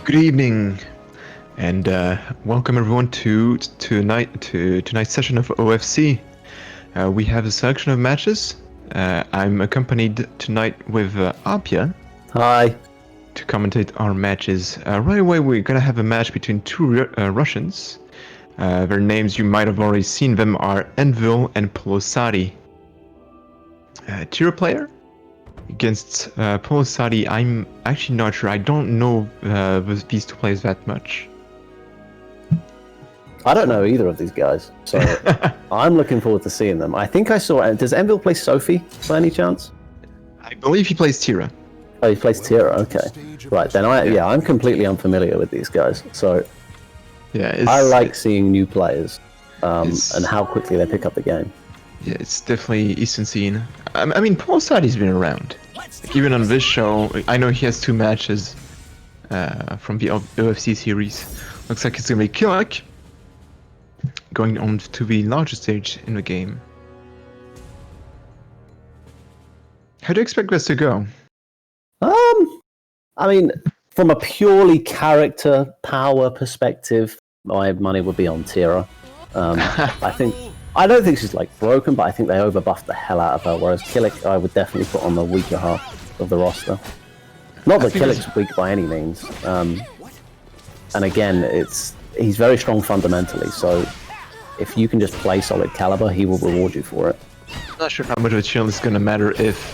Good evening, and welcome everyone to tonight's session of OFC. We have a selection of matches. I'm accompanied tonight with Apia. Hi. To commentate our matches. Right away, we're gonna have a match between two Russians. Their names you might have already seen them are Envil and Polosari. Tier player against Polosari. I'm actually not sure. I don't know these two players that much. I don't know either of these guys, so I'm looking forward to seeing them. I think I saw. Does Envil play Sophie by any chance? I believe he plays Tira. Oh, he plays Tira. Okay, right then. I'm completely unfamiliar with these guys, so yeah, I like seeing new players and how quickly they pick up the game. Yeah, it's definitely Eastern scene. I mean, Polosari's been around. Like, even on this show, I know he has two matches from the OFC series. Looks like it's gonna be Kilak going on to the largest stage in the game. How do you expect this to go? I mean, from a purely character power perspective, my money would be on Tira. I don't think she's like broken, but I think they overbuffed the hell out of her. Whereas Killick, I would definitely put on the weaker half of the roster. Not that Killick's weak by any means. And again, he's very strong fundamentally. So if you can just play solid caliber, he will reward you for it. I'm not sure how much of a shield is going to matter if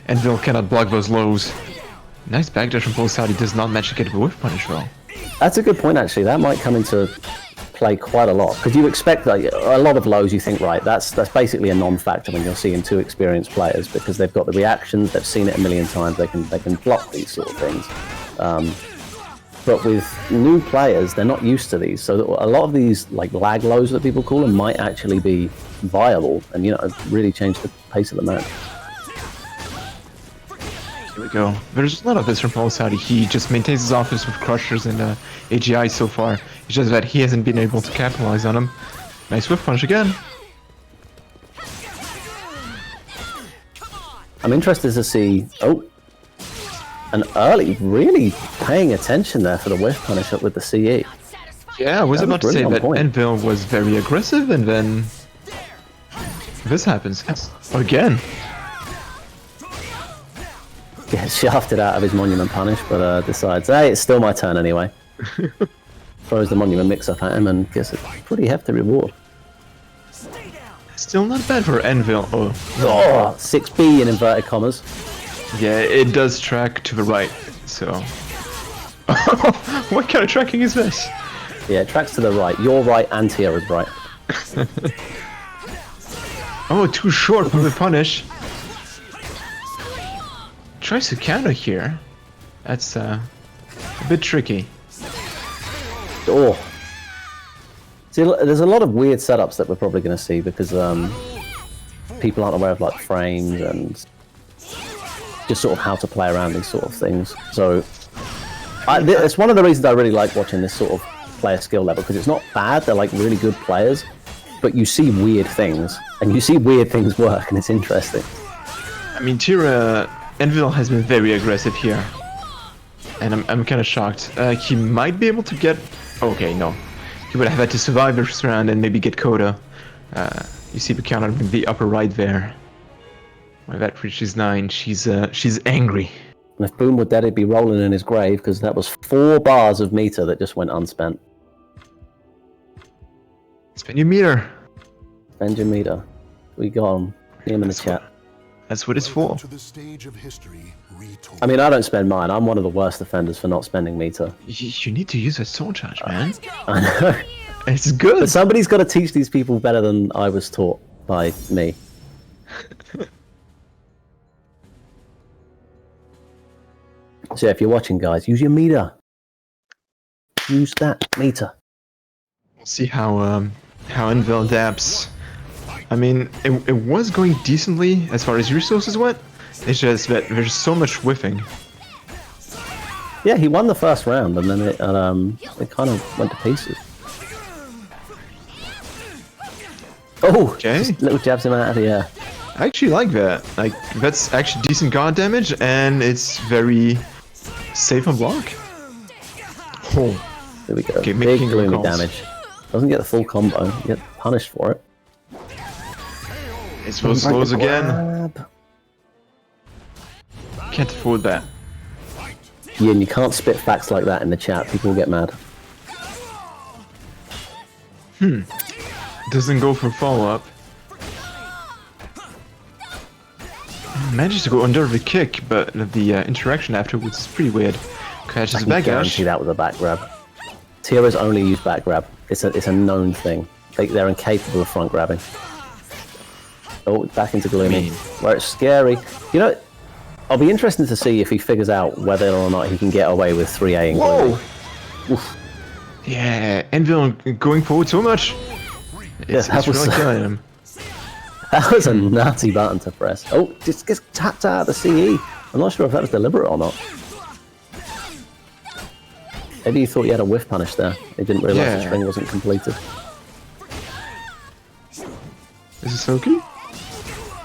Envil cannot block those lows. Nice backdash from Polosari does not match to get a whiff punish though. That's a good point actually. That might come into play quite a lot because you expect like a lot of lows. You think right, that's basically a non-factor when you're seeing two experienced players because they've got the reactions, they've seen it a million times. They can block these sort of things. But with new players, they're not used to these, so a lot of these like lag lows that people call them might actually be viable and really change the pace of the match. Here we go. There's a lot of this from Polosari. He just maintains his offense with crushers and AGI so far. It's just that he hasn't been able to capitalize on them. Nice whiff punch again. I'm interested to see. Oh, an early, really paying attention there for the whiff punish up with the CE. Yeah, I was about to say that Envil was very aggressive, and then this happens again. Gets shafted out of his monument punish, but decides, hey, it's still my turn anyway. Throws the monument mix-up at him and gets a pretty hefty reward. Still not bad for Envil. Oh, 6B in inverted commas. Yeah, it does track to the right, so... What kind of tracking is this? Yeah, it tracks to the right. Your right and Tira's right. Oh, too short for the punish. Tries to counter here. That's a bit tricky. Oh. See, there's a lot of weird setups that we're probably going to see because people aren't aware of like frames and just sort of how to play around these sort of things. So it's one of the reasons I really like watching this sort of player skill level because it's not bad. They're like really good players, but you see weird things and you see weird things work and it's interesting. I mean, Envil has been very aggressive here, and I'm kind of shocked. He might be able to get... Okay, no. He would have had to survive this round and maybe get Coda. You see the counter in the upper right there. My vet reaches 9. She's angry. And if Boom were dead, he'd be rolling in his grave because that was 4 bars of meter that just went unspent. Spend your meter. Spend your meter. We got him. See him in the chat. That's what it's for. I mean, I don't spend mine. I'm one of the worst offenders for not spending meter. You need to use a soul charge, man. I know. It's good. But somebody's got to teach these people better than I was taught by me. So if you're watching, guys, use your meter. Use that meter. We'll see how Envil adapts. I mean, it was going decently as far as resources went. It's just that there's so much whiffing. Yeah, he won the first round, and then it kind of went to pieces. Oh, okay. Just little jabs him out of the air. I actually like that. Like, that's actually decent guard damage, and it's very safe on block. Oh, There we go. Okay, Big making gloomy calls. damage. Doesn't get the full combo. You get punished for it. it's those slows again. Grab. Can't afford that. Yeah, and you can't spit facts like that in the chat. People will get mad. Doesn't go for follow-up. Manages to go under the kick, but the interaction afterwards is pretty weird. Catches I the back can guarantee dash. that with a back grab. Tiras only use back grab. It's a known thing. They're incapable of front grabbing. Oh, back into gloomy, where it's scary. You know, I'll be interested to see if he figures out whether or not he can get away with 3A in gloomy. Whoa! Yeah, Anvil going forward so much. It's that was- really killing him. That was a nutty button to press. Oh, just gets tapped out of the CE. I'm not sure if that was deliberate or not. Maybe you thought you had a whiff punish there. You didn't realise the Yeah. string wasn't completed. Is this okay?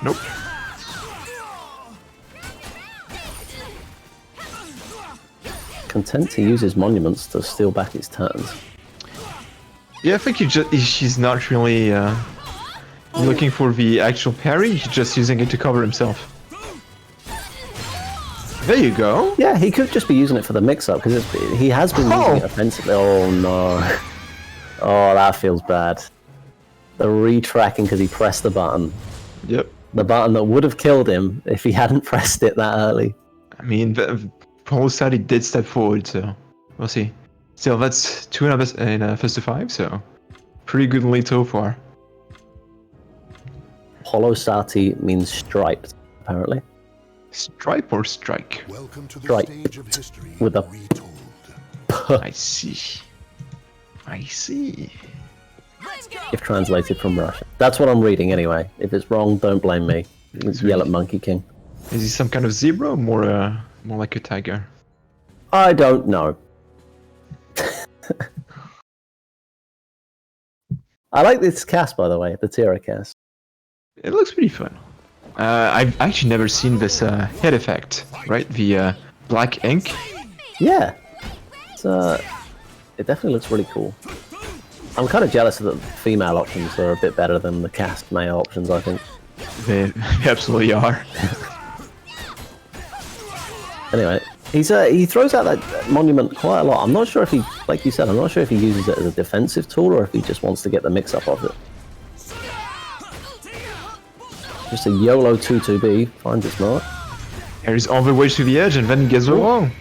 Nope. Content to use his monuments to steal back its turns. Yeah, I think she's not really looking for the actual parry, he's just using it to cover himself. There you go. Yeah, he could just be using it for the mix-up, because he has been using it offensively. Oh no. Oh, that feels bad. The retracking because he pressed the button. Yep. The button that would have killed him if he hadn't pressed it that early. I mean, Polosati did step forward, so we'll see. Still, that's 2 in a first to 5, so pretty good lead so far. Polosati means striped, apparently. Stripe or strike? Welcome to the Right. stage of history With a- retold. I see. I see. If translated from Russian. That's what I'm reading anyway. If it's wrong, don't blame me. Yell at Monkey King. Is he some kind of zebra or more like a tiger? I don't know. I like this cast, by the way, the Tira cast. It looks pretty fun. I've actually never seen this head effect, right? The black ink. Yeah. It's, it definitely looks really cool. I'm kind of jealous that the female options are a bit better than the cast male options, I think. They absolutely are. Anyway, he throws out that monument quite a lot. I'm not sure if he, like you said, I'm not sure if he uses it as a defensive tool or if he just wants to get the mix-up of it. Just a YOLO 2-2B, finds its mark. Carries all the way to the edge and then gets along.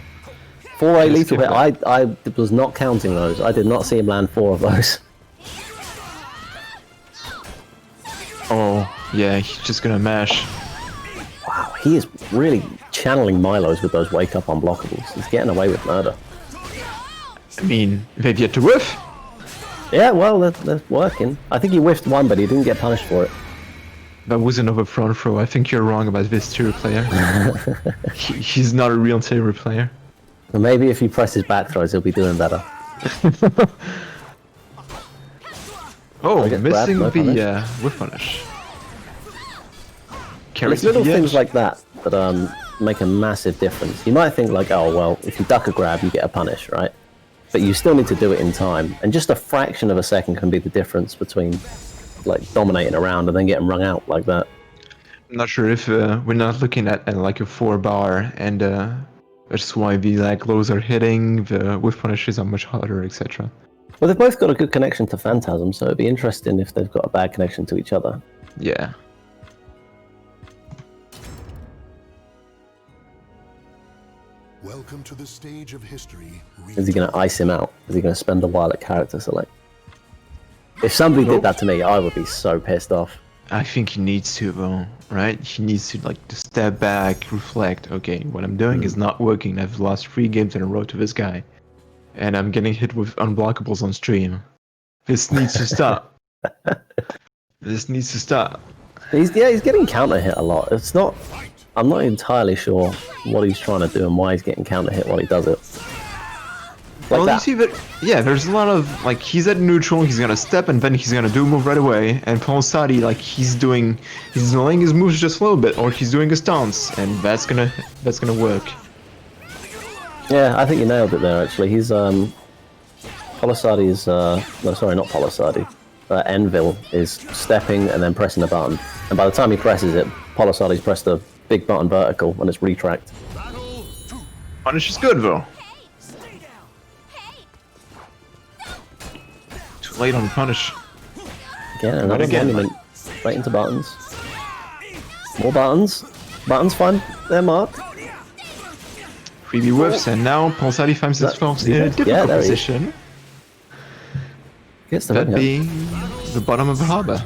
4A Just lethal skip hit, I was not counting those. I did not see him land 4 of those. Oh, yeah, he's just gonna mash. Wow, he is really channeling Milo's with those wake up unblockables. He's getting away with murder. I mean, they've yet to whiff. Yeah, well, they're working. I think he whiffed one, but he didn't get punished for it. That was another front throw. I think you're wrong about this tier player. He's not a real tier player. And maybe if he presses back throws, he'll be doing better. Oh, get missing grabbed, no the whiff punish. Carries It's to little the things edge. like that that make a massive difference. You might think like, oh, well, if you duck a grab, you get a punish, right? But you still need to do it in time. And just a fraction of a second can be the difference between like dominating around and then getting wrung out like that. I'm not sure if we're not looking at like a 4-bar, and that's why the like lows are hitting, the whiff punishes are much harder, etc. Well, they've both got a good connection to Phantasm, so it'd be interesting if they've got a bad connection to each other. Yeah. Welcome to the stage of history Is he going to ice him out? Is he going to spend a while at character select? If somebody did that to me, I would be so pissed off. I think he needs to though, right? He needs to like to step back, reflect. Okay, what I'm doing is not working. I've lost 3 games in a row to this guy, and I'm getting hit with unblockables on stream. This needs to stop. This needs to stop. He's getting counter hit a lot. It's not. I'm not entirely sure what he's trying to do and why he's getting counter hit while he does it. Like Well, that. you see that, yeah, there's a lot of, like, he's at neutral, he's gonna step, and then he's gonna do a move right away, and Polosati, like, he's delaying his moves just a little bit, or he's doing a stance, and that's gonna work. Yeah, I think you nailed it there. Actually, he's Polisardi is no, sorry, not Polisardi. Envil is stepping and then pressing the button, and by the time he presses it, Polisardi's pressed the big button vertical and it's retracked. Punish is good though. Too late on the punish. Again, another monument right into buttons. More buttons. Buttons find their mark. Freebie whiffs, and now Polisardi finds himself in a difficult position. That being the bottom of the harbor.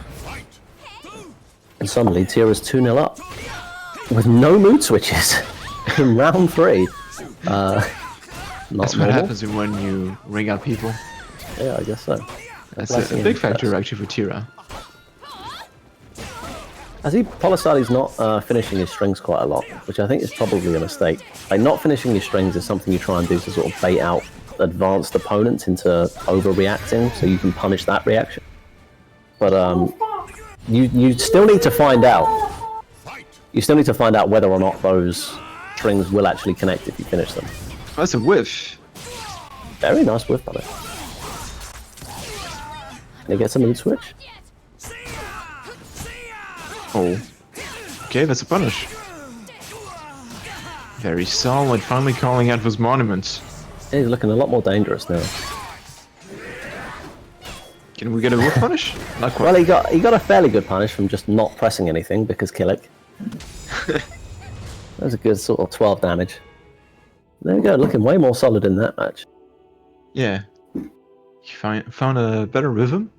And suddenly Tira's 2-0 up with no mood switches in round 3. That's what happens when you ring out people. Yeah, I guess so. That's a big factor actually for Tira. I see Polisardi's not finishing his strings quite a lot, which I think is probably a mistake. Like, not finishing your strings is something you try and do to sort of bait out advanced opponents into overreacting, so you can punish that reaction. But you still need to find out. You still need to find out whether or not those strings will actually connect if you finish them. That's a whiff. Very nice whiff on it. Can he get some mood switch? Oh. Okay, that's a punish. Very solid, finally calling out those monuments. He's looking a lot more dangerous now. Can we get a whiff punish? Not quite. Well, he got a fairly good punish from just not pressing anything because Killick. That was a good sort of 12 damage. There we go, looking way more solid in that match. Yeah. You found a better rhythm?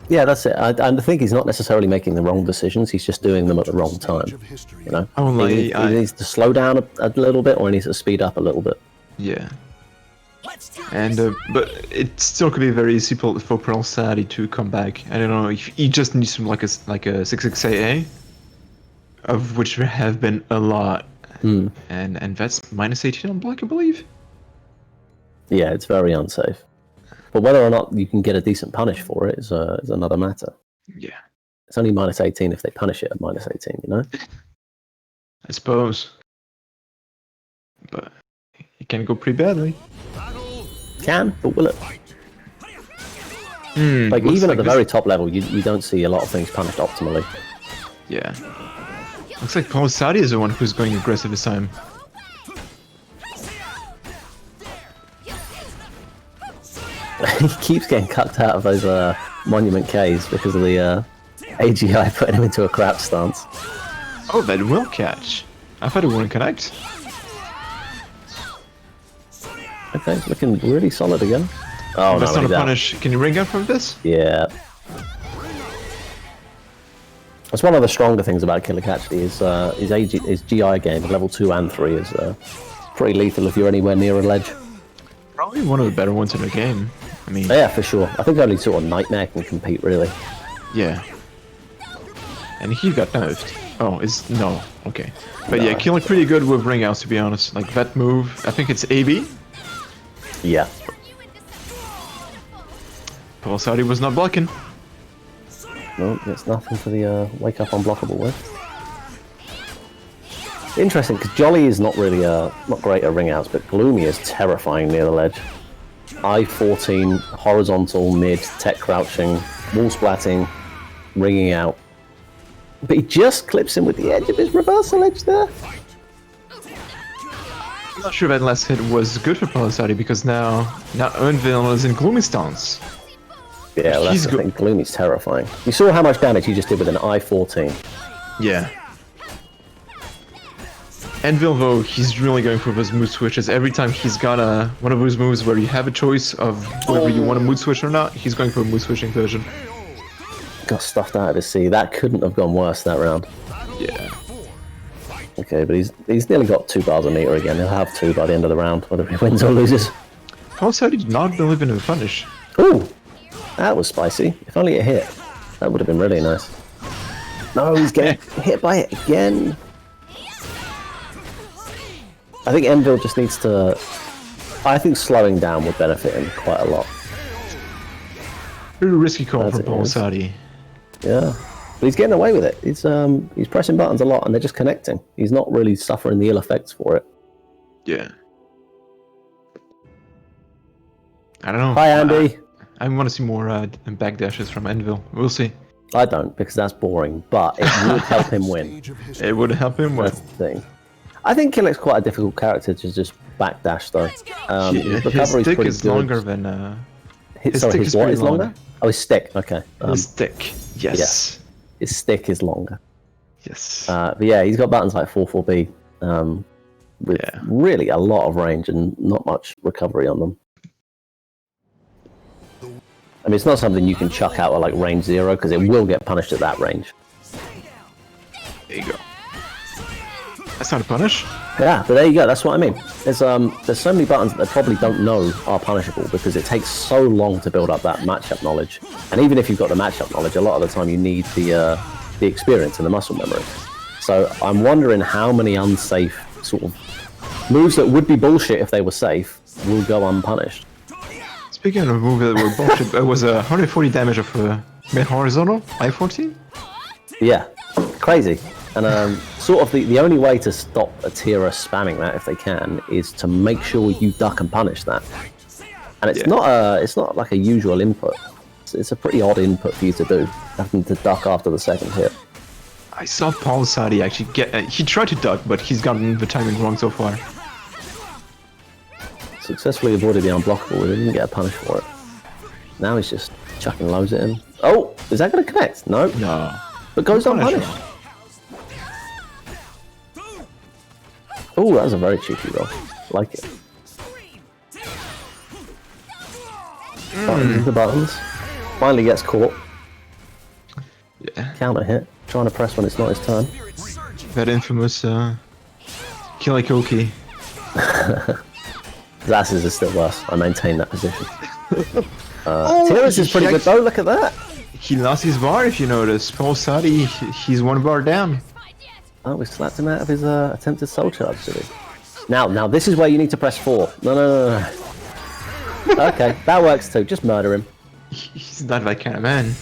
Yeah, that's it. I think he's not necessarily making the wrong decisions, he's just doing them at the wrong time. You know? Only he needs to slow down a little bit, or he needs to speed up a little bit. Yeah. And but it still could be very easy for Polisardi to come back. I don't know if he just needs some like a 6-6 AA, of which there have been a lot, and that's -18 on block, I believe. Yeah, it's very unsafe. But whether or not you can get a decent punish for it is another matter. Yeah. It's only -18 if they punish it at -18, you know? I suppose. But it can go pretty badly. Can, but will it? Like, even at the very top level, you don't see a lot of things punished optimally. Yeah. Looks like Polisardi is the one who's going aggressive this time. He keeps getting cut out of those monument Ks because of the AGI putting him into a crap stance. Oh, that will catch. I thought it wouldn't connect. Okay, looking really solid again. Oh, that's no, not a punish. Can you ring out from this? Yeah. That's one of the stronger things about Killick, actually, his GI game, level 2 and 3, is pretty lethal if you're anywhere near a ledge. Probably one of the better ones in the game. I mean... Yeah, for sure. I think only sort of Nightmare can compete, really. Yeah. And he got nerfed. Oh, no. Okay. But no. Yeah, Killick pretty good with ring outs, to be honest. Like, that move, I think it's AB? Yeah. Polisardi was not blocking. No, it's nothing for the wake up unblockable with. Interesting, because Jolly is not really not great at ring outs, but Gloomy is terrifying near the ledge. I-14, horizontal, mid, tech crouching, wall splatting, ringing out. But he just clips him with the edge of his reversal edge there. I'm not sure that last hit was good for Polisardi because now Ernville is in Gloomy stance. Yeah, well, that's the thing. Gloomy's terrifying. You saw how much damage he just did with an I-14. Yeah. Enville, though, he's really going for those mood switches. Every time he's got one of those moves where you have a choice of whether you want a mood switch or not, he's going for a mood switching version. Got stuffed out of his sea. That couldn't have gone worse that round. Yeah. Okay, but he's nearly got 2 bars a meter again. He'll have 2 by the end of the round, whether he wins or loses. Polisardi did not believe in the punish. Ooh! That was spicy. If only it hit. That would have been really nice. No, he's getting hit by it again. I think Enville just needs to... I think slowing down would benefit him quite a lot. Very risky call from Polisardi. Yeah. But he's getting away with it. He's pressing buttons a lot and they're just connecting. He's not really suffering the ill effects for it. Yeah. I don't know. Hi, Andy. I want to see more backdashes from Anvil. We'll see. I don't, because that's boring, but it would help him win. Stage of history. It would help him win. That's the thing. I think Killick's quite a difficult character to just backdash, though. His recovery's stick pretty is good. longer than. Sorry, stick his is what pretty is long. longer? Oh, his stick. Okay. His stick. Yes. His stick is longer. Yes. But yeah, he's got buttons like 4-4-B, with really a lot of range and not much recovery on them. I mean, it's not something you can chuck out at like range 0 because it will get punished at that range. There you go. That's not a punish. Yeah, but there you go. That's what I mean. There's so many buttons that they probably don't know are punishable because it takes so long to build up that matchup knowledge. And even if you've got the matchup knowledge, a lot of the time you need the experience and the muscle memory. So I'm wondering how many unsafe sort of moves that would be bullshit if they were safe will go unpunished. Speaking of moves that were bullshit, it was 140 damage of mid horizontal, I-14? Yeah, crazy. And sort of the only way to stop a Tira spamming that, if they can, is to make sure you duck and punish that. And it's not like a usual input. It's a pretty odd input for you to do, having to duck after the second hit. I saw Paul Sadi actually get. He tried to duck, but he's gotten the timing wrong so far. Successfully avoided the unblockable, but he didn't get a punish for it. Now he's just chucking loads at him. Oh, is that going to connect? No. No. But goes unpunished. Oh, that was a very cheeky roll. Like it. Buttons, the buttons. Finally gets caught. Yeah. Counter hit. Trying to press when it's not his turn. That infamous Kilikoki. Zas's is still worse. I maintain that position. Tira's is pretty good though, look at that. He lost his bar if you notice. Paul Sadi, he's one bar down. Oh, we slapped him out of his attempted soul charge, did we? Now this is where you need to press 4. No. Okay, that works too. Just murder him. He's not that kind of man.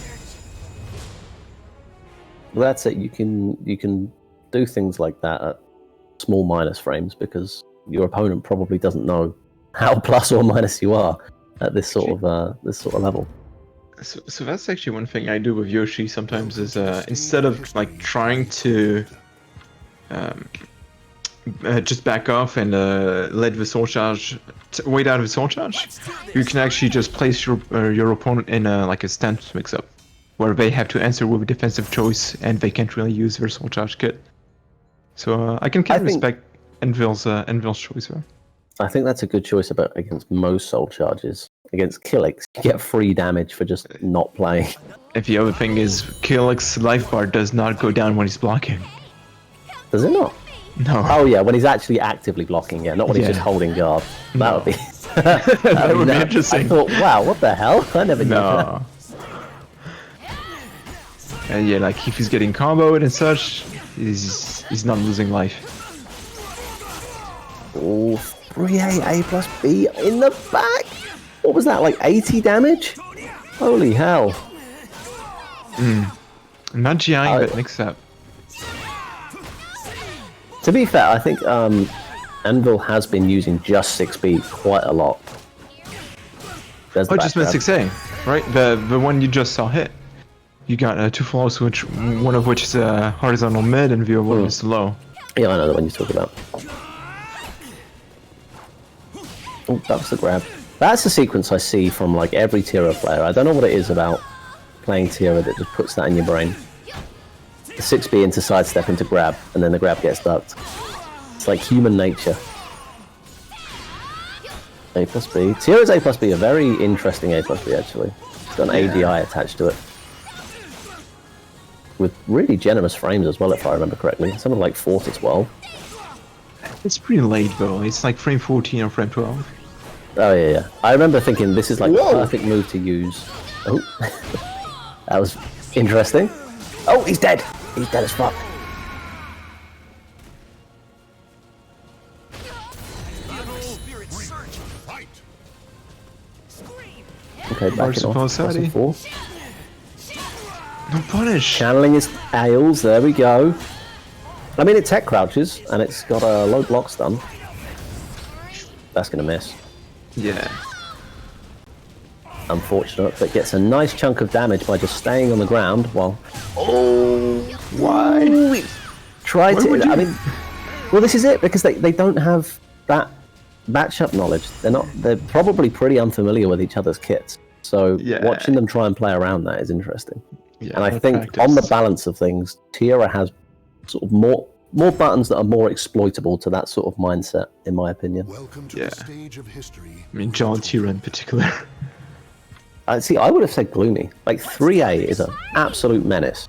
Well, that's it. You can do things like that at small minus frames because your opponent probably doesn't know how plus or minus you are at this sort of level. So that's actually one thing I do with Yoshi sometimes is instead of like trying to just back off and let the soul charge wait out of the soul charge, you can actually just place your opponent in like a stance mix-up where they have to answer with a defensive choice and they can't really use their soul charge kit. So I can kind of respect Envil's choice there. I think that's a good choice against most soul charges. Against Killix, you get free damage for just not playing. And the other thing is, Killix's life bar does not go down when he's blocking. Does it not? No. Oh yeah, when he's actually actively blocking, not when he's just holding guard. That would be. that would be interesting. I thought, wow, what the hell? I never knew that. And yeah, like if he's getting comboed and such, he's not losing life. Oh, 3A, A plus B in the back. What was that, like 80 damage? Holy hell. Not GI, but mix up. To be fair, I think Anvil has been using just 6B quite a lot. Oh, just meant 6A, right? The one you just saw hit. You got 2 flows, which one of which is a horizontal mid and the other one is low. Yeah, I know the one you talk about. Oh, that was the grab. That's a sequence I see from like every Tira player. I don't know what it is about playing Tira that just puts that in your brain. The 6B into sidestep into grab, and then the grab gets ducked. It's like human nature. A plus B. Tira's A plus B, a very interesting A plus B actually. It's got an ADI attached to it. With really generous frames as well, if I remember correctly. Something like 4 to 12. It's pretty late though. It's like frame 14 or frame 12. Oh yeah. I remember thinking this is like the perfect move to use. Oh, that was interesting. Oh, he's dead. He's dead as fuck. Okay, back it off. Pressing 4. No punish. Channeling his ails. There we go. I mean, it tech crouches and it's got a low block stun. That's gonna miss. Yeah. unfortunate, but gets a nice chunk of damage by just staying on the ground while... Why? Try Why to... would you- I mean, well, this is it, because they don't have that matchup knowledge. They're probably pretty unfamiliar with each other's kits. So Yeah. watching them try and play around that is interesting. Yeah, And I not think practice. on the balance of things, Tira has sort of more buttons that are more exploitable to that sort of mindset, in my opinion. Welcome to Yeah. the stage of history. I mean, John Tira in particular. See, I would have said Gloomy. Like 3A is an absolute menace.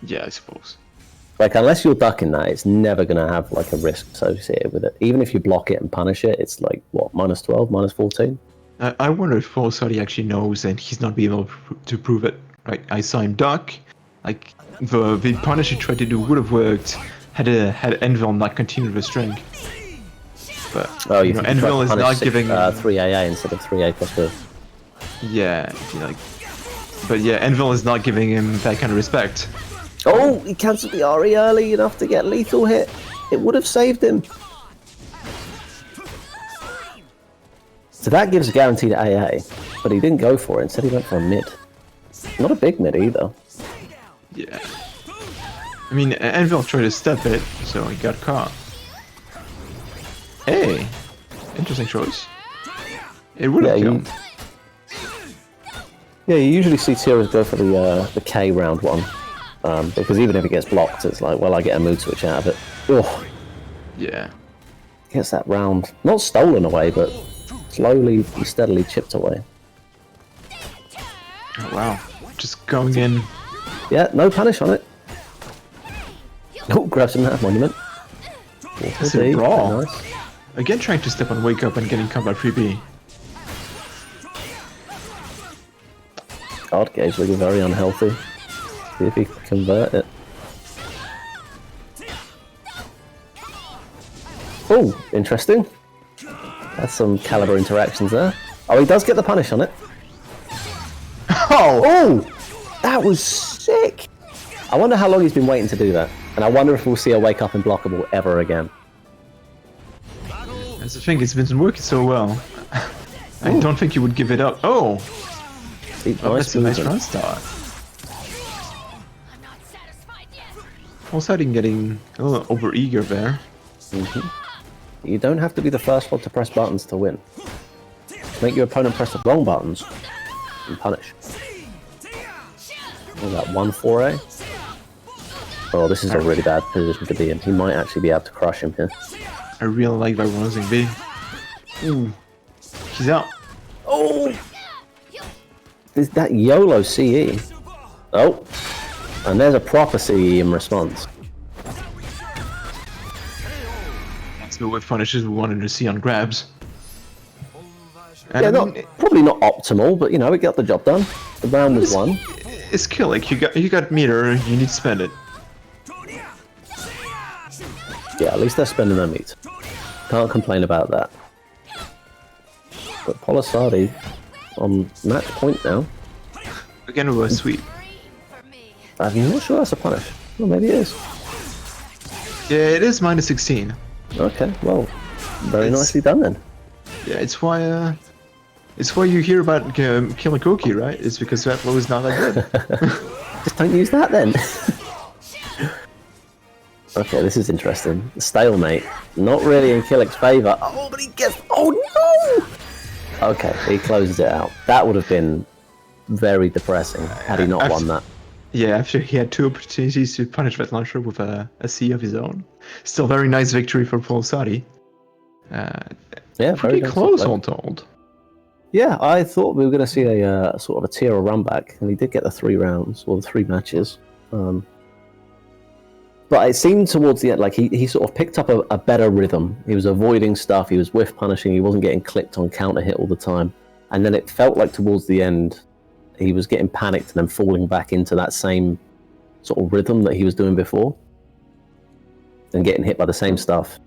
Yeah, I suppose. Like unless you're ducking that, it's never going to have like a risk associated with it. Even if you block it and punish it, it's like what, -12, -14. I wonder if Falsati actually knows and he's not being able to prove it. Like, I saw him duck. Like, the punish he tried to do would have worked had Envil not continued the string. But, Oh, you know, Envil is not giving... 3AA instead of 3A plus 2. Yeah, like... But yeah, Envil is not giving him that kind of respect. Oh, he cancelled the RE early enough to get lethal hit. It would have saved him. So that gives a guaranteed AA, but he didn't go for it. Instead, he went for a mid. Not a big mid either. Yeah. I mean, Envil tried to step it, so he got caught. Hey! Interesting choice. It would have killed. Yeah, you usually see Tiras go for the K round one. Because even if it gets blocked, it's like, well, I get a mood switch out of it. Oh, Yeah. gets that round, not stolen away, but slowly, steadily chipped away. Oh, wow. Just going in. Yeah, no punish on it. Oh, grabs him that monument. That's a brawl. Nice. Again, trying to step on Wake Up and getting combat 3B. Card gauge looking very unhealthy. See if he can convert it. Oh, interesting. That's some caliber interactions there. Oh, he does get the punish on it. Oh, that was sick. I wonder how long he's been waiting to do that. And I wonder if we'll see a Wake Up Unblockable ever again. That's the thing, it's been working so well. I don't think you would give it up. Oh! See, Oh, that's a nice movement. run start. Also, I'm getting a little over eager there. You don't have to be the first one to press buttons to win. Make your opponent press the wrong buttons and punish. What was that, 1-4A? Oh, this is a really bad position to be in. He might actually be able to crush him here. I really like that rising B. Ooh. He's out. Oh! Is that YOLO CE? Oh! And there's a proper CE in response. That's the whip punishes we wanted to see on grabs. And Yeah, I not, mean, probably not optimal, but you know, it got the job done. The round was won. it's kill. Like, you got meter, you need to spend it. Yeah, at least they're spending their meat. Can't complain about that. But Polisardi on match point now. Again, it was sweet. I'm not sure that's a punish. Well, maybe it is. Yeah, it is -16. Okay, well, very It's- nicely done then. Yeah, it's why you hear about Killakoki, right? It's because that flow is not that good. Just don't use that then. Okay, this is interesting. Stalemate. Not really in Killick's favour. Oh, but he gets... Oh, no! Okay, he closes it out. That would have been very depressing had he not won that. Yeah, after he had 2 opportunities to punish that launcher with a C of his own. Still very nice victory for Polsati. Yeah, Pretty very close, nice. all told. Yeah, I thought we were going to see a sort of a tier of run back, and he did get the 3 rounds, or the 3 matches. But it seemed towards the end, like he sort of picked up a better rhythm. He was avoiding stuff, he was whiff punishing, he wasn't getting clicked on counter hit all the time. And then it felt like towards the end, he was getting panicked and then falling back into that same sort of rhythm that he was doing before. And getting hit by the same stuff,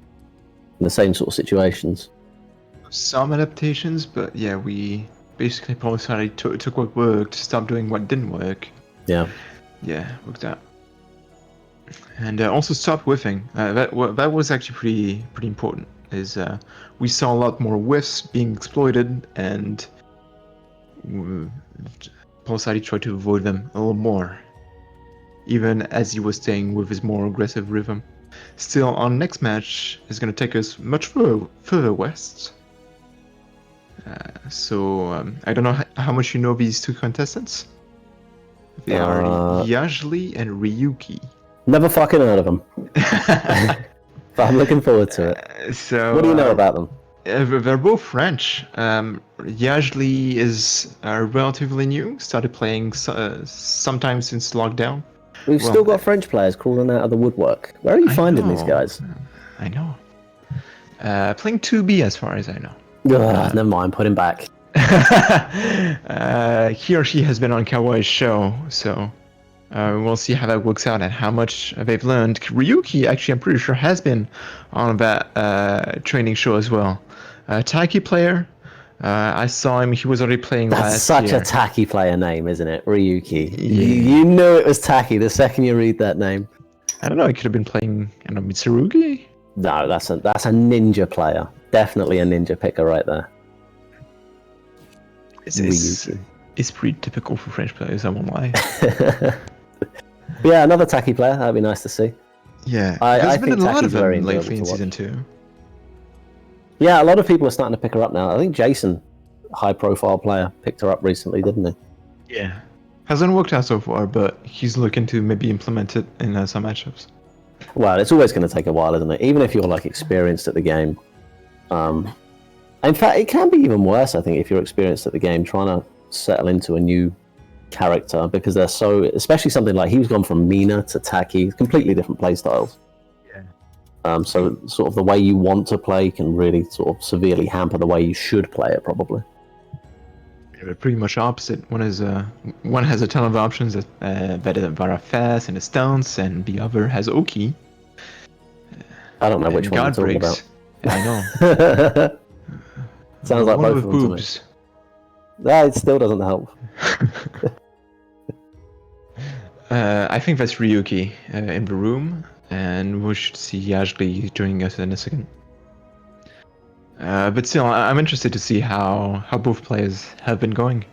in the same sort of situations. Some adaptations, but yeah, we basically Polsati took what worked, stopped doing what didn't work. Yeah. Yeah, worked out. And also stopped whiffing. That was actually pretty important. We saw a lot more whiffs being exploited, and Polosati tried to avoid them a little more, even as he was staying with his more aggressive rhythm. Still, our next match is going to take us much further west. I don't know how much you know these two contestants. They are Yajli and Ryuki. Never fucking heard of them. But I'm looking forward to it. What do you know about them? They're both French. Yajli is relatively new. Started playing sometime since lockdown. We've still got French players crawling out of the woodwork. Where are you finding these guys? I know. Playing 2B as far as I know. Ugh, never mind, put him back. He or she has been on Kawai's show, so we'll see how that works out and how much they've learned. Ryuki, actually, I'm pretty sure, has been on that training show as well. Taiki player, I saw him, he was already playing last year. That's such a tacky player name, isn't it? Ryuki. Yeah. You knew it was tacky the second you read that name. I don't know, he could have been playing, Mitsurugi? No, that's a ninja player. Definitely a ninja picker right there. It's pretty typical for French players, I won't lie. Yeah, another tacky player. That'd be nice to see. Yeah, I been think a lot of very them lately in Season 2. Yeah, a lot of people are starting to pick her up now. I think Jason, high-profile player, picked her up recently, didn't he? Yeah. Hasn't worked out so far, but he's looking to maybe implement it in some matchups. Well, it's always going to take a while, isn't it? Even if you're like experienced at the game. In fact, it can be even worse, I think, if you're experienced at the game, trying to settle into a new character, because they're so, especially something like he's gone from Mina to Taki, completely different play styles. Yeah. So sort of the way you want to play can really sort of severely hamper the way you should play it, probably. They're pretty much opposite. One has a ton of options that are fast and a stance, and the other has Oki. I don't know which one you're talking about. I know. Sounds like both of them boobs. to me. No, it still doesn't help. I think that's Ryuki in the room, and we should see Yajli joining us in a second. But still, I'm interested to see how both players have been going.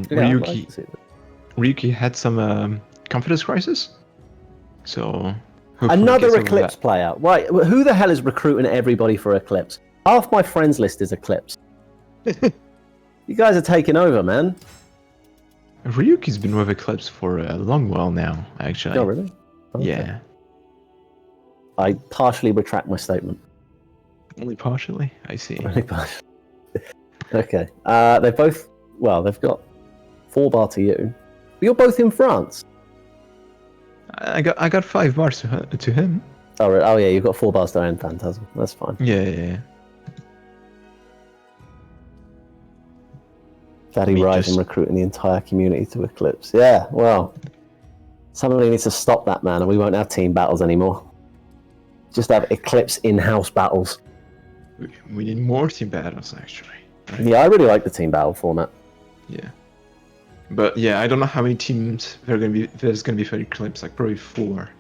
Yeah, Ryuki had some confidence crisis, so another Eclipse player. Right, who the hell is recruiting everybody for Eclipse? Half my friends list is Eclipse. You guys are taking over, man. Ryuki's been with Eclipse for a long while now, actually. Oh, really? Okay. Yeah. I partially retract my statement. Only partially? I see. Only partially. Okay. They've got 4 bar to you. But you're both in France. I got 5 bars to him. Oh yeah, you've got 4 bars to own Phantasm. That's fine. Yeah. Daddy Ryzen recruiting the entire community to Eclipse. Yeah, well, somebody needs to stop that, man, and we won't have team battles anymore. Just have Eclipse in-house battles. We need more team battles, actually. Right? Yeah, I really like the team battle format. Yeah. But yeah, I don't know how many teams there's gonna be for Eclipse, like probably 4.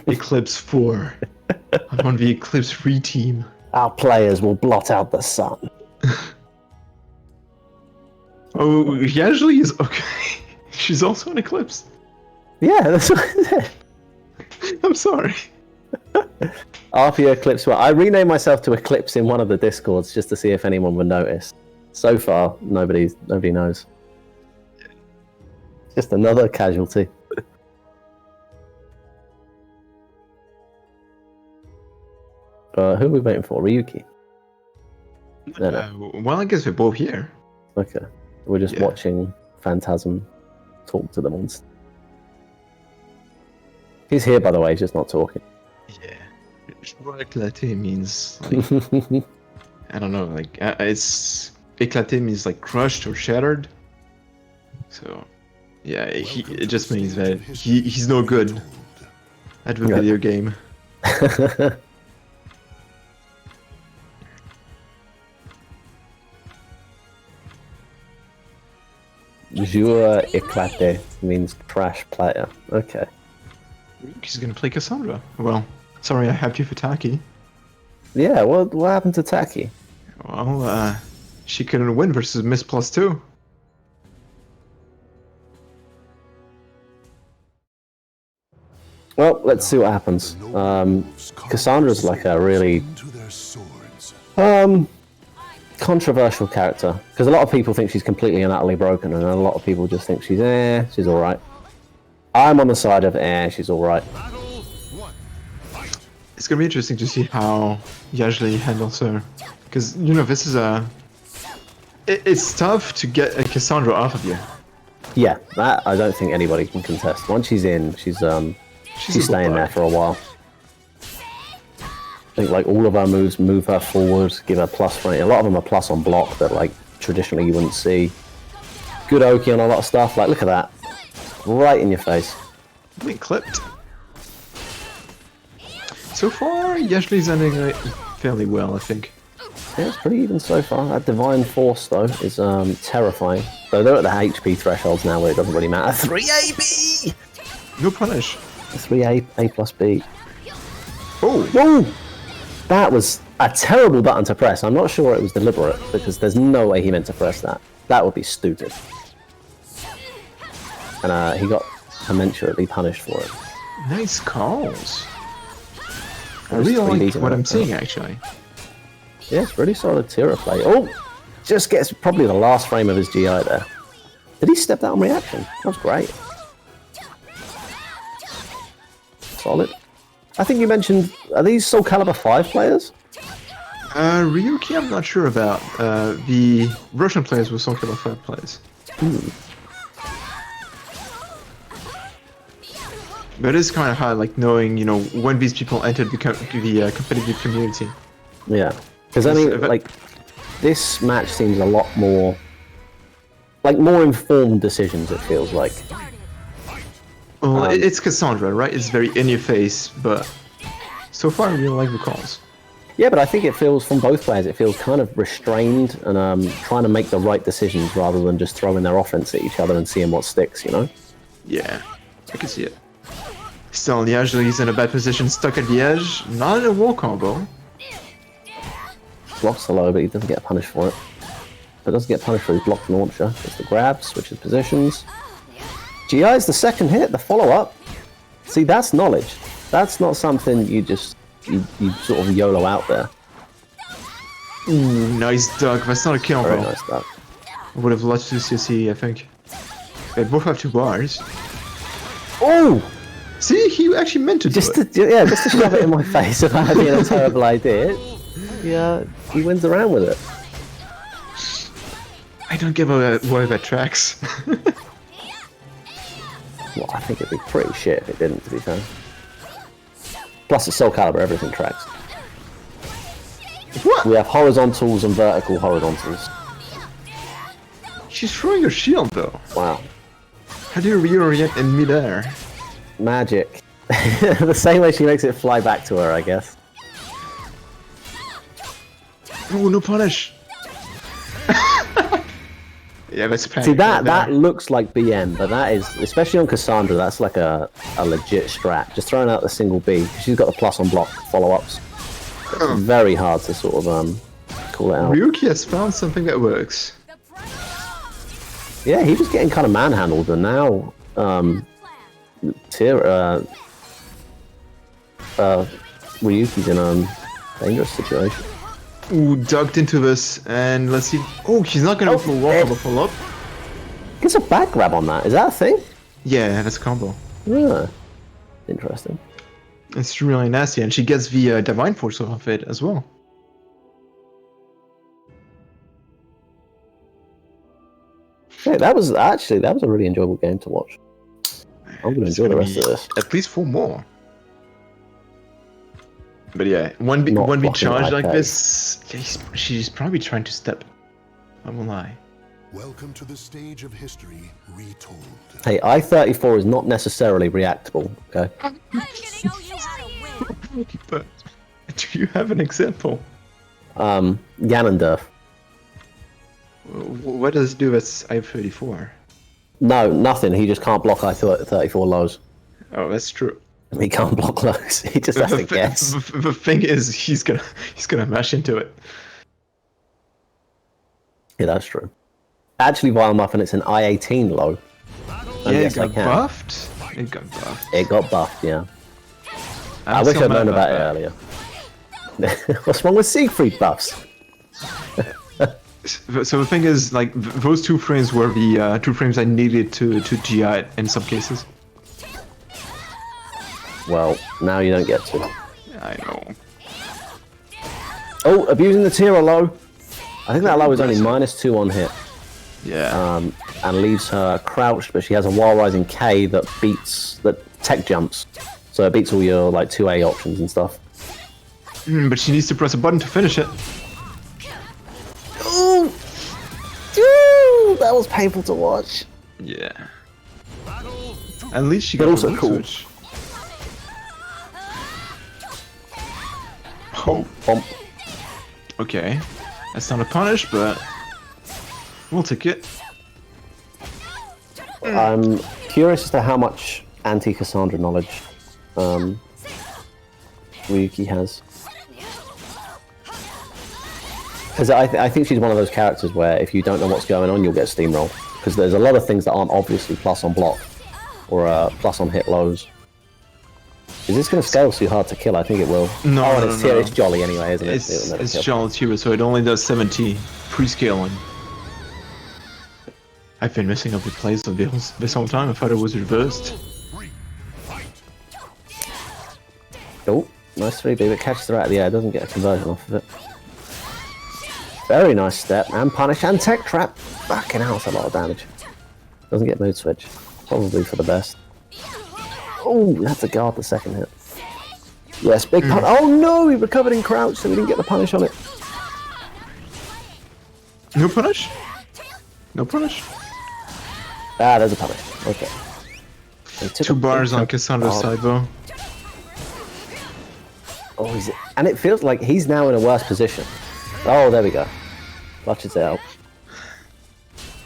Eclipse 4. I'm on the Eclipse 3 team. Our players will blot out the sun. Oh, Yajli is okay. She's also an Eclipse. Yeah, that's what I said. I'm sorry. RP Eclipse. Well, I renamed myself to Eclipse in one of the Discords just to see if anyone would notice. So far, nobody knows. Just another casualty. Who are we waiting for? Ryuki? No. Well, I guess we're both here. Okay. We're just watching Phantasm talk to the monster. He's here, by the way, he's just not talking. Yeah. Éclaté means, like, I don't know, like, it's... Éclaté means, like, crushed or shattered. So, yeah, it just means that he's no good at the video game. Jour éclaté means trash player. Okay. He's gonna play Cassandra. Well, sorry, I have you for Taki. Yeah, what happened to Taki? Well, she couldn't win versus Miss +2. Well, let's see what happens. Cassandra's like a really into their swords. controversial character because a lot of people think she's completely and utterly broken, and a lot of people just think she's all right. I'm on the side of she's all right. Battle 1. Fight. It's gonna be interesting to see how Yajli handles her, because you know this is it's tough to get a Cassandra off of you. Yeah, that I don't think anybody can contest. Once she's in, she's staying there for a while. I think like all of her moves move her forward, give her plus frame. A lot of them are plus on block that like traditionally you wouldn't see. Good Oki on a lot of stuff. Like look at that, right in your face. Being clipped. So far, Yashli's ending it fairly well, I think. Yeah, it's pretty even so far. That Divine Force though is terrifying. Though they're at the HP thresholds now where it doesn't really matter. 3 AB. No punish. 3 A plus B. Oh, Whoa! That was a terrible button to press. I'm not sure it was deliberate, because there's no way he meant to press that. That would be stupid. And he got commensurately punished for it. nice calls. I There's really 3Ds like what in I'm it. seeing, actually. Yeah, it's really solid Tira play. Oh! Just gets probably the last frame of his GI there. Did he step that on reaction? That was great. Solid. I think you mentioned, are these Soul Calibur 5 players? Ryuki, I'm not sure about. The Russian players were Soul Calibur 5 players. But it's kind of hard, like, knowing, you know, when these people entered the competitive community. Yeah. Because, I mean, Yes, but- like, this match seems a lot more, like, more informed decisions, it feels like. Well, it's Cassandra, right? It's very in your face, but so far I really like the calls. Yeah, but I think it feels, from both players, it feels kind of restrained and trying to make the right decisions rather than just throwing their offense at each other and seeing what sticks, you know? Yeah, I can see it. Still, Yajli's in a bad position, stuck at the edge, not in a wall combo. Blocks the low, but he doesn't get punished for it. But doesn't get punished for his block launcher. It's the grab, switches positions. GI is the second hit, the follow-up. See, that's knowledge. That's not something you just, you sort of YOLO out there. Ooh, nice duck. That's not a kill, Very bro. nice stuff. I would have loved to see, I think. They both have 2 bars. Oh! See, he actually meant to do Just it. to, yeah, just to shove it in my face if I had been a terrible idea. Yeah, he wins around with it. I don't give a why that tracks. Well, I think it'd be pretty shit if it didn't, to be fair. Plus, it's Soul Calibur, everything tracks. What? We have horizontals and vertical horizontals. She's throwing her shield, though. Wow. How do you reorient in midair? Magic. The same way she makes it fly back to her, I guess. Oh, no punish. Yeah, that's panic. See, that right there. looks like BM, but that is, especially on Cassandra, that's like a legit strat. Just throwing out the single B, 'cause she's got the plus on block follow-ups. It's very hard to sort of call it out. Ryuki has found something that works. Yeah, he was getting kind of manhandled, and now Ryuki's in a dangerous situation. Ooh, ducked into this, and let's see. Oh, he's not gonna go for a walk-up follow-up. Gets a back grab on that. Is that a thing? Yeah, that's a combo. Yeah. Interesting. It's really nasty, and she gets the Divine Force off it as well. Hey, that was a really enjoyable game to watch. I'm gonna enjoy the rest of this. At least 4 more. But yeah, one be Not charged like like this, yeah, she's probably trying to step. I won't lie. Welcome to the stage of history retold. Hey, I-34 is not necessarily reactable, okay? I'm gonna show you how to win. But do you have an example? Ganondorf. What does it do with I-34? No, nothing. He just can't block I-34 lows. Oh, that's true. He can't block lows. He just has to guess. The thing is, he's gonna mash into it. Yeah, that's true. Actually, while I'm up and it's an I-18 low. Yeah, it got buffed. It got buffed. It got buffed, yeah. I I'm wish so I'd mad known about it earlier. What's wrong with Siegfried buffs? So the thing is, like, those 2 frames were the 2 frames I needed to GI it in some cases. Well, now you don't get to. I know. Oh, abusing the Tira low. I think that low is only -2 on hit. Yeah. And leaves her crouched, but she has a while rising K that tech jumps. So it beats all your like 2A options and stuff. But she needs to press a button to finish it. Ooh! Ooh, that was painful to watch. Yeah. At least she But got also the cool. switch. Oh. Bump. Okay. That's not a punish, but we'll take it. I'm curious as to how much anti-Cassandra knowledge Ryuki has. Because I think she's one of those characters where if you don't know what's going on, you'll get steamrolled. Because there's a lot of things that aren't obviously plus on block or plus on hit lows. Is this going to scale too hard to kill? I think it will. No, oh, no, it's, no. it's jolly anyway, isn't it? It's jolly too, so it only does 70 pre-scaling. I've been messing up the plays of this whole time. I thought it was reversed. Oh, nice 3B, but catches her out of the air. Doesn't get a conversion off of it. Very nice step, and punish, and tech trap. Fucking hell, that's a lot of damage. Doesn't get mood switch. Probably for the best. Oh, you have to guard the second hit. Yes, big punish. Oh no, he recovered in crouch, so we didn't get the punish on it. No punish? No punish? Ah, there's a punish. Okay. 2 bars on Cassandra's side, though. Oh, is it? And it feels like he's now in a worse position. Oh, there we go. Clutches it out.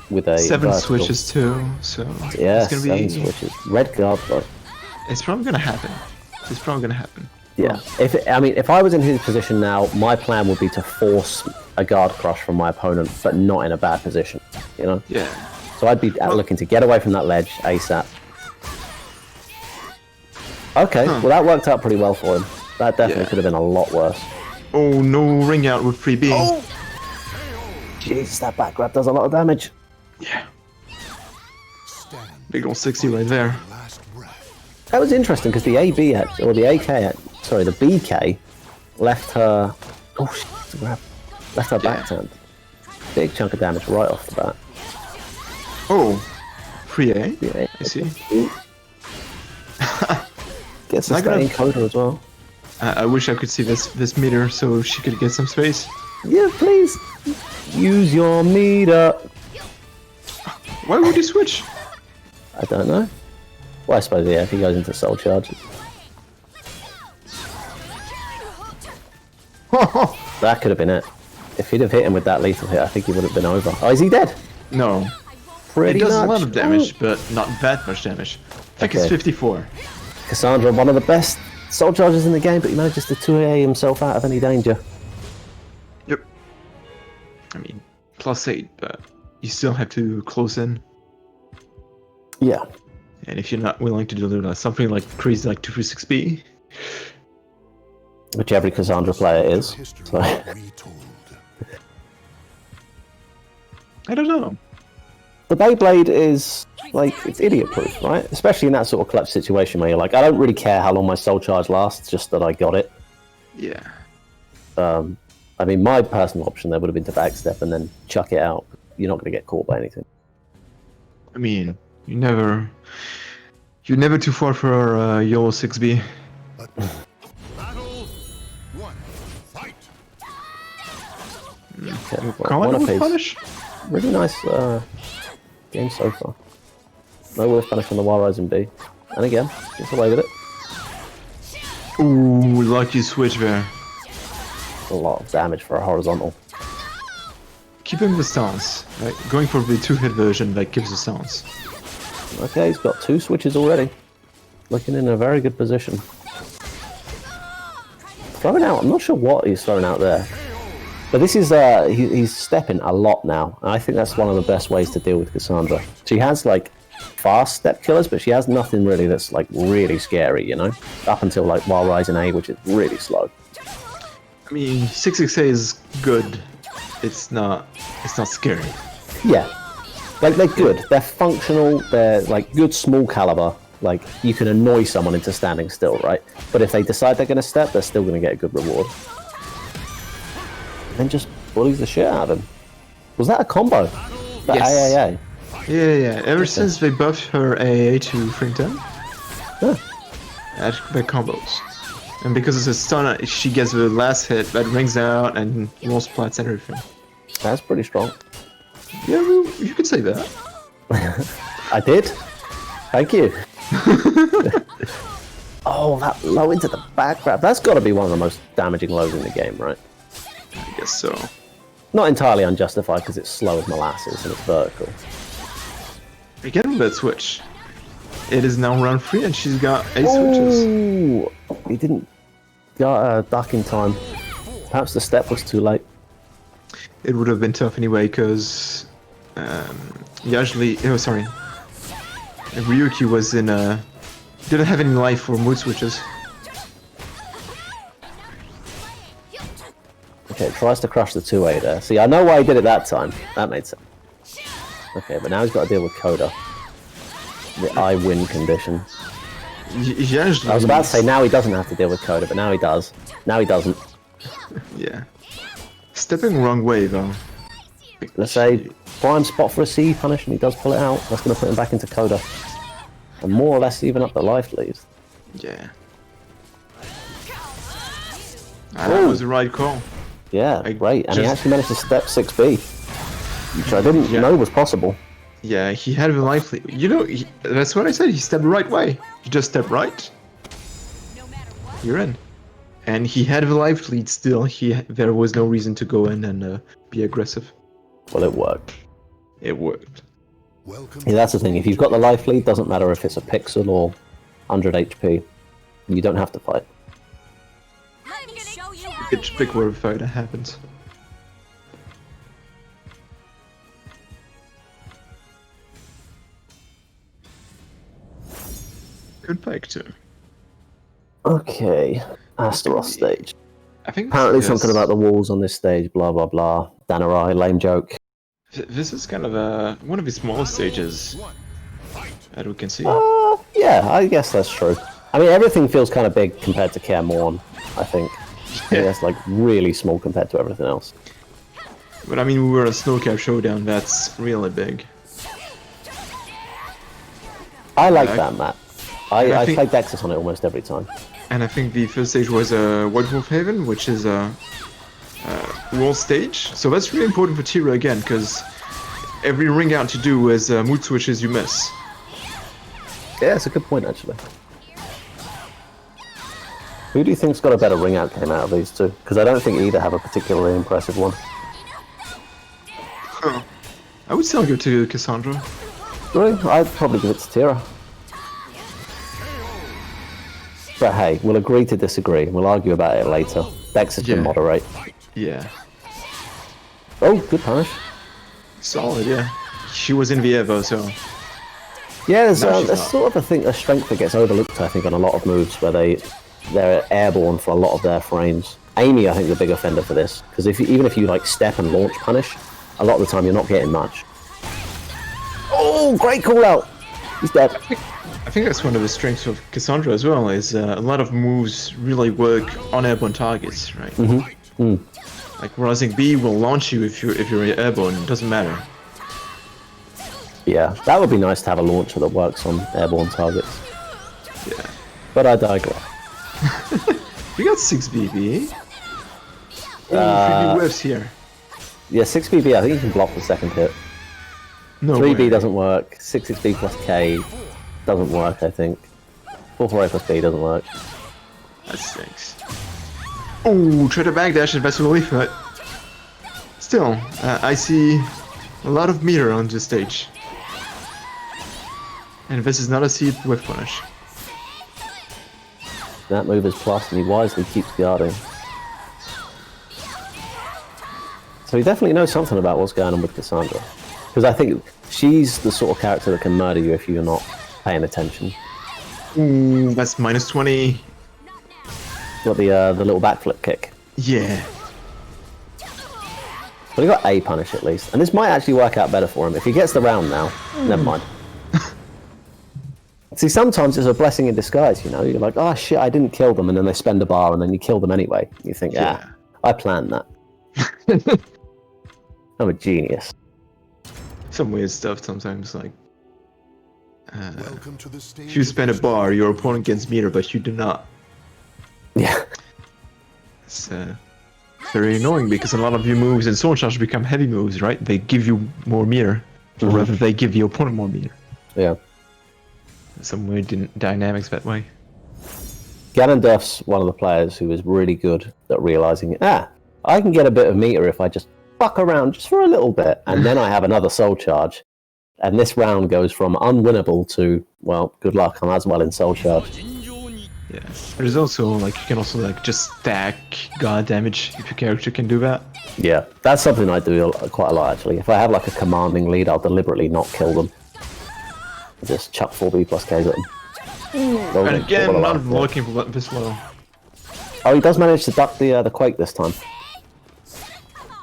With a 7 vertical. switches too, so Yeah, it's gonna be. 7 switches. Red guard though. It's probably gonna happen. It's probably gonna happen. Yeah. If I was in his position now, my plan would be to force a guard crush from my opponent, but not in a bad position. You know. Yeah. So I'd be looking to get away from that ledge ASAP. Okay, well that worked out pretty well for him. That definitely could have been a lot worse. Oh no, ring out with 3B. Oh! Jesus, that back grab does a lot of damage. Yeah. Big ol' 60 right there. That was interesting because the AB or the AK, sorry, the BK left her. Oh shit! That's a grab. Left her back turned. Big chunk of damage right off the bat. Oh, 3A. Yeah. I see. Gets a staying coder as well. I wish I could see this meter so she could get some space. Yeah, please use your meter. Why would you switch? I don't know. Well, I suppose yeah, if he goes into soul charges. That could have been it. If he'd have hit him with that lethal hit, I think he would have been over. Oh, is he dead? No. Pretty it does much. a lot of damage, but not that much damage. I think it's 54. Cassandra, one of the best soul chargers in the game, but he manages to 2A himself out of any danger. Yep. I mean, +8, but you still have to close in. Yeah. And if you're not willing to do something like crazy like 236B, which every Cassandra player is. So. I don't know. The Beyblade is, like, it's idiot-proof, right? Especially in that sort of clutch situation where you're like, I don't really care how long my soul charge lasts, just that I got it. Yeah. I mean, my personal option there would have been to backstep and then chuck it out. You're not going to get caught by anything. I mean, you're never too far for YOLO 6B. Battle 1. Fight. Okay, Come on with punish. Really nice game so far. No worth punish on the Wild Rising B. And again, gets away with it. Ooh, lucky switch there. A lot of damage for a horizontal. Keeping the stance, right? Going for the 2-hit version that gives a stance. Okay, he's got 2 switches already. Looking in a very good position. Throwing out, I'm not sure what he's throwing out there. But this is he's stepping a lot now, and I think that's one of the best ways to deal with Cassandra. She has like fast step killers, but she has nothing really that's like really scary, you know. Up until like while rising A, which is really slow. I mean, 668 is good. It's not scary. Yeah, like they're good. They're functional. They're like good small caliber. Like you can annoy someone into standing still, right? But if they decide they're going to step, they're still going to get a good reward. Then just bullies the shit out of him. Was that a combo? The Yes. AAA? Yeah. Ever since they buffed her AAA to Frame 10, Yeah. that's the combos. And because it's a stun, she gets the last hit that rings out and wall splats and everything. That's pretty strong. Yeah, well, you could say that. I did. Thank you. Oh, that low into the back grab. That's got to be one of the most damaging lows in the game, right? I guess so. Not entirely unjustified because it's slow as molasses and it's vertical. Again with that switch. It is now round 3 and she's got 8 switches. Ooh, he didn't duck in time. Perhaps the step was too late. It would have been tough anyway because Ryuki was in didn't have any life for mood switches. Okay, tries to crush the 2A there. See, I know why he did it that time. That made sense. Okay, but now he's got to deal with Coda. The I win condition. Yeah, I was about to say now he doesn't have to deal with Coda, but now he does. Now he doesn't. yeah. Stepping wrong way though. Let's say prime spot for a C punish and he does pull it out. That's going to put him back into Coda. And more or less even up the life leads. Yeah. That was the right call. Yeah, great. And he just- actually managed to step 6B, which I didn't know was possible. Yeah, he had the life lead. You know, that's what I said. He stepped the right way. You just step right, you're in. And he had the life lead still. There was no reason to go in and be aggressive. Well, it worked. It worked. Welcome. Yeah, that's the thing. If you've got the life lead, doesn't matter if it's a pixel or 100 HP. You don't have to fight. Let me show you how to It's big where the fight happens. Good pike too. Okay, Astaroth stage. I think Apparently this- something about the walls on this stage, blah blah blah. Danarai, lame joke. This is kind of one of the smallest stages that we can see. Yeah, I guess that's true. I mean, everything feels kind of big compared to Kaer Morn, I think. It's like really small compared to everything else. But I mean, we were a Snowcap Showdown, that's really big. I like I- that map. I I think- play Dexys on it almost every time. And I think the first stage was White Wolf Haven, which is a wall stage. So that's really important for Tira again, because every ring out to do is mood switches you miss. Yeah, it's a good point actually. Who do you think's got a better ring out game out of these two? Because I don't think either have a particularly impressive one. I would still go to Cassandra. Really? I'd probably give it to Tira. But hey, we'll agree to disagree. We'll argue about it later. Dexys Yeah. can moderate. Yeah. Oh, good punish. Solid, yeah. She was in the Evo, so... Yeah, there's, No, she's there's not. sort of a strength that gets overlooked, I think, on a lot of moves where they're airborne for a lot of their frames. Amy, I think, is a big offender for this, because even if you like step and launch punish, a lot of the time you're not getting much. Oh, great call out! He's dead. I think that's one of the strengths of Cassandra as well, is a lot of moves really work on airborne targets, right? Like Rising B will launch you if you're airborne, it doesn't matter. Yeah, that would be nice to have a launcher that works on airborne targets. Yeah. But I digress. We got 6 BB. Oh, 3B whiffs here. Yeah, 6BB, I think you can block the second hit. No 3B way. doesn't work. 6B plus K doesn't work, I think. 4-4A plus B doesn't work. That stinks. Oh, try to backdash and best relief, but still, I see a lot of meter on this stage. And this is not a seed with punish. That move is plus, and he wisely keeps guarding. So he definitely knows something about what's going on with Cassandra. Because I think she's the sort of character that can murder you if you're not paying attention. Ooh, that's minus 20. Got the little backflip kick. Yeah. But he got a punish at least. And this might actually work out better for him. If he gets the round now, never mind. See, sometimes it's a blessing in disguise, you know? You're like, oh shit, I didn't kill them, and then they spend a bar, and then you kill them anyway. You think, Yeah. I planned that. I'm a genius. Some weird stuff sometimes, like... Welcome to the stage if you spend a bar, your opponent gets meter, but you do not. Yeah. It's very annoying, because a lot of your moves in Soul Charge become heavy moves, right? They give you more meter, or rather they give your opponent more meter. Yeah. Some weird dynamics that way. Ganondorf's one of the players who is really good at realizing, I can get a bit of meter if I just fuck around just for a little bit, and then I have another soul charge. And this round goes from unwinnable to, well, good luck, I'm as well in soul charge. Yeah. There's also, like, you can also, like, just stack god damage if your character can do that. Yeah, that's something I do quite a lot, actually. If I have, like, a commanding lead, I'll deliberately not kill them. Just chuck 4B plus Ks at them. And again, not looking for this low. Oh, he does manage to duck the Quake this time.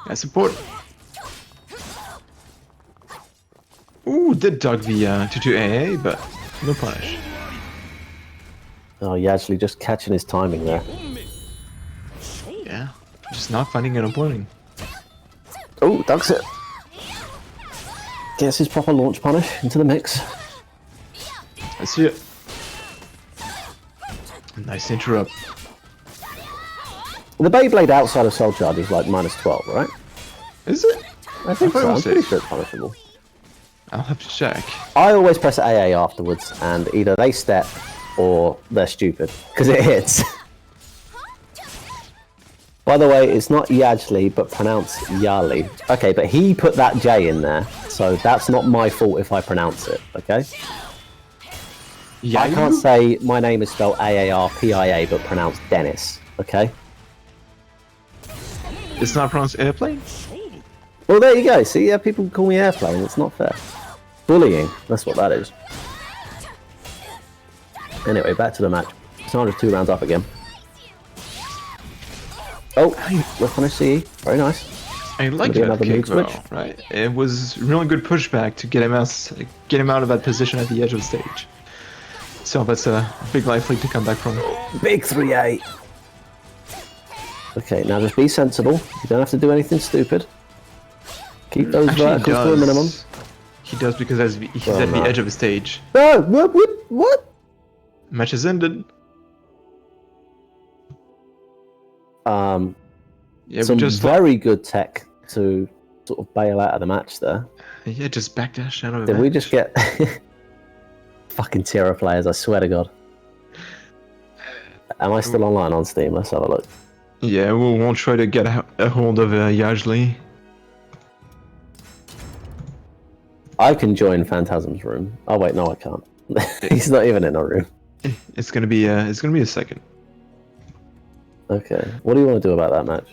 That's important. Ooh, did duck the 2-2 AA, but no punish. Oh, yeah, actually just catching his timing there. Yeah, just not finding an opponent. Oh, ducks it. Gets his proper launch punish into the mix. I see it. Nice interrupt. The Beyblade outside of Soul Charge is like minus 12, right? Is it? I think I thought it so. I'm was pretty safe. sure it's punishable. I'll have to check. I always press AA afterwards, and either they step or they're stupid, because it hits. By the way, it's not Yajli, but pronounced Yali. Okay, but he put that J in there, so that's not my fault if I pronounce it, okay? Yeah, I can't say my name is spelled AARPIA, but pronounced Dennis, okay? It's not pronounced airplane? Well, there you go. See, yeah, people call me Airplane. It's not fair. Bullying. That's what that is. Anyway, back to the match. Cassandra's 2 rounds up again. Oh, left on a CE. Very nice. I like Maybe that another kick, mood though, switch. right? It was really good pushback to get him out of that position at the edge of the stage. So that's a big life lead to come back from. Big 3-8. Okay, now just be sensible. You don't have to do anything stupid. Keep those verticals to a minimum. He does because he's at the edge of the stage. No, what? Match is ended. Yeah, Yeah, some we just very good tech to sort of bail out of the match there. yeah, just backdash out of Did the we match. just get fucking Tira players? I swear to God. Am I still online on Steam? Let's have a look. Yeah, we won't try to get a hold of Yajli. I can join Phantasm's room. Oh wait, no, I can't. He's not even in our room. It's gonna be a second. Okay, what do you want to do about that match?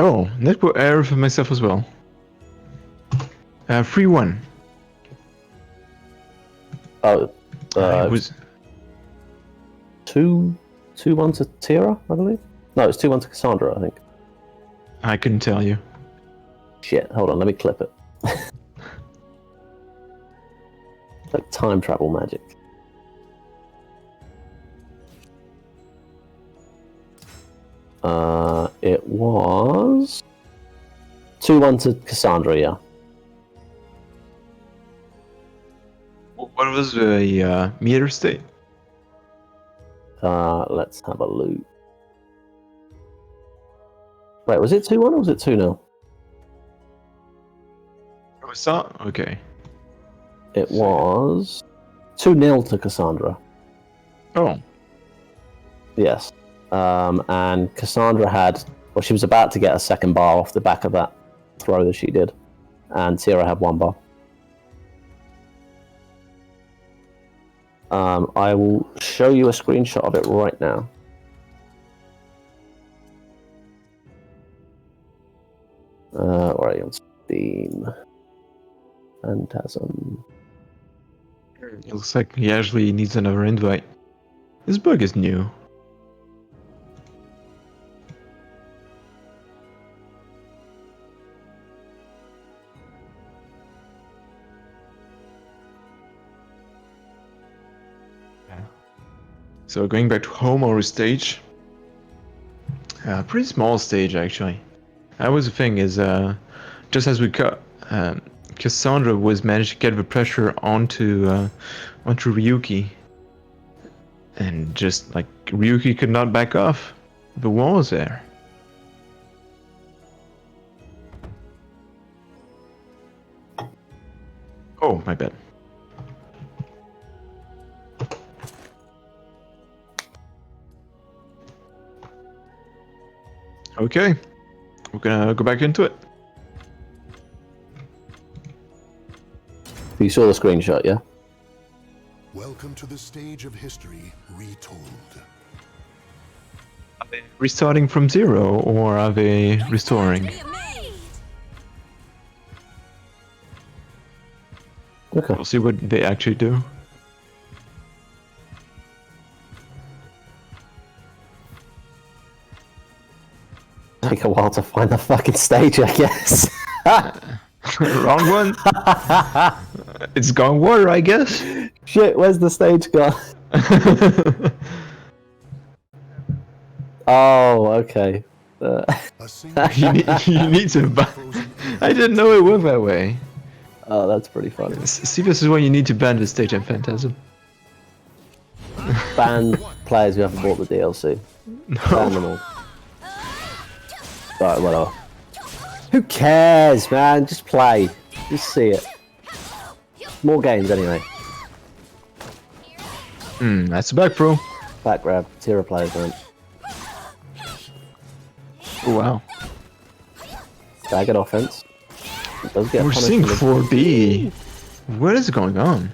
Oh, net will error for myself as well. 3-1. Oh, It was 2-1 to Tira, I believe. No, it's 2-1 to Cassandra, I think. I couldn't tell you. Shit, hold on, let me clip it. Like time travel magic. It was 2-1 to Cassandra, yeah. What was the meter state? Let's have a look. Wait, was it 2-1 or was it 2-0? I saw. Okay. It was 2-0 to Cassandra. Oh. Yes. And Cassandra had, well, she was about to get a second bar off the back of that throw that she did. And Tira had 1 bar. I will show you a screenshot of it right now. Or are you on Steam? Phantasm. It looks like he actually needs another invite. This bug is new. So going back to home or stage. Pretty small stage actually. That was the thing is, just as we cut, Cassandra was managed to get the pressure onto Ryuki, and just like Ryuki could not back off. The wall was there. Oh, my bad. Okay, we're gonna go back into it. You saw the screenshot, yeah? Welcome to the stage of history retold. Are they restarting from zero, or are they restoring? Be amazed. Okay. We'll see what they actually do. Take a while to find the fucking stage, I guess. Wrong one. It's gone water, I guess. Shit, where's the stage gone? Oh, okay. A single you need to. I didn't know it worked that way. Oh, that's pretty funny. See, this is why you need to ban the stage and Phantasm. Ban players who haven't bought the DLC. Ban them all. Alright, whatever. Who cares, man? Just play. Just see it. More games, anyway. That's a back throw. Back grab. Tira players, man. Oh, wow. Staggered offense. It does get We're punished seeing for the- 4B. What is going on?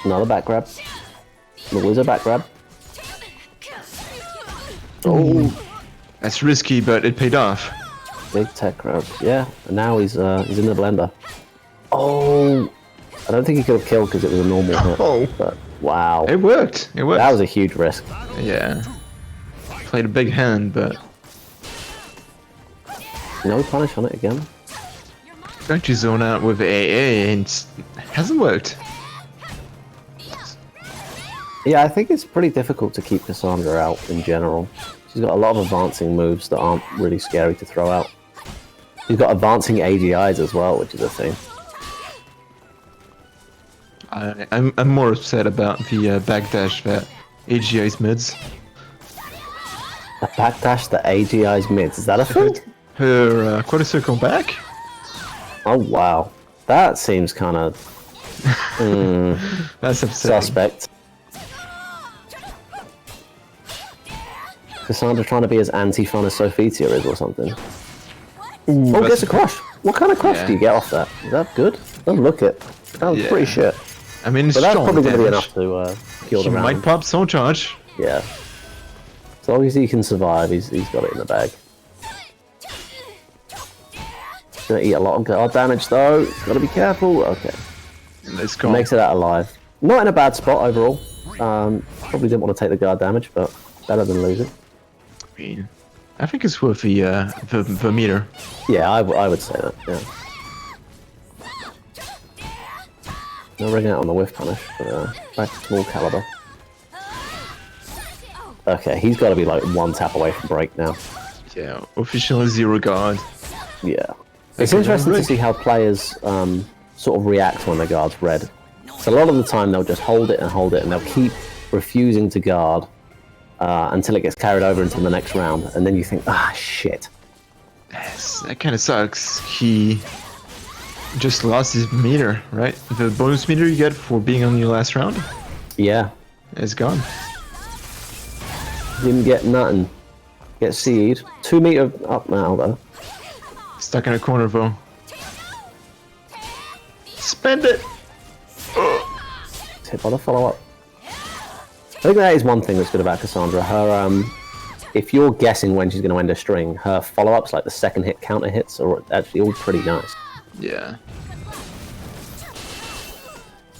Another back grab. The wizard back grab. Oh, That's risky, but it paid off. big tech grab. Yeah, and now he's in the blender. Oh, I don't think he could have killed because it was a normal hit. Oh. But wow, It worked. It worked. that was a huge risk. Yeah. Played a big hand, but No punish on it again. don't you zone out with AA and hasn't worked. Yeah, I think it's pretty difficult to keep Cassandra out in general. She's got a lot of advancing moves that aren't really scary to throw out. She's got advancing AGIs as well, which is a thing. I'm more upset about the backdash that AGI's mids. A backdash that AGIs mids, is that a thing? Her quarter circle back? Oh wow, that seems kind of That's upsetting. suspect. Cassandra trying to be as anti-fun as Sophitia is or something. Oh, that's- gets a crush. What kind of crush Yeah. do you get off that? Is that good? Doesn't look it. That was Yeah. pretty shit. I mean, it's But that's strong probably going to be damage. enough to kill He the round. might pop soul charge. Yeah. As long as he can survive, he's got it in the bag. Gonna eat a lot of guard damage though. Gotta be careful. Okay. Let's go. Makes it out alive. Not in a bad spot overall. Probably didn't want to take the guard damage, but better than losing. I think it's worth the meter. Yeah, I would say that. Yeah. No ring out on the whiff punish, but back to small caliber. Okay, he's got to be like one tap away from break now. Yeah, officially zero guard. Yeah. It's Okay, interesting to break. see how players sort of react when the guard's red. So a lot of the time they'll just hold it, and they'll keep refusing to guard until it gets carried over into the next round, and then you think, ah, shit. Yes, that kind of sucks. He just lost his meter, right? The bonus meter you get for being on your last round Yeah. is gone. Didn't get nothing. Get seed. 2 meter up now though. Stuck in a corner though. Spend it! Hit by the follow up. I think that is one thing that's good about Cassandra. Her if you're guessing when she's going to end a string, her follow-ups, like the second hit counter hits, are actually all pretty nice. Yeah.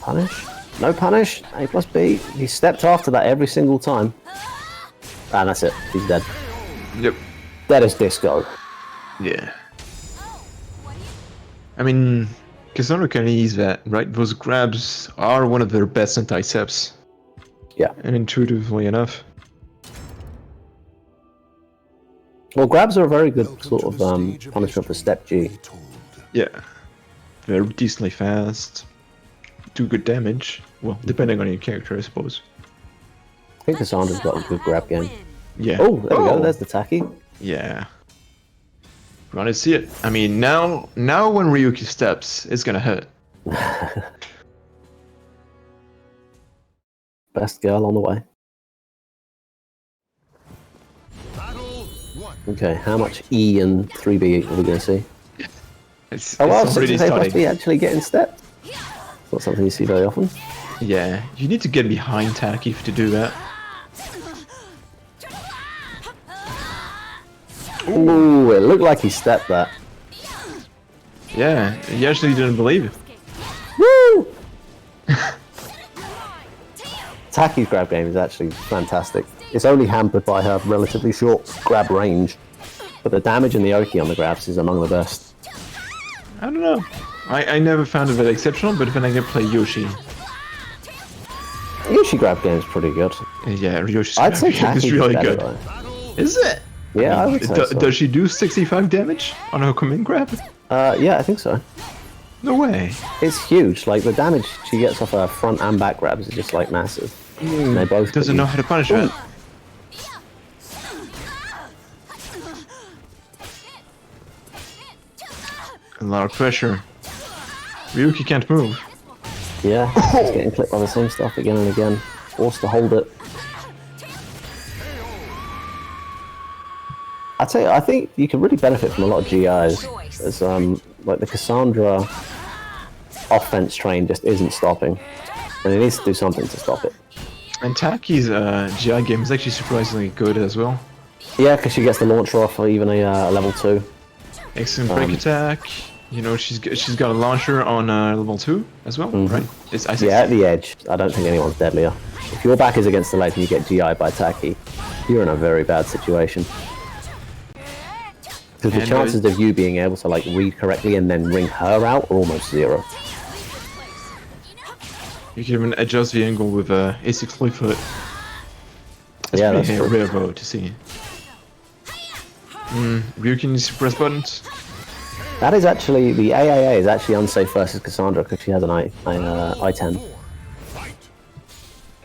Punish? No punish. A plus B. He stepped after that every single time. And that's it. He's dead. Yep. Dead as disco. Yeah. I mean, Cassandra can ease that, right? Those grabs are one of their best anti-ceps. Yeah. And intuitively enough. Well, grabs are a very good sort of punishment for step G. Yeah. They're decently fast. Do good damage. Well, depending on your character, I suppose. I think Cassandra's got a good grab game. Yeah. Oh, there we go. There's the tacky. Yeah. Want to see it? I mean, now when Ryuki steps, it's gonna hurt. Best girl on the way. Okay, how much E and 3B are we going to see? It's Oh wow, already 6 A plus starting. B actually getting stepped. It's not something you see very often. Yeah, you need to get behind Taki to do that. Ooh, it looked like he stepped that. Yeah, you actually didn't believe it. Woo! Taki's grab game is actually fantastic. It's only hampered by her relatively short grab range, but the damage and the Oki on the grabs is among the best. I don't know. I never found it that exceptional, but when I can play Yoshi. Yoshi grab game is pretty good. Yeah, Yoshi's I'd say grab Taki's is really better, good. though. Is it? Yeah, I would say so. Does she do 65 damage on her command grab? Yeah, I think so. No way. It's huge. Like the damage she gets off her front and back grabs is just like massive. They both Doesn't know how to punish that. A lot of pressure. Ryuki can't move. Yeah, he's getting clipped by the same stuff again and again. Forced to hold it. I tell you, I think you can really benefit from a lot of GIs. As like the Cassandra offense train just isn't stopping, and it needs to do something to stop it. And Taki's GI game is actually surprisingly good as well. Yeah, because she gets the launcher off for even a level 2. Excellent break attack. You know, she's got a launcher on level 2 as well, right? It's I Yeah, at the edge, I don't think anyone's deadlier. If your back is against the ledge and you get GI by Taki, you're in a very bad situation. Because the And, chances of you being able to like read correctly and then ring her out are almost 0. You can even adjust the angle with A6 fleet foot. Yeah, that's pretty true. rare though to see. Ryuki needs to press buttons. That is actually, the AAA is actually unsafe versus Cassandra because she has an I-10.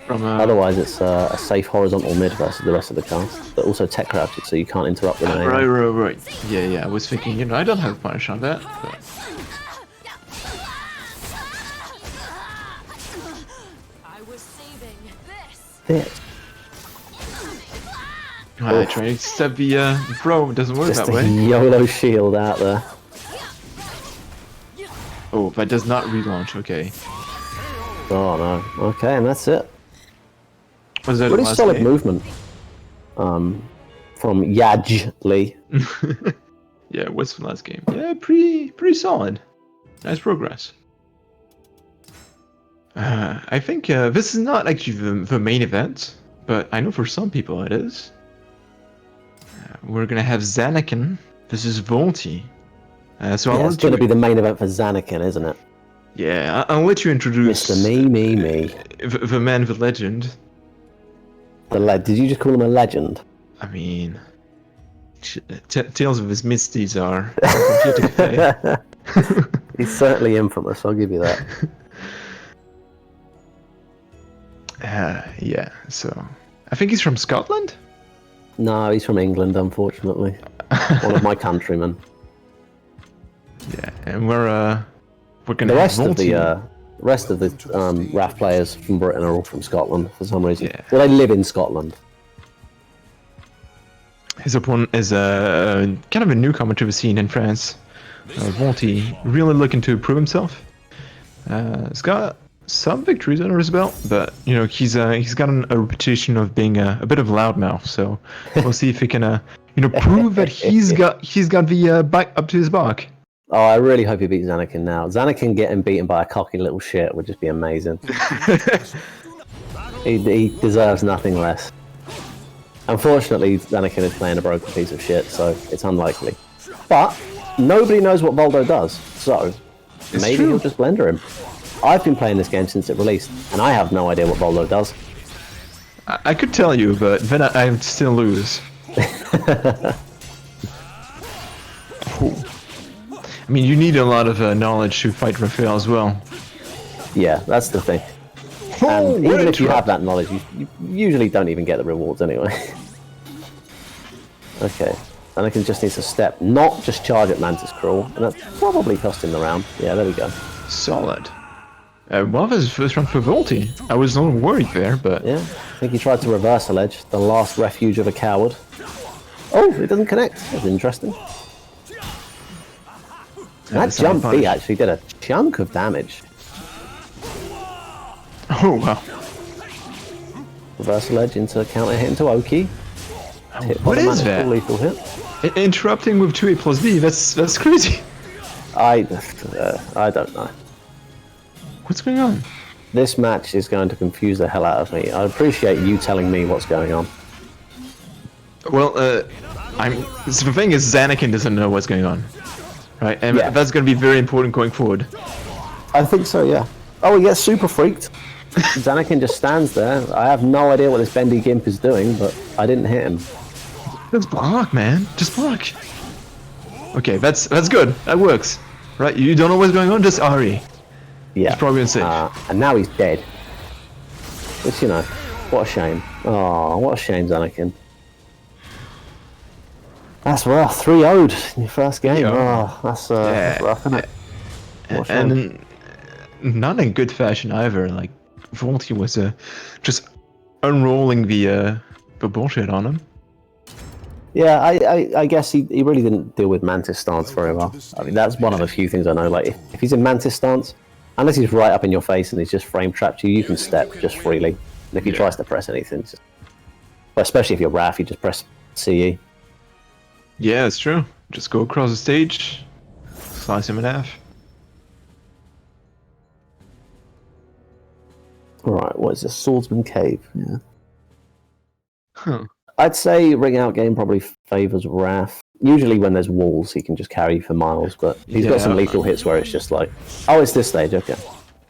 From Otherwise it's a safe horizontal mid versus the rest of the cast, but also tech crouched so you can't interrupt with an AA. right. Yeah. I was thinking, you know, I don't have punish on that. But... I was saving this. This. I try to step the throw. It doesn't work Just that a way. YOLO shield out there. Oh, that does not relaunch. Okay. Oh no. Okay, and that's it. Was that Pretty last solid game? movement. From Yaj Lee. Yeah, what's the last game? Yeah, pretty solid. Nice progress. I think this is not actually the main event, but I know for some people it is. We're gonna have Zanakin. This is Volty. So I'll Yeah, it's let going to you, be the main event for Zanakin, isn't it? yeah, I'll let you introduce Mr. Me. the man, the legend. Did you just call him a legend? I mean, tales of his misdeeds are here to stay. He's certainly infamous, I'll give you that. Yeah, so I think he's from Scotland. No, he's from England, unfortunately. One of my countrymen. Yeah, and we're gonna The have rest of the RAF players from Britain are all from Scotland for some reason. Yeah. Well, they live in Scotland. His opponent is kind of a newcomer to the scene in France. Volty, really looking to prove himself. He's got some victories under his belt, but you know he's gotten a reputation of being a bit of loudmouth. So we'll see if he can prove that he's got the back up to his back. Oh, I really hope he beats Anakin now. Anakin getting beaten by a cocky little shit would just be amazing. he deserves nothing less. Unfortunately, Anakin is playing a broken piece of shit, so it's unlikely. But nobody knows what Voldo does, so maybe he'll just blender him. I've been playing this game since it released, and I have no idea what Voldo does. I could tell you, but then I would still lose. I mean, you need a lot of knowledge to fight Raphael as well. Yeah, that's the thing. And even if you have that knowledge, you usually don't even get the rewards anyway. Okay, Anakin just needs to step, not just charge at Mantis Crawl, and that's probably cost him the round. Yeah, there we go. Solid. Well, that's his first round for Volty. I was a little worried there, but... Yeah, I think he tried to reverse a ledge, the last refuge of a coward. Oh, it doesn't connect. That's interesting. That jump B actually did a chunk of damage. Oh, wow. Reversal edge into counter hit into Oki. What is that? Lethal hit. Interrupting with 2A plus B, that's crazy. I don't know. What's going on? This match is going to confuse the hell out of me. I appreciate you telling me what's going on. Well, so the thing is, Anakin doesn't know what's going on, right? And that's going to be very important going forward. I think so, yeah. Oh, he gets super freaked. Anakin just stands there. I have no idea what this bendy gimp is doing, but I didn't hit him. Just block, man. Just block. Okay, that's good. That works, right? You don't know what's going on. Just Ari. Yeah. He's probably unsafe. And now he's dead. Which, you know, what a shame. Oh, what a shame, Anakin. That's rough. 3-0'd in your first game. Yeah. Oh, that's rough, isn't it? And not in good fashion either. Like, Volty was just unrolling the bullshit on him. Yeah, I guess he really didn't deal with Mantis stance very well. I mean, that's one of the few things I know. Like, if he's in Mantis stance, unless he's right up in your face and he's just frame trapped you, you can step just freely. And if he tries to press anything, especially if you're Raph, you just press CE. Yeah, it's true. Just go across the stage, slice him in half. Alright, what is this? Swordsman Cave, yeah. Huh. I'd say Ring Out game probably favours Raph. Usually when there's walls, he can just carry for miles, but he's got some lethal hits where it's just like, oh, it's this stage, okay.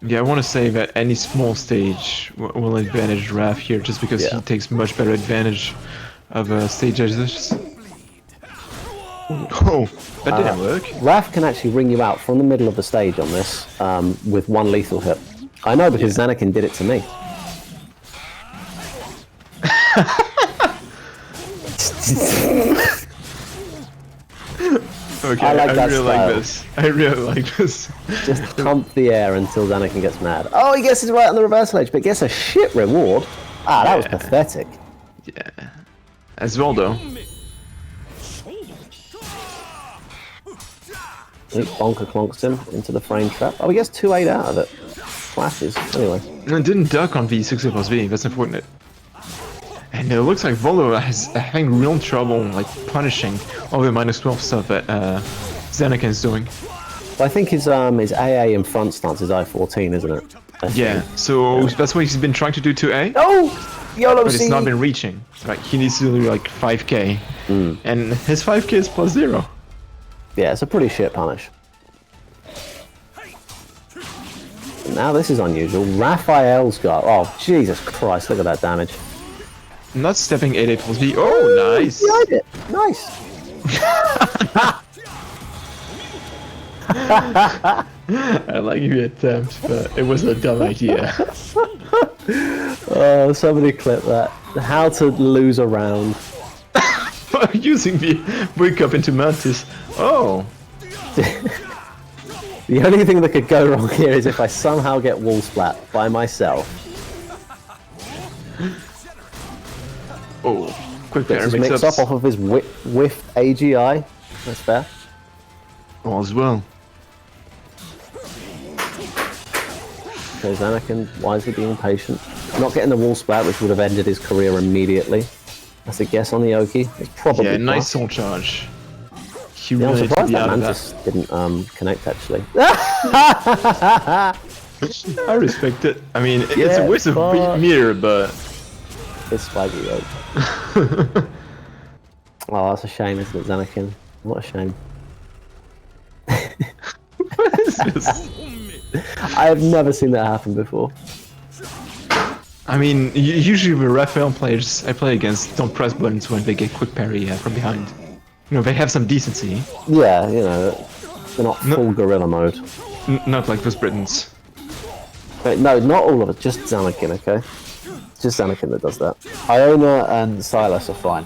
Yeah, I want to say that any small stage will advantage Raph here, just because he takes much better advantage of stage edges. Oh, that didn't work. Raph can actually ring you out from the middle of the stage on this with one lethal hit. I know because Anakin did it to me. Okay, I really like this. Just pump the air until Anakin gets mad. Oh, he gets it right on the reversal edge, but gets a shit reward. Ah, that was pathetic. Yeah. As well, though. Bonker clonks him into the frame trap. Oh, he gets 2-8 out of it. Flashes, anyway. No, it didn't duck on V6 plus V, that's important. And it looks like Volo is having real trouble like punishing all the -12 stuff that Anakin's doing. Well, I think his AA in front stance is I-14, isn't it? Yeah, so that's what he's been trying to do to A. Oh! YOLO But it's not been reaching. Right, he needs to do like 5k. And his 5k is +0. Yeah, it's a pretty shit punish. Now this is unusual. Raphael's got... Oh, Jesus Christ, look at that damage. Not stepping 8A plus B. Oh, nice! You did it! Nice! I like your attempt, but it was a dumb idea. Oh, somebody clip that. How to lose a round. Using the wake up into Mantis. Oh! The only thing that could go wrong here is if I somehow get wall splat by myself. Oh, quick there, mix up off of his whiff AGI. That's fair. All as well. Okay, Anakin wisely being patient. Not getting the wall splat, which would have ended his career immediately. That's a guess on the Oki. It's probably Yeah, nice plus. soul charge. He Yeah, I'm really surprised be that out of Mantis didn't connect, actually. I respect it. I mean, it's Yeah, a waste of meter, but... It's spiky, right? Oh, that's a shame, isn't it, Anakin? What a shame. What is this? I have never seen that happen before. I mean, usually with Raphael players I play against don't press buttons when they get quick parry from behind. You know, they have some decency. Yeah, you know, they're not full gorilla mode. Not like those Britons. Wait, no, not all of it, just Anakin, okay? Just Anakin that does that. Iona and Silas are fine.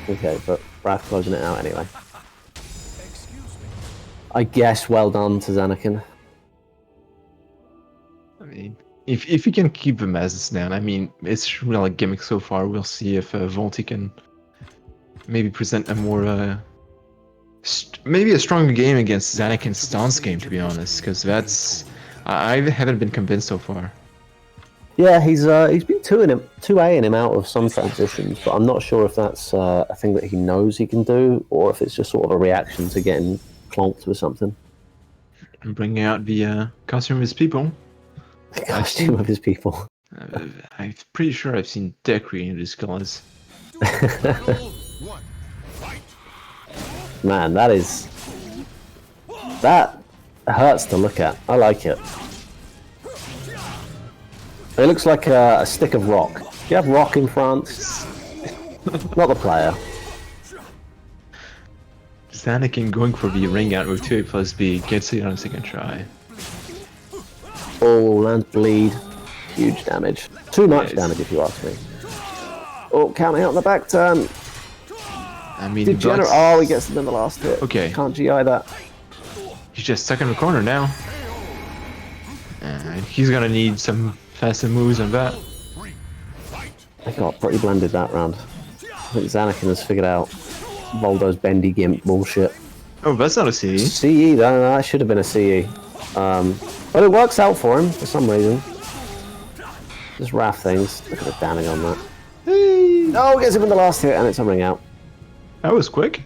Okay, but Raph closing it out anyway. I guess well done to Anakin. I mean, if you can keep the masses down, I mean, it's really a gimmick so far. We'll see if Volti can maybe present a more, maybe a stronger game against Anakin's stance game, to be honest, because that's, I haven't been convinced so far. Yeah, he's been 2A-ing him out of some transitions, but I'm not sure if that's a thing that he knows he can do, or if it's just sort of a reaction to getting clonked with something. I'm bringing out the costume of his people. The costume of his people. I'm pretty sure I've seen Decree in these colors. Man, that hurts to look at. I like it. It looks like a stick of rock. Do you have rock in France? Not the player. Anakin going for the ring out with 2A plus B, gets it on a second try. Oh, lands bleed. Huge damage. Too much damage if you ask me. Oh, counting out the back turn. I mean, Degenerate. Oh, he gets it in the last hit. Okay. Can't GI that. He's just stuck in the corner now. And he's gonna need some faster moves on that. I got pretty blended that round. I think Anakin has figured out Voldo's bendy gimp bullshit. Oh, that's not a CE. CE, that should have been a CE. But it works out for him for some reason. Just Raph things. Look at the damage on that. Hey. Oh, gets him in the last hit, and it's a ring out. That was quick.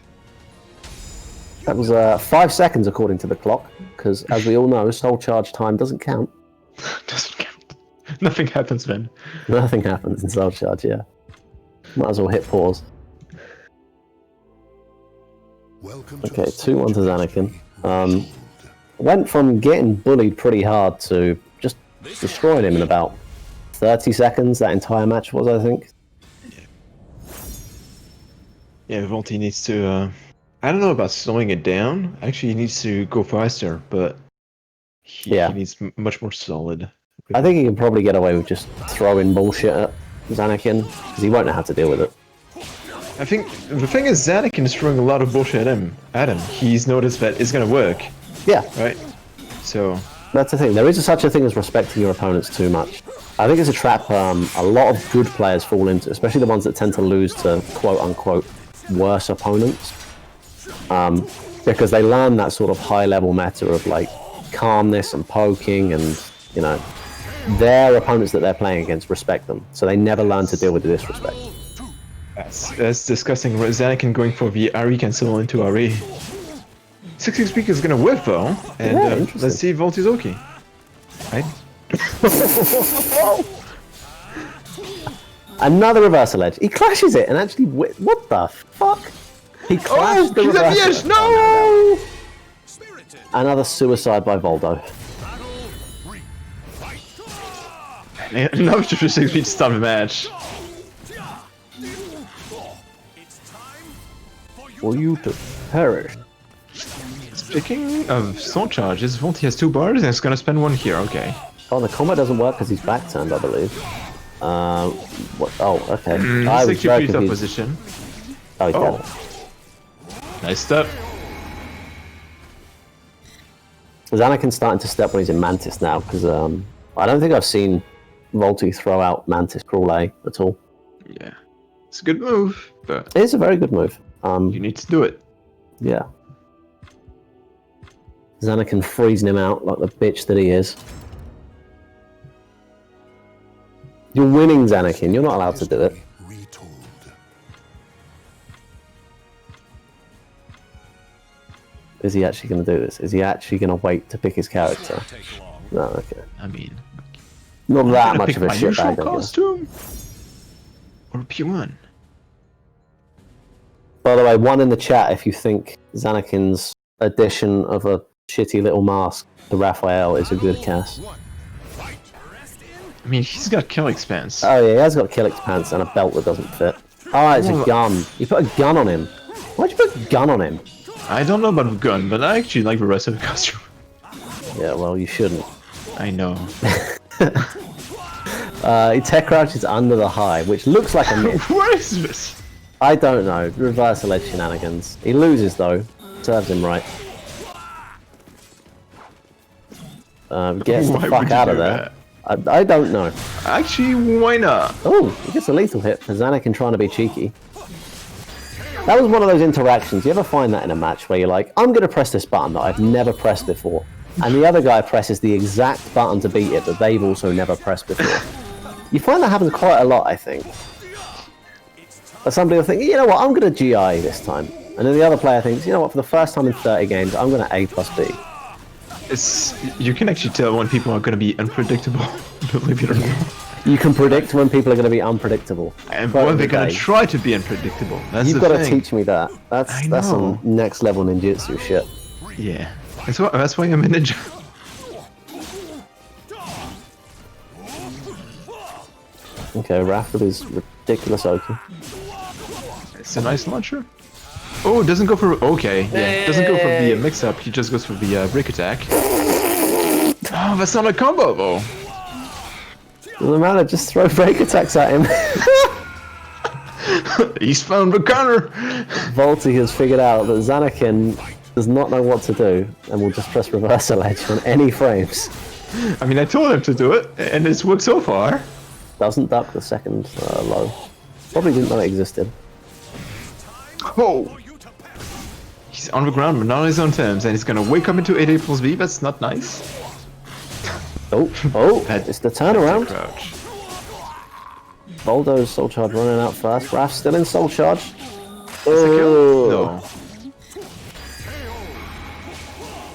That was 5 seconds according to the clock, because as we all know, soul charge time doesn't count. Doesn't count. Nothing happens then. Nothing happens in soul charge, yeah. Might as well hit pause. Okay, 2-1 to Anakin. Went from getting bullied pretty hard to just destroying him in about 30 seconds. That entire match was, I think. Yeah, Volti needs to... I don't know about slowing it down. Actually, he needs to go faster, but he needs much more solid. I think he can probably get away with just throwing bullshit at Anakin, because he won't know how to deal with it. I think the thing is, Anakin is throwing a lot of bullshit at him. He's noticed that it's gonna work. Yeah. Right? So... That's the thing. There is such a thing as respecting your opponents too much. I think it's a trap a lot of good players fall into, especially the ones that tend to lose to quote-unquote worse opponents. Because they learn that sort of high-level meta of, like, calmness and poking and, you know, their opponents that they're playing against respect them. So they never learn to deal with the disrespect. That's disgusting. Anakin going for the RE cancel into RE. 60 speaker is gonna whiff though, and let's see if Volti's okay. Right? Another reversal edge. He clashes it and actually what the fuck? He clashed the reversal edge. No! Another suicide by Voldo. Another 56 feet to start the match. For you to perish. Speaking of soul charges, Volti has 2 bars and it's gonna spend 1 here, okay. Oh, the combat doesn't work because he's back turned, I believe. What? Oh, okay. I was very confused. Position. Oh, he's dead. Nice step. Is Anakin starting to step when he's in Mantis now? Because I don't think I've seen Volti throw out Mantis Crawl A at all. Yeah. It's a good move, but... It is a very good move. you need to do it. Yeah. Xanakin freezing him out like the bitch that he is. You're winning, Xanakin. You're not allowed to do it. Retold. Is he actually going to do this? Is he actually going to wait to pick his character? No, okay. I mean, Not that gonna much pick of a my usual shitbag, I guess. costume or P1. By the way, one in the chat if you think Xanakin's addition of a shitty little mask to Raphael is a good cast. I mean, he's got kill expense. Oh yeah, he has got Killick's pants and a belt that doesn't fit. Oh, it's a gun. You put a gun on him. Why'd you put a gun on him? I don't know about the gun, but I actually like the rest of the costume. Yeah, well, you shouldn't. I know. He tech crouches under the high, which looks like a miss. What is this? I don't know. Reversal edge shenanigans. He loses though. Serves him right. Gets the Why fuck would you out of do there. I don't know. Actually, why not? Oh, he gets a lethal hit for Xanakin trying to be cheeky. That was one of those interactions. You ever find that in a match where you're like, I'm going to press this button that I've never pressed before, and the other guy presses the exact button to beat it that they've also never pressed before. You find that happens quite a lot, I think. But somebody will think, you know what, I'm going to GI this time. And then the other player thinks, you know what, for the first time in 30 games, I'm going to A plus B. You can actually tell when people are going to be unpredictable, believe it or not. You can predict when people are going to be unpredictable. And Quite when they're the going day. to try to be unpredictable. That's You've the got to thing. teach me that. That's some next level ninjutsu shit. Yeah. That's why I'm a ninja. Okay, Raph with his ridiculous Oki. It's a nice launcher. Oh, it doesn't go for... Okay, yeah. It doesn't go for the mix-up. He just goes for the break attack. Oh, that's not a combo, though. Doesn't matter, just throw break attacks at him. He's found the counter. Volty has figured out that Xanakin does not know what to do and will just press reversal edge on any frames. I mean, I told him to do it, and it's worked so far. Doesn't duck the second low. Probably didn't know it existed. Oh! He's on the ground, but not on his own terms, and he's gonna wake up into 8A plus B. That's not nice. Oh, it's the turnaround. Crouch. Boldo's soul charge running out first. Raph's still in soul charge. That's a kill? No.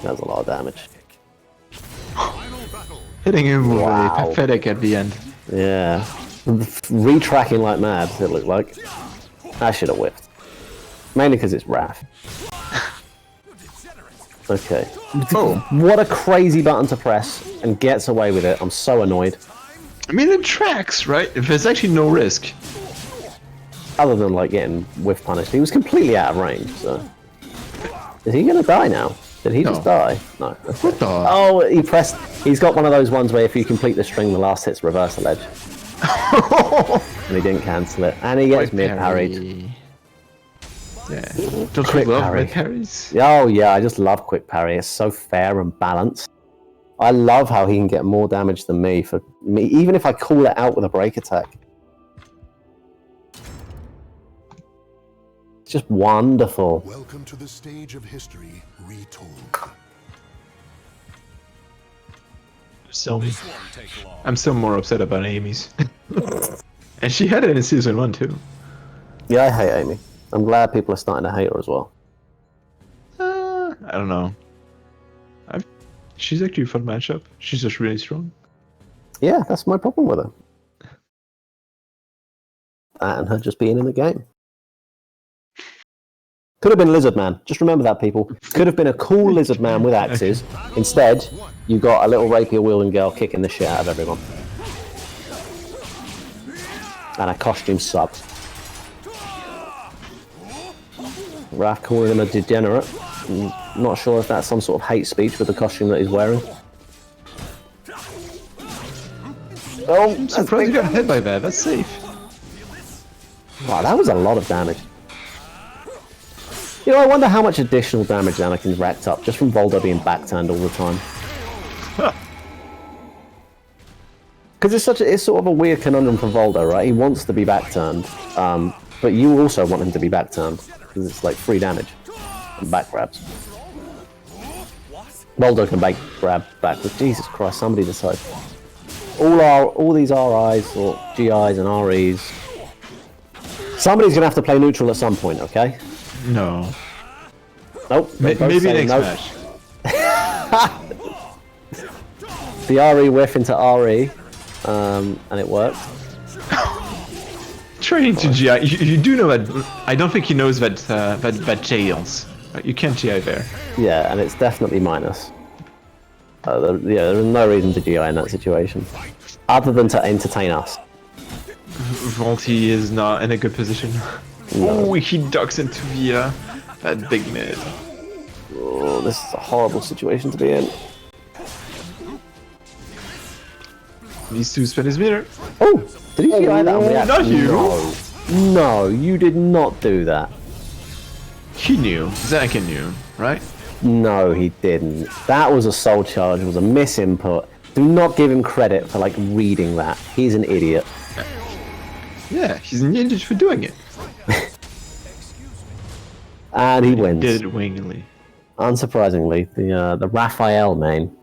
That's a lot of damage. Hitting him with Wow. a pathetic at the end. Yeah. Retracking like mad, it looked like. I should have whipped. Mainly because it's Raph. Okay. Oh. What a crazy button to press and gets away with it. I'm so annoyed. I mean, it tracks, right? If there's actually no risk. Other than like getting whiff punished. He was completely out of range, so. Is he gonna die now? Did he No. just die? No. Okay. What the? Oh, he pressed. He's got one of those ones where if you complete the string, the last hit's reversal edge. And he didn't cancel it. And he gets mid parried. Yeah. Don't Quick you love parry. mid parries? Oh yeah, I just love quick parry. It's so fair and balanced. I love how he can get more damage than me for me, even if I call it out with a break attack. It's just wonderful. Welcome to the stage of history retold. So, I'm still more upset about Amy's. And she had it in season 1 too. Yeah, I hate Amy. I'm glad people are starting to hate her as well. I don't know. She's actually a fun matchup. She's just really strong. Yeah, that's my problem with her. That and her just being in the game. Could have been Lizard Man. Just remember that, people. Could have been a cool Lizard Man with axes. Instead, you got a little rapier wielding girl kicking the shit out of everyone. And a costume sub. Raph calling him a degenerate. I'm not sure if that's some sort of hate speech with the costume that he's wearing. Oh, I'm surprised you got hit by that. That's safe. Wow, that was a lot of damage. You know, I wonder how much additional damage Anakin's racked up just from Voldo being backturned all the time. Because it's sort of a weird conundrum for Voldo, right? He wants to be backturned, but you also want him to be backturned because it's like free damage and back grabs. Moldo can grab back, but Jesus Christ, somebody decide. All these RIs or GIs and REs. Somebody's gonna have to play neutral at some point, okay? No. Nope. Maybe next nope. match. The RE whiff into RE, and it worked. Training to GI. You do know that. I don't think he knows that jails. You can't GI there. Yeah, and it's definitely minus. There is no reason to GI in that situation, other than to entertain us. Volty is not in a good position. No. Oh, he ducks into the that big mid. Oh, this is a horrible situation to be in. Needs to spin his meter. Oh, did he GI that? Not you. No, you did not do that. He knew. Zach knew, right? No, he didn't. That was a soul charge. It was a misinput. Do not give him credit for like reading that. He's an idiot. Yeah, he's an idiot for doing it. And he wins. Did it wingily. Unsurprisingly, the Raphael main.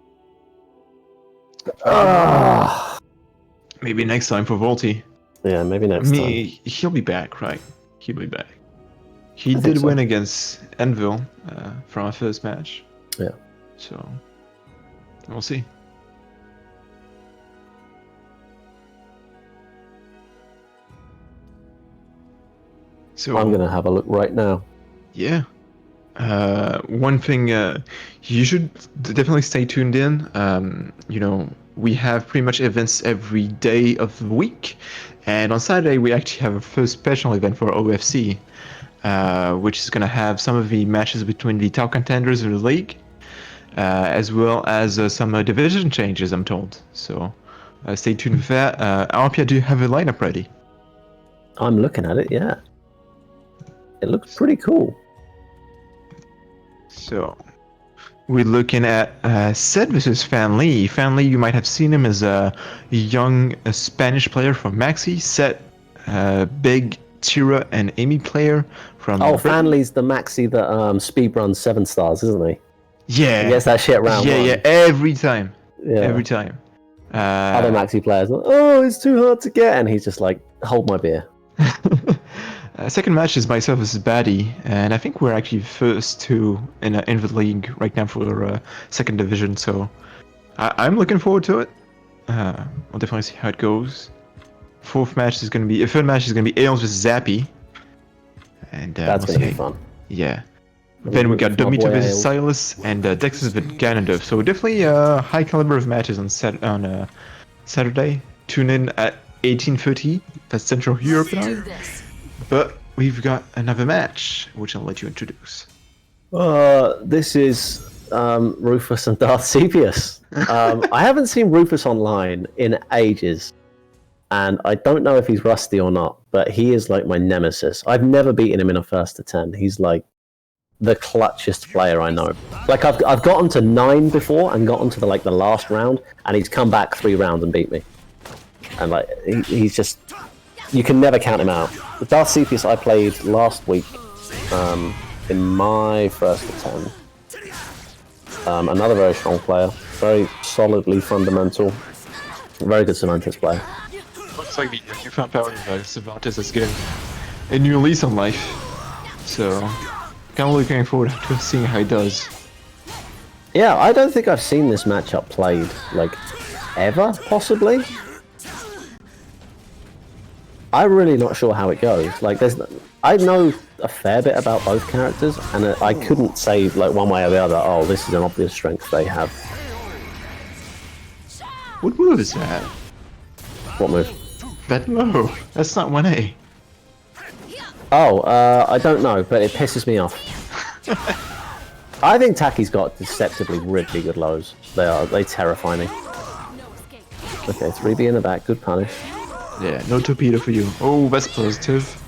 Maybe next time for Volty. Yeah, maybe next time. He'll be back, right? He'll be back. He I did think so. win against Envil from our first match. Yeah. So, we'll see. So I'm gonna have a look right now. yeah. One thing you should definitely stay tuned in. You know, we have pretty much events every day of the week, and on Saturday we actually have a first special event for OFC, which is going to have some of the matches between the top contenders of the league, as well as some division changes, I'm told. So stay tuned for that. Arpia, do you have a lineup ready? I'm looking at it. Yeah, it looks pretty cool. So, we're looking at Sed versus Fan Lee. Fan Lee, you might have seen him as a young Spanish player from Maxi. Sed, big Tira and Amy player from... Oh, Fanley's the maxi that speedruns 7 stars, isn't he? Yeah. He gets that shit round one. Yeah, every time. Yeah. Every time. Other maxi players, like, oh, it's too hard to get, and he's just like, hold my beer. Second match is myself versus Batty, and I think we're actually first two in the league right now for second division, so I'm looking forward to it. We'll definitely see how it goes. Third match is going to be Aeons versus Zappy. And That's we'll going to be see. fun. Yeah. Then we got Domito versus Silas and Dexus versus Ganondorf. So definitely a high caliber of matches on Saturday. Tune in at 18:30. That's Central Europe Do now. this. But we've got another match, which I'll let you introduce. This is Rufus and DarthSeppius. I haven't seen Rufus online in ages, and I don't know if he's rusty or not, but he is like my nemesis. I've never beaten him in a 1st to 10. He's like the clutchest player I know. Like I've gotten to 9 before and gotten to the last round, and he's come back 3 rounds and beat me. And like he's just, you can never count him out. The DarthSeppius I played last week in my 1st to 10. Another very strong player, very solidly fundamental, very good Semantics player. Looks like the newfound power of Cervantes is getting a new lease on life. So, kind of looking forward to seeing how he does. Yeah, I don't think I've seen this matchup played, like, ever, possibly. I'm really not sure how it goes. Like, I know a fair bit about both characters, and I couldn't say, like, one way or the other, oh, this is an obvious strength they have. What move is that? What move? That move. That's not 1A. Oh, I don't know, but it pisses me off. I think Taki's got deceptively really good lows. They terrify me. Okay, 3B in the back, good punish. Yeah, no torpedo for you. Oh, that's positive.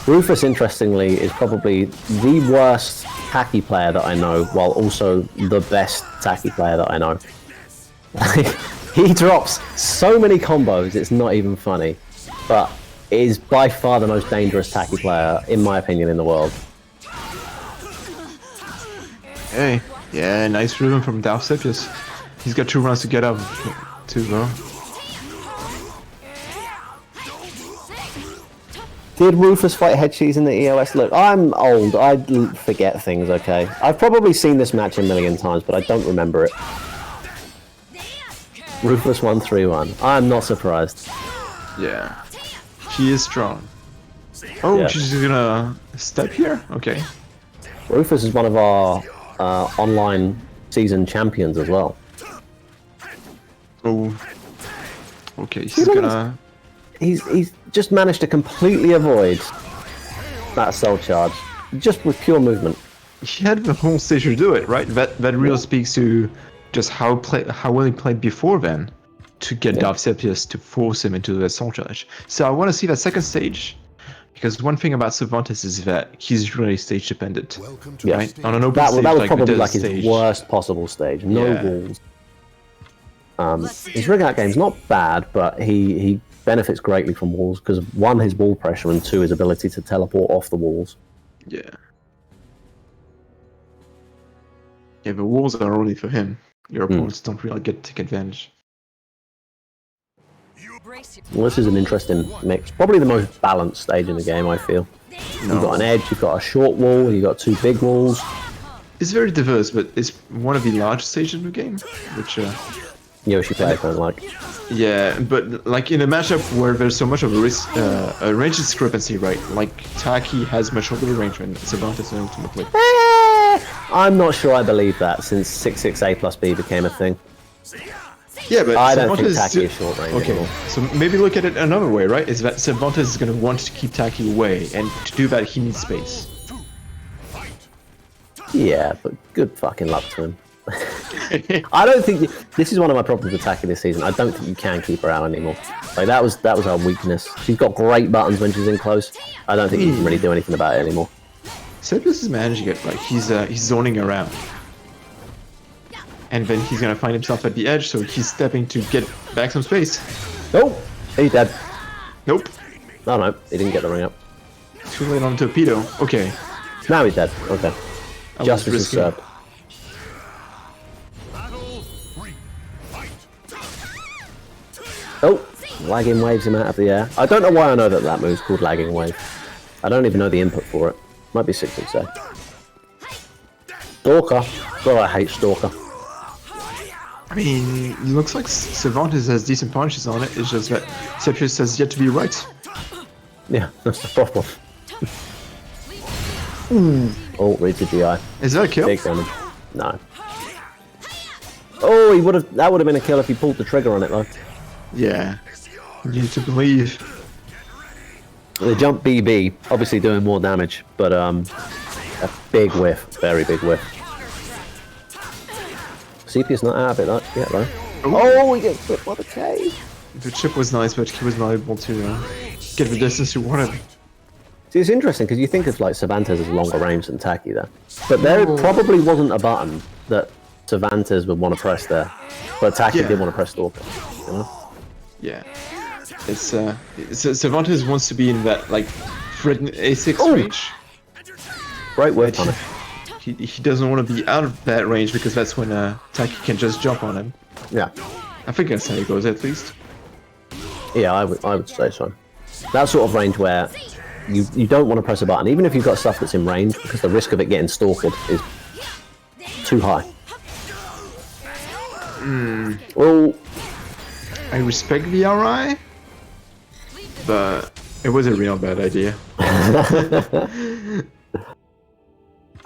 Rufus, interestingly, is probably the worst Taki player that I know, while also the best Taki player that I know. He drops so many combos, it's not even funny. But is by far the most dangerous Taki player, in my opinion, in the world. Hey, Yeah, nice rhythm from DarthSeppius. He's got 2 rounds to get up too, bro. Did Rufus fight head cheese in the EOS? Look, I'm old. I forget things, okay? I've probably seen this match a million times, but I don't remember it. Rufus won 3-1. I'm not surprised. Yeah. He is strong. Oh, Yeah. she's gonna step here? Okay. Rufus is one of our online season champions as well. Oh. Okay, he's gonna... He's just managed to completely avoid that soul charge, just with pure movement. He had the whole stage to do it, right? That really speaks to just how well he played before then to get DarthSeppius to force him into the soul charge. So I want to see that second stage, because one thing about Cervantes is that he's really stage dependent. Welcome to Yeah. the Right? stage. On an open That stage, was like probably the like his stage. worst possible stage. No Yeah. walls. His rig out game's not bad, but he benefits greatly from walls because 1, his wall pressure, and 2, his ability to teleport off the walls. Yeah. Yeah, the walls are only for him. Your opponents don't really get to take advantage. Brace your Well, this is an interesting mix. Probably the most balanced stage in the game, I feel. You've got an edge, you've got a short wall, you've got 2 big walls. It's very diverse, but it's one of the largest stages in the game, which Yoshi players don't like. yeah, but like in a matchup where there's so much of a range discrepancy, right? Like Taki has much older range than Cervantes ultimately. I'm not sure I believe that since 668 plus B became a thing. Yeah, but I don't think Cervantes Taki is short range okay, anymore. so maybe look at it another way, right? Is that Cervantes is going to want to keep Taki away, and to do that he needs space. Yeah, but good fucking luck to him. I don't think this is one of my problems with Taki this season. I don't think you can keep her out anymore. Like that was her weakness. She's got great buttons when she's in close. I don't think you can really do anything about it anymore. Seppius is managing it, like he's zoning around. And then he's gonna find himself at the edge, so he's stepping to get back some space. Oh, he's dead. Nope. Oh no, he didn't get the ring up. Too late on torpedo. Okay. Now he's dead. Okay. I was Justice is risking. served. Oh, lagging waves him out of the air. I don't know why I know that move's called lagging wave. I don't even know the input for it. Might be 668. Stalker. God, I hate Stalker. I mean, it looks like Cervantes has decent punches on it. It's just that Seppius has yet to be right. Yeah, that's the problem. Oh, read the GI. Is that a kill? Big damage. No. Oh, that would have been a kill if he pulled the trigger on it though. Yeah. You need to believe. The jump BB, obviously doing more damage, but a big whiff, very big whiff. CP's not out of it yet though. Oh, he gets whipped by the K. The chip was nice, but he was not able to get the distance he wanted. See, it's interesting because you think of like Cervantes as longer range than Taki there, but there probably wasn't a button that Cervantes would want to press there, but Taki Yeah. did want to press Stalker. You know? Yeah. It's Cervantes wants to be in that like threatened A6 Oh. range. Great whiff on it. He doesn't want to be out of that range because that's when Taki can just jump on him. Yeah, I think that's how it goes at least. yeah, I would say so. That sort of range where you don't want to press a button, even if you've got stuff that's in range, because the risk of it getting stalked is too high. Well, I respect the RI, but it was a real bad idea.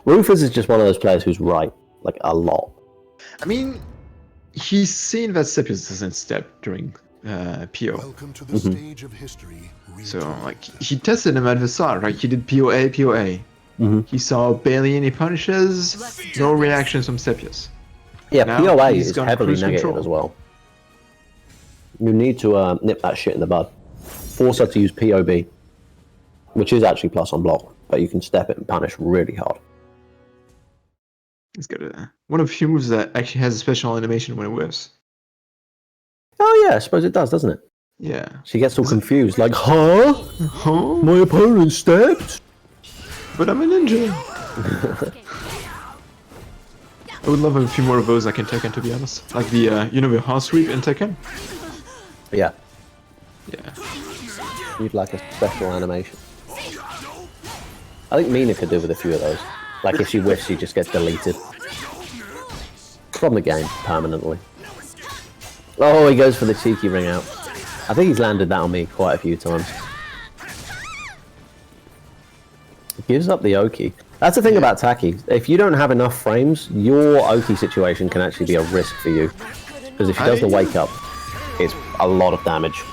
Rufus is just one of those players who's right, like a lot. I mean, he's seen that Seppius doesn't step during PO. Welcome to the stage of history. So, like, he tested him at the start, right? He did POA. He saw barely any punishes, no reactions from Seppius. Yeah, Now POA he's is gone heavily cruise negative control. as well. You need to nip that shit in the bud. Force her to use POB, which is actually plus on block, but you can step it and punish really hard. He's got one of the few moves that actually has a special animation when it whiffs. Oh yeah, I suppose it does, doesn't it? Yeah. She gets all confused, like, huh? Huh? My opponent stepped? But I'm a ninja. I would love a few more of those like in Tekken, to be honest. Like the, you know, the horse sweep in Tekken? Yeah, Yeah. you'd like a special animation. I think Mina could do with a few of those. Like if she whiffs, she just gets deleted from the game permanently. Oh, he goes for the cheeky ring out. I think he's landed that on me quite a few times. Gives up the Oki. That's the thing about Taki. If you don't have enough frames, your Oki situation can actually be a risk for you. Because if she does the wake up, it's a lot of damage.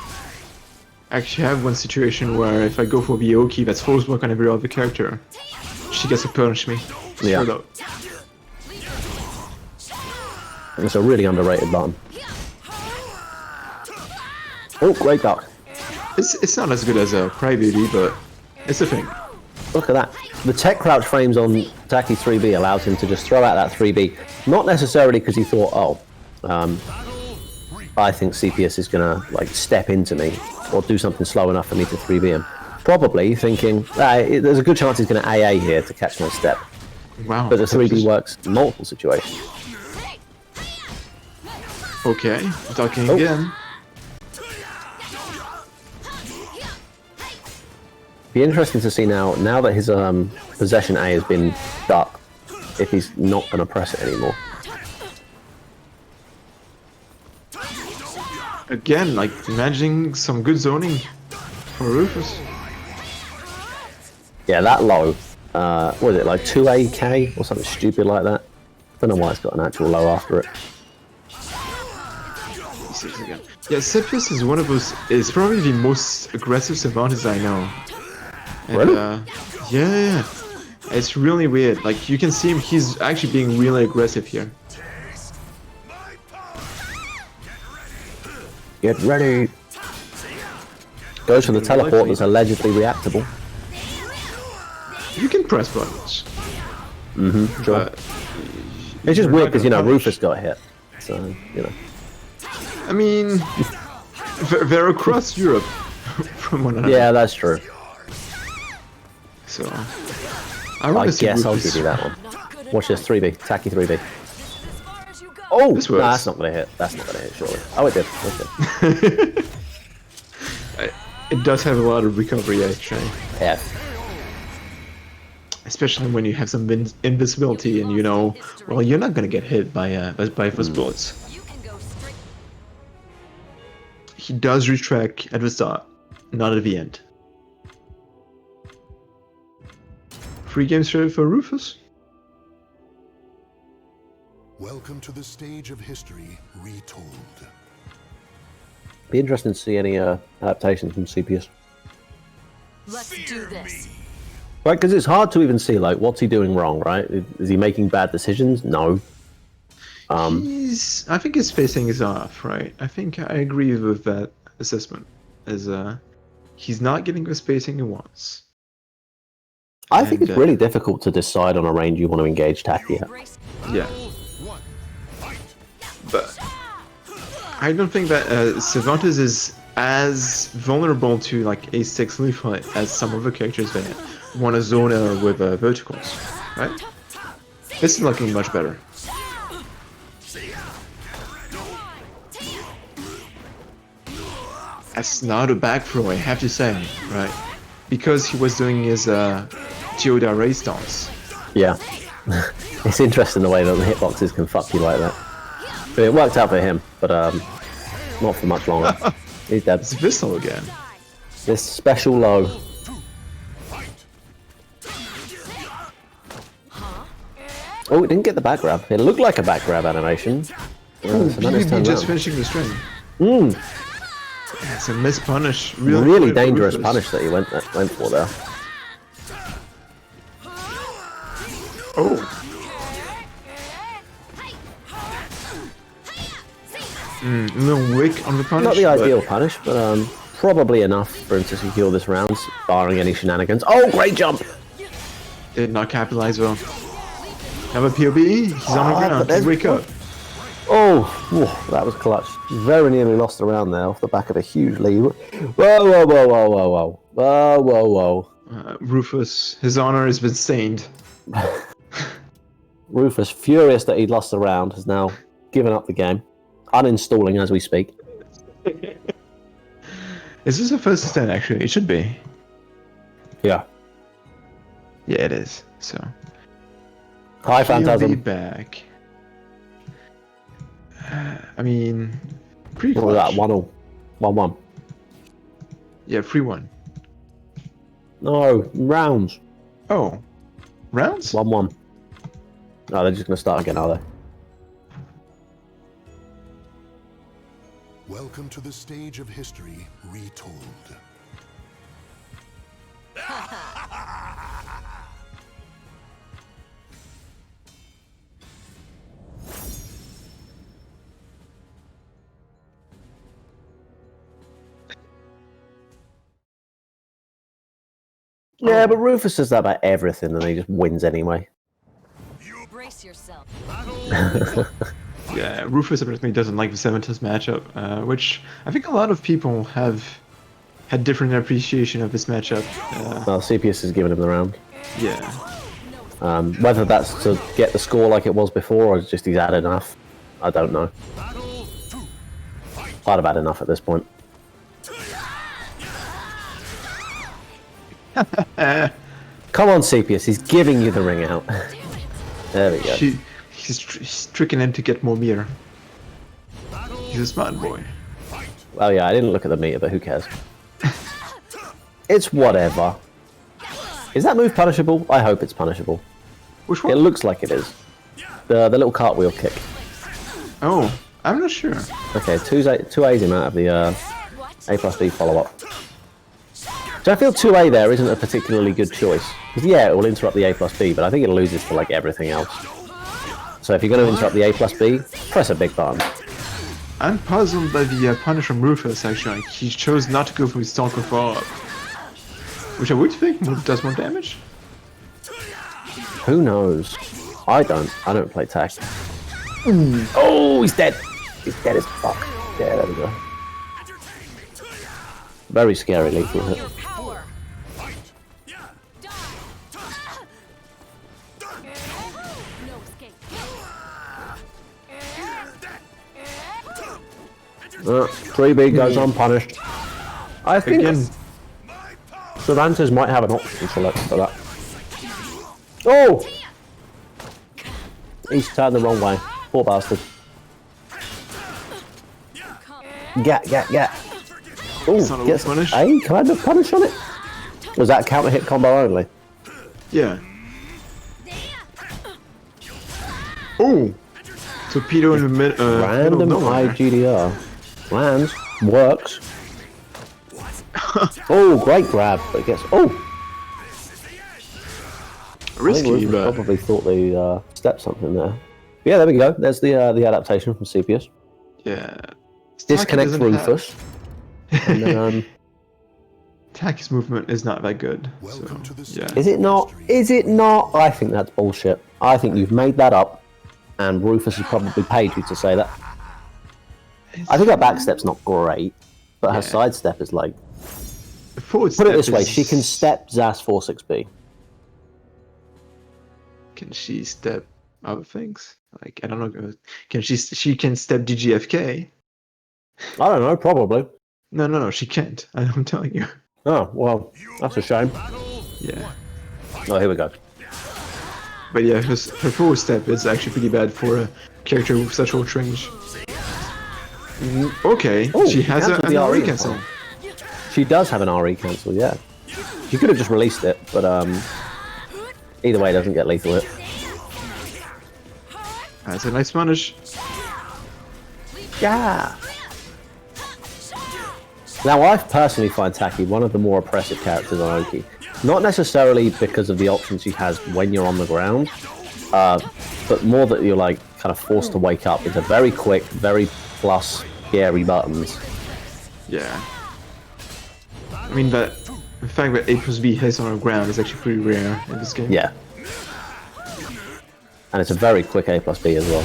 I actually have one situation where if I go for the Oki that's force block on every other character, she gets to punish me. Yeah. Straight up. It's a really underrated button. Oh, great duck. It's not as good as a Crybaby, but it's a thing. Look at that. The tech crouch frames on Taki 3B allows him to just throw out that 3B. Not necessarily because he thought, oh, I think Seppius is going to like step into me or do something slow enough for me to 3B him. Probably thinking, there's a good chance he's going to AA here to catch my step. Wow. But the 3B works in multiple situations. Okay, ducking again. Be interesting to see now that his possession A has been ducked, if he's not going to press it anymore. Again, like imagining some good zoning for Rufus. Yeah, that low. What is it, like 2AK or something stupid like that? Don't know why it's got an actual low after it. Yeah, Seppius is one of those. Is probably the most aggressive savants I know. And, Really? yeah, it's really weird. Like you can see him. He's actually being really aggressive here. Get ready. Goes for the teleport that's allegedly reactable. You can press buttons. Mm-hmm, sure. But It's just you're weird not because, you know, gonna punish. Rufus got hit. So, you know. I mean, they're across Europe from one another. Yeah, that's true. So I want I to see guess I'll Rufus. give you that one. Watch this, 3B. Taki 3B. As far as you go. Oh! This Nah, works. that's not going to hit. That's not going to hit, surely. Oh, it did. It did. It does have a lot of recovery actually, Yeah. especially when you have some invisibility and you know, well, you're not gonna get hit by those bullets. You can go straight. He does retract at the start, not at the end. 3 games straight for Rufus. Welcome to the stage of history retold. Be interesting to see any adaptations from Seppius. Let's do this. Right, because it's hard to even see, like, what's he doing wrong, right? Is he making bad decisions? No. I think his spacing is off, right? I think I agree with that assessment. As he's not getting the spacing he wants. I think And, it's really difficult to decide on a range you want to engage Taki at. Yeah. But I don't think that Cervantes is as vulnerable to like A6 leaflet as some of the characters that want to zone with verticals, right? This is looking much better. That's not a back throw, I have to say, right? Because he was doing his Geoda race dance. Yeah. It's interesting the way that the hitboxes can fuck you like that. But it worked out for him, but not for much longer. He's dead. It's Vistal again. This special low. Oh, it didn't get the back grab. It looked like a back grab animation. So then it's BB turned just around. finishing the string. Mm, Yeah, it's a miss punish. really dangerous Rufus. punish that he went for there. Oh. A little wick on the punish. Not the but ideal punish, but probably enough for him to secure this round, barring any shenanigans. Oh, great jump! Did not capitalize well. Have a POB. He's on the but ground. there's- Wake up. Oh, whew, that was clutch. Very nearly lost the round there off the back of a huge lead. Whoa, whoa, whoa, whoa, whoa, whoa. Whoa, whoa, whoa. Rufus, his honor has been stained. Rufus, furious that he'd lost the round, has now given up the game, uninstalling as we speak. Is this a first stand? Actually, it should be. Yeah. Yeah, it is. So. Hi, He'll be Phantasm. back. I mean, pretty What was that? clutch. 1-1. 1-1. Yeah, 3-1. No, rounds. Oh, rounds? 1-1. No, they're just going to start again, are they? Welcome to the stage of history retold. Yeah, but Rufus does that about everything, and he just wins anyway. Brace yourself. Yeah, Rufus apparently doesn't like the 7-test matchup, which I think a lot of people have had different appreciation of this matchup. Well, CPS is giving him the round. Yeah. Whether that's to get the score like it was before, or just he's had enough, I don't know. I'd have had enough at this point. Come on, CPS, he's giving you the ring out. There we go. He's tricking him to get more meter. He's a smart boy. Well, yeah, I didn't look at the meter, but who cares? It's whatever. Is that move punishable? I hope it's punishable. Which It one? looks like it is. The little cartwheel kick. Oh, I'm not sure. Okay, two A's him out of the A plus B follow-up. So I feel 2A there isn't a particularly good choice. Because yeah, it will interrupt the A plus B, but I think it loses for like everything else. So if you're going to interrupt the A plus B, press a big button. I'm puzzled by the punish from Rufus, actually. He chose not to go for his Stalker follow-up. Which I would think does more damage. Who knows? I don't play tag. Oh, he's dead. He's dead as fuck. Yeah, there we go. Very scary lethal hit. Your power. No escape. 3B goes unpunished. I think Again, Cervantes might have an option select for that. Oh! He's turned the wrong way. Poor bastard. Get. It's not Oh, a gets punish. a kind of punish on it. Was that counter hit combo only? yeah. Oh! Torpedo in the middle of Random nowhere. IGDR. Lands. Works. Oh, great grab. But it gets... Oh! I think Risky, Rufus but probably thought they stepped something there. Yeah, there we go. There's the adaptation from CPS. yeah. Disconnect Taki doesn't Rufus. And then, Taki's movement is not that good. Welcome to the So, yeah. stage. is it not? Is it not? I think that's bullshit. I think you've made that up, and Rufus has probably paid you to say that. I think her backstep's not great, but her Yeah. sidestep is like... The forward Put it step this way, is- she can step Zas 46B. Can she step other things? Like, I don't know. Can she can step DGFK? I don't know, probably. No, she can't. I'm telling you. Oh, well, that's a shame. Yeah. Oh, here we go. But yeah, her forward step is actually pretty bad for a character with such short range. Okay, Oh, she has cancelled an the RE RE cancel. She does have an RE cancel, yeah. She could have just released it, but either way, it doesn't get lethal hit. That's a nice punish. Yeah. Now, I personally find Taki one of the more oppressive characters on Oki. Not necessarily because of the options he has when you're on the ground, but more that you're like kind of forced to wake up into very quick, very plus scary buttons. Yeah. I mean, but the fact that A plus B hits on the ground is actually pretty rare in this game. Yeah. And it's a very quick A plus B as well.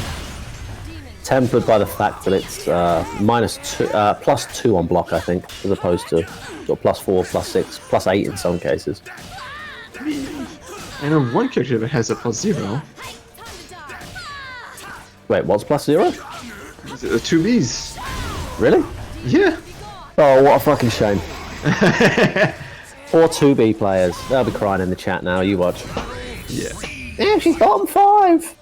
Tempered by the fact that it's +2 on block, I think, as opposed to sort of +4, +6, +8 in some cases. I know one character that has a +0. Wait, what's +0? 2Bs. Really? Yeah. Oh, what a fucking shame. 4 2B players. They'll be crying in the chat now, you watch. Yeah. Yeah, she's bottom 5!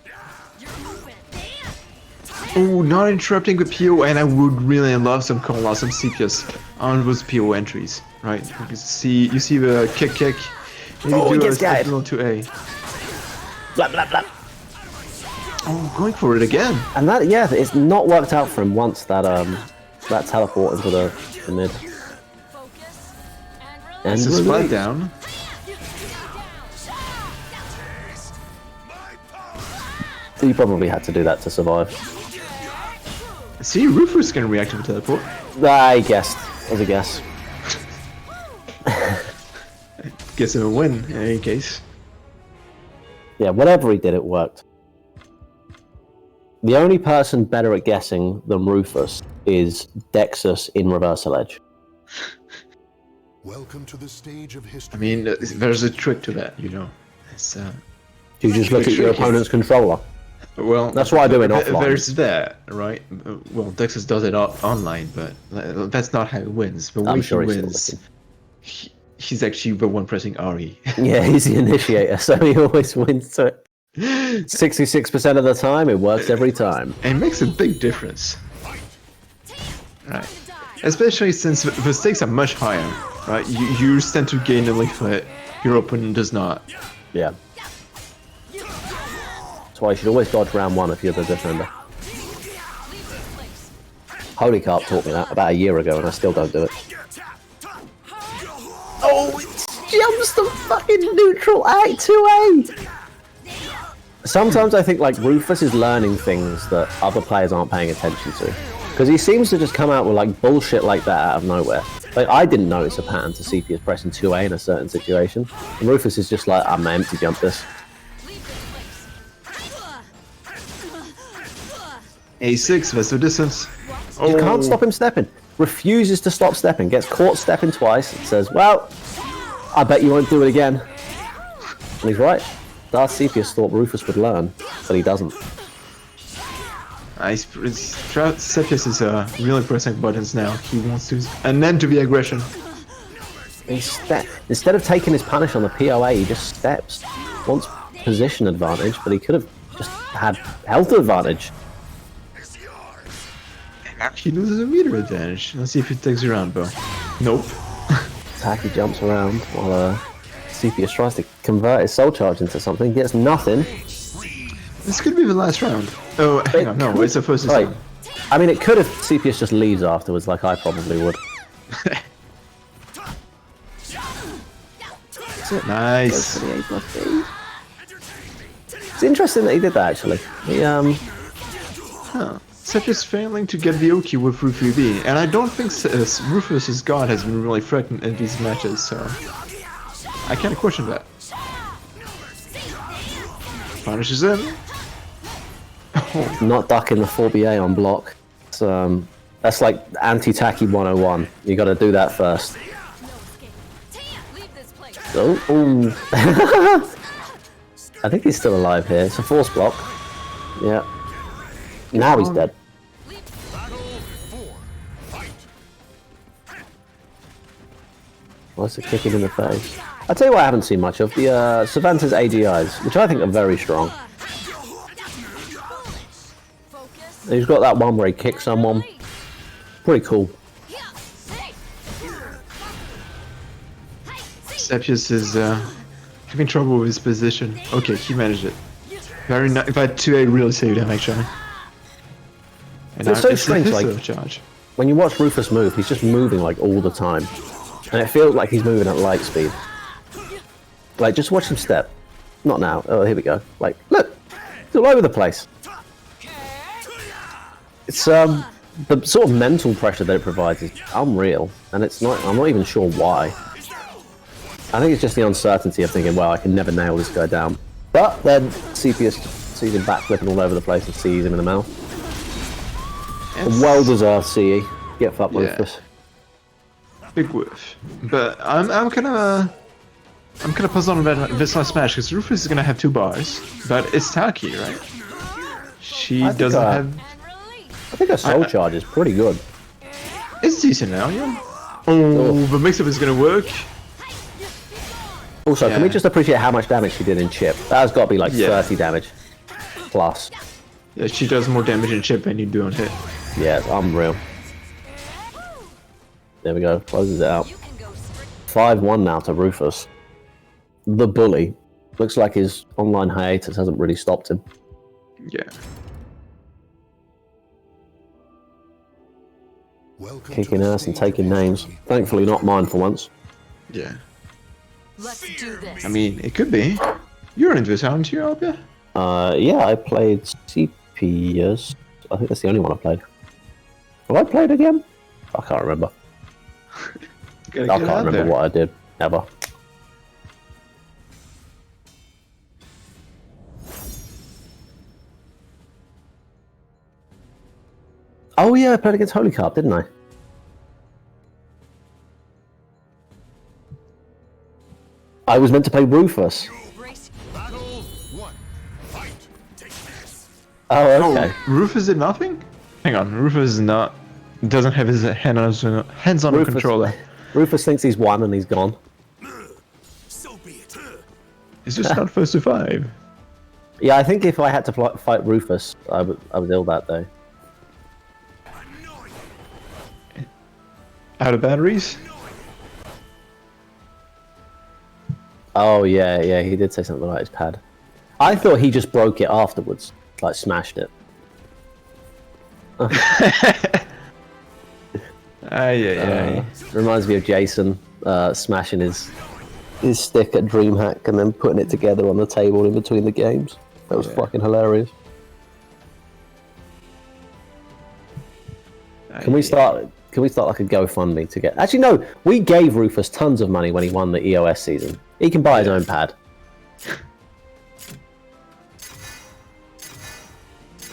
Oh, not interrupting the PO, and I would really love some call out, some CPS on those PO entries, right? You see the kick. Maybe Oh, he do gets a guided. little to A. Blah, blah, blah. Oh, going for it again. And that, yeah, it's not worked out for him once that that teleport into the mid. Focus and And It's a release. splat down. You probably had to do that to survive. See, Rufus can react to the teleport. I guessed. As a guess. Gets him a win in any case. Yeah, whatever he did, it worked. The only person better at guessing than Rufus is Dexus in Reversal Edge. Welcome to the stage of history. I mean, there's a trick to that, you know. It's You just look at your tricky. opponent's controller. well, That's what I do in offline. There's that, right? Well, Dexus does it online, but that's not how he wins. The way I'm sure he he's still wins, he's actually the one pressing RE. Yeah, he's the initiator, so he always wins to it. 66% of the time, it works every time. And it makes a big difference. Right. Especially since the stakes are much higher, right? You tend to gain a leaflet, your opponent does not. Yeah. That's why you should always dodge round 1 if you're the defender. Holy Carp taught me that about a year ago, and I still don't do it. Oh, it jumps the fucking neutral at 2A! Sometimes I think like Rufus is learning things that other players aren't paying attention to. Because he seems to just come out with like bullshit like that out of nowhere. Like I didn't notice a pattern to CPS pressing 2A in a certain situation. And Rufus is just like, I'm empty jump this. A6, that's the distance. You can't stop him stepping. Refuses to stop stepping. Gets caught stepping twice. And says, well, I bet you won't do it again. And he's right. DarthSeppius thought Rufus would learn, but he doesn't. DarthSeppius is really pressing buttons now. He wants to an end to the aggression. Instead of taking his punish on the POA, he just steps. Wants position advantage, but he could have just had health advantage. He loses a meter advantage. Let's see if he takes you around, Bo. Nope. Taki jumps around while Seppius tries to convert his soul charge into something. Gets nothing. This could be the last round. Oh, hang on, no, it's supposed to Right. be. I mean, it could if Seppius just leaves afterwards, like I probably would. Nice. It's interesting that he did that, actually. He, Seppius failing to get the Oki with Rufus B, and I don't think Rufus's god has been really threatened in these matches, so I can't question that. Punishes him. not ducking the 4BA on block. So, that's like anti-tacky 101. You got to do that first. Oh, I think he's still alive here. It's a force block. Yeah. Now he's dead. What's the kicking in the face? I'll tell you what I haven't seen much of. The Savanta's AGIs, which I think are very strong. He's got that one where he kicks someone. Pretty cool. Seppius is having trouble with his position. Okay, he managed it. Very nice. But 2A really saved him, actually. And It's now so it's a strange, pistol like- charge. When you watch Rufus move, he's just moving like all the time. And it feels like he's moving at light speed. Like, just watch him step. Not now. Oh, here we go. Like, look! He's all over the place. It's, the sort of mental pressure that it provides is unreal. And it's not, I'm not even sure why. I think it's just the uncertainty of thinking, well, I can never nail this guy down. But then Seppius sees him backflipping all over the place and sees him in the mouth. It's Well deserved, CE. Get fucked, Yeah. Rufus. big whiff. But I'm gonna puzzle on this last match because Rufus is gonna have 2 bars, but it's Taki, right? She I think, doesn't have. And release. I think her soul charge is pretty good. It's decent now, yeah. Oh, the mix-up is gonna work. Also, can we Yeah. just appreciate how much damage she did in chip? That's got to be like Yeah. 30 damage plus. Yeah, she does more damage in chip than you do on hit. Yeah, it's unreal. There we go. Closes it out. You can go straight. 5-1 now to Rufus. The bully. Looks like his online hiatus hasn't really stopped him. Yeah. Welcome Kicking to the ass and stage of taking names. history. Thankfully not mine for once. Yeah. Let's do this. I mean, it could be. You're into this, aren't you, Albia? Yeah, I played CPS. I think that's the only one I played. Have I played again? I can't remember. Gotta I get can't out remember there. what I did, ever. Oh yeah, I played against Holy Carp, didn't I? I was meant to play Rufus. Brace. Battle 1. Fight. Take this. Oh, okay. Rufus did nothing? Hang on, Rufus is not. Doesn't have his hands on a controller. Rufus thinks he's won and he's gone. So be it. It's just not first to 5. Yeah, I think if I had to fight Rufus, I was ill that day. Out of batteries? Oh yeah, he did say something about his pad. I thought he just broke it afterwards, like smashed it. Yeah. Reminds me of Jason smashing his stick at DreamHack and then putting it together on the table in between the games. That was fucking hilarious. Can we start like a GoFundMe to get? Actually, no. We gave Rufus tons of money when he won the EOS season. He can buy his own pad.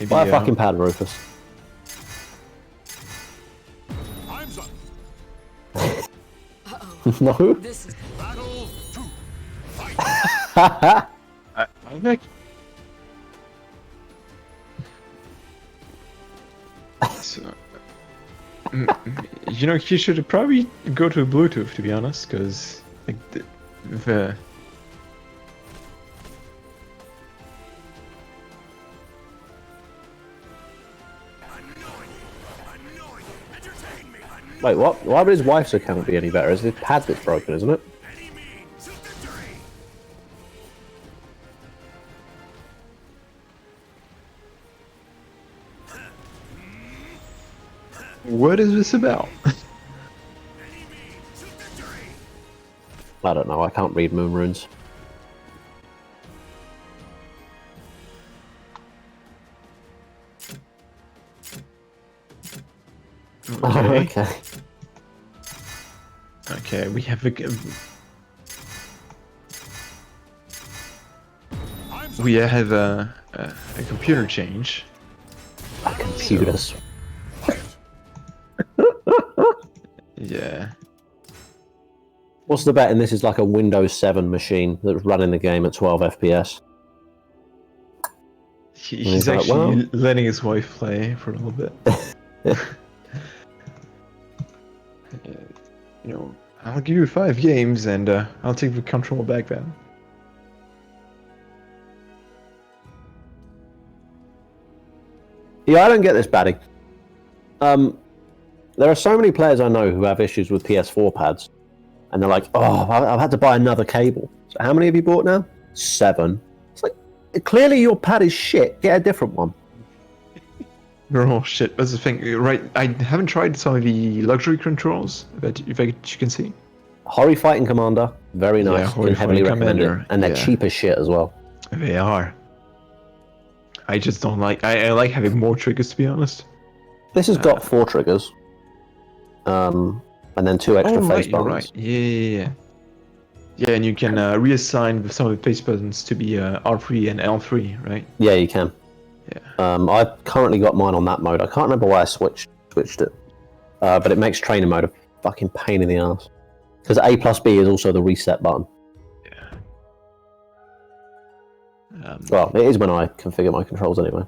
Maybe, Buy a fucking pad, Rufus. Time's up. No. This is Battle 2. I'm back. So, you know, you should probably go to Bluetooth, to be honest, because like the Wait, what? Why would his wife's account be any better? It's his pad that's broken, isn't it? what is this about? I don't know. I can't read moon runes. Okay. Okay. Okay, we have a computer change. Computers. Yeah. What's the bet? And this is like a Windows 7 machine that's running the game at 12 FPS. He's like, actually well- letting his wife play for a little bit. You know, I'll give you 5 games and I'll take the control back then. Yeah, I don't get this, Batty. There are so many players I know who have issues with PS4 pads, and they're like, "Oh, I've had to buy another cable." So how many have you bought now? 7. It's like, clearly your pad is shit. Get a different one. You're all shit. That's the thing, right? I haven't tried some of the luxury controls that you can see. Hori Fighting Commander, very nice. Yeah, Hori Can heavily Fighting recommend it. Commander, And they're yeah. cheap as shit as well. They are. I just don't like. I like having more triggers, to be honest. This has got 4 triggers. And then 2 extra face you're buttons. right. Yeah. Yeah, and you can reassign some of the face buttons to be R3 and L3, right? Yeah, you can. Yeah. I've currently got mine on that mode. I can't remember why I switched it. But it makes training mode a fucking pain in the ass. Because A plus B is also the reset button. Yeah. Well, it is when I configure my controls anyway.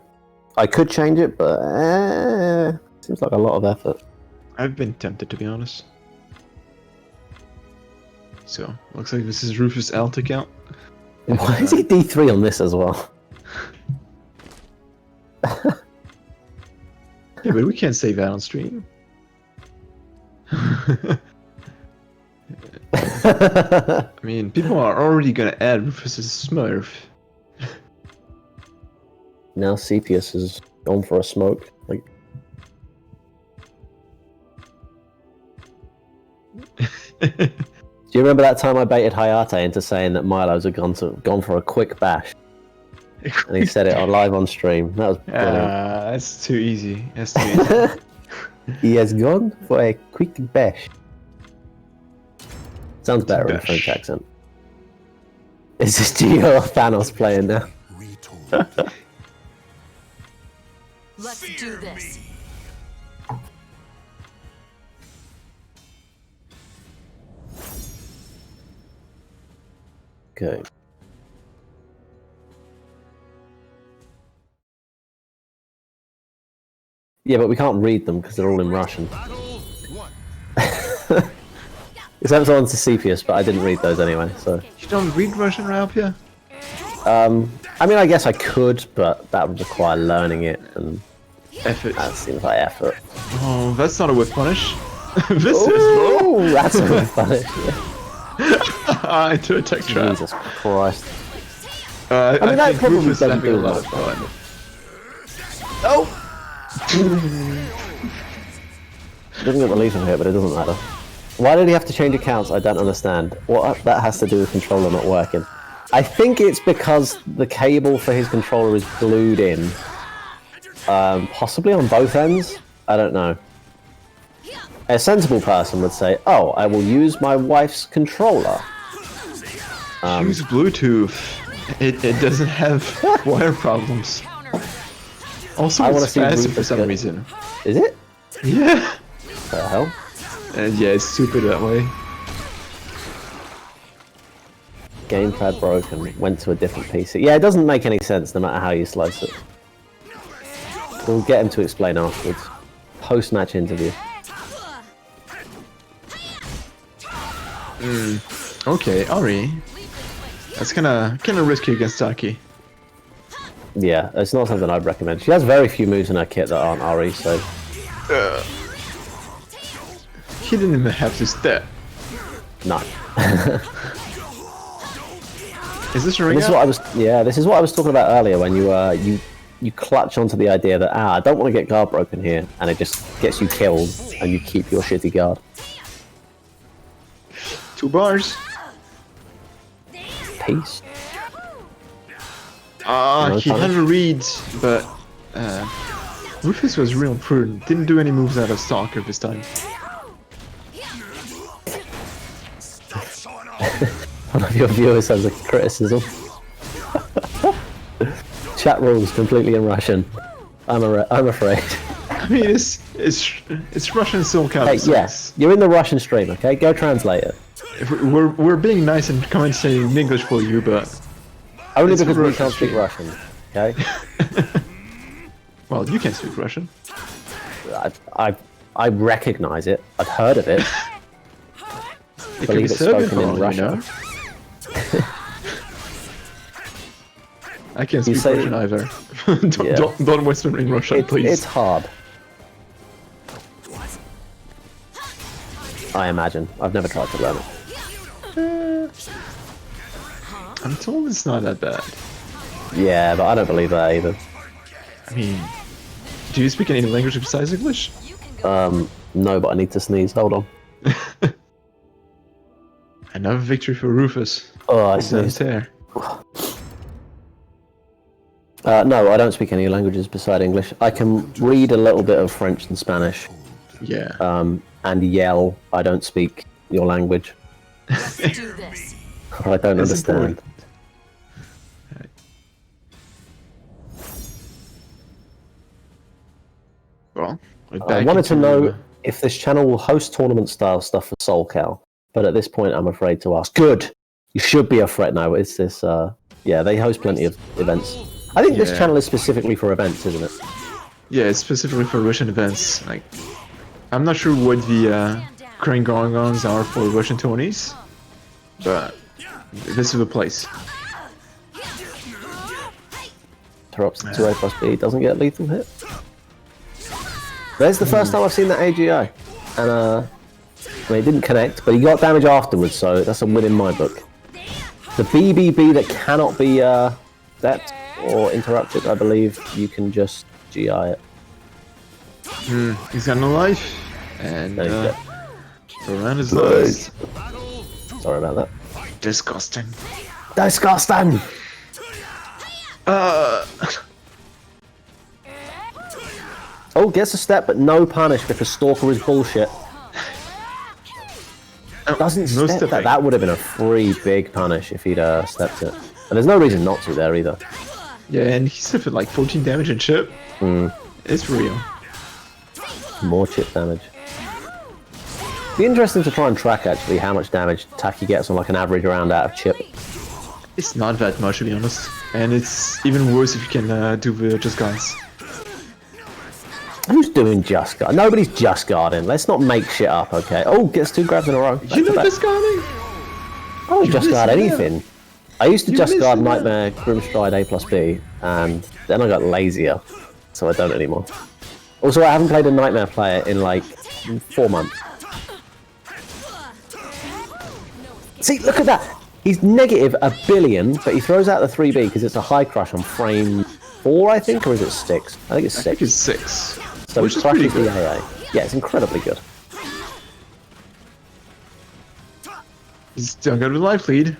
I could change it, but seems like a lot of effort. I've been tempted, to be honest. So, looks like this is Rufus' alt account. Why is he D3 on this as well? Yeah, but we can't say that on stream. I mean, people are already gonna add Rufus' Smurf. Now Seppius is going for a smoke. Like, do you remember that time I baited Hayate into saying that Milo's had gone for a quick bash? And he said it on live on stream. That was brilliant. That's too easy. That's too easy. He has gone for a quick bash. Sounds better in a French accent. Is this Geo or Thanos playing now? Retold. Let's do this. Okay. Yeah, but we can't read them because they're all in Russian. Except on to Seppius, but I didn't read those anyway, so... You don't read Russian, Ralphia? I mean, I guess I could, but that would require learning it, and Effort. that seems like effort. Oh, that's not a whip punish. This Oh, that's a good punish. Into a tech trap. Jesus Christ. I mean, that think probably Rufus is doesn't having a do lot that. of fun. Oh! Doesn't get the lead from here, but it doesn't matter. Why did he have to change accounts? I don't understand. What that has to do with controller not working. I think it's because the cable for his controller is glued in. Possibly on both ends? I don't know. A sensible person would say, oh, I will use my wife's controller. Use Bluetooth. It doesn't have wire problems. Also, I wanna it's see faster Rufus for some get- reason. Is it? Yeah. What the hell? And yeah, it's stupid that way. Gamepad broken, went to a different PC. Yeah, it doesn't make any sense no matter how you slice it. We'll get him to explain afterwards. Post-match interview. Okay, Ari. That's kinda risky against Taki. Yeah, it's not something I'd recommend. She has very few moves in her kit that aren't Ari, so... He didn't even have to step. No. Is this a ring This is out? what I was... Yeah, this is what I was talking about earlier when you clutch onto the idea that, I don't want to get guard broken here, and it just gets you killed, and you keep your shitty guard. 2 bars. Peace. Ah, No he had punish. a read, but Rufus was real prudent. Didn't do any moves out of Stalker this time. One of your viewers has a criticism. Chat rules completely in Russian. I'm afraid. I mean, it's Russian Soul Hey, Calibur 6. yes, you're in the Russian stream, okay? Go translate it. If we're being nice and commentating in English for you, but Only It's a because we Russian can't speak stream. Russian, okay? well, you can speak Russian. I recognise it. I've heard of it. It could be Believe it's Serbian spoken in for all you know. Russia. I can't You speak say- Russian either. Yeah. don't whisper in Russian, please. It's hard. I imagine. I've never tried to learn it. I'm told it's not that bad. Yeah, but I don't believe that either. I mean, do you speak any language besides English? No, but I need to sneeze. Hold on. Another victory for Rufus. Oh, I He's on his sneezed. hair. No, I don't speak any languages beside English. I can read a little bit of French and Spanish, Yeah. and yell. I don't speak your language. Let's do this. Or I don't That's understand. important. Well, we're I back wanted to into, know if this channel will host tournament-style stuff for Soul Cal, but at this point I'm afraid to ask. Good! You should be afraid. No, it's this, yeah, they host plenty of events. I think this Yeah. channel is specifically for events, isn't it? Yeah, it's specifically for Russian events. Like, I'm not sure what the current going-ons are for Russian tourneys, but this is the place. Interrupts the 2A plus B, doesn't get lethal hit. There's the first time I've seen that AGI. And, I mean, it didn't connect, but he got damage afterwards, so that's a win in my book. The BBB that cannot be stepped or interrupted, I believe you can just GI it. He's got no life, and There you go. the round is lost. Sorry about that. Disgusting. Disgusting! Oh, gets a step, but no punish because Stalker is bullshit. Doesn't no step stepping. that. That would have been a free big punish if he'd stepped it. And there's no reason not to there either. Yeah, and he suffered like 14 damage and chip. It's real. More chip damage. Be interesting to try and track actually how much damage Taki gets on like an average round out of chip. It's not that much, to be honest. And it's even worse if you can do the Just Guys. Who's doing just guard? Nobody's just guarding. Let's not make shit up, okay? Oh, gets 2 grabs in a row. You know Back to Just back. Guarding? I don't just missing guard out. anything. I used to You're just guard missing out. Nightmare, Grimstride, A plus B, and then I got lazier, so I don't anymore. Also, I haven't played a Nightmare player in like 4 months. See, look at that! He's negative $1 billion, but he throws out the 3B because it's a high crush on frame 4, I think, or is it 6? I think it's 6. I think it's 6. So which he is pretty crushes the good. AA. Yeah, it's incredibly good. He's still got a life lead.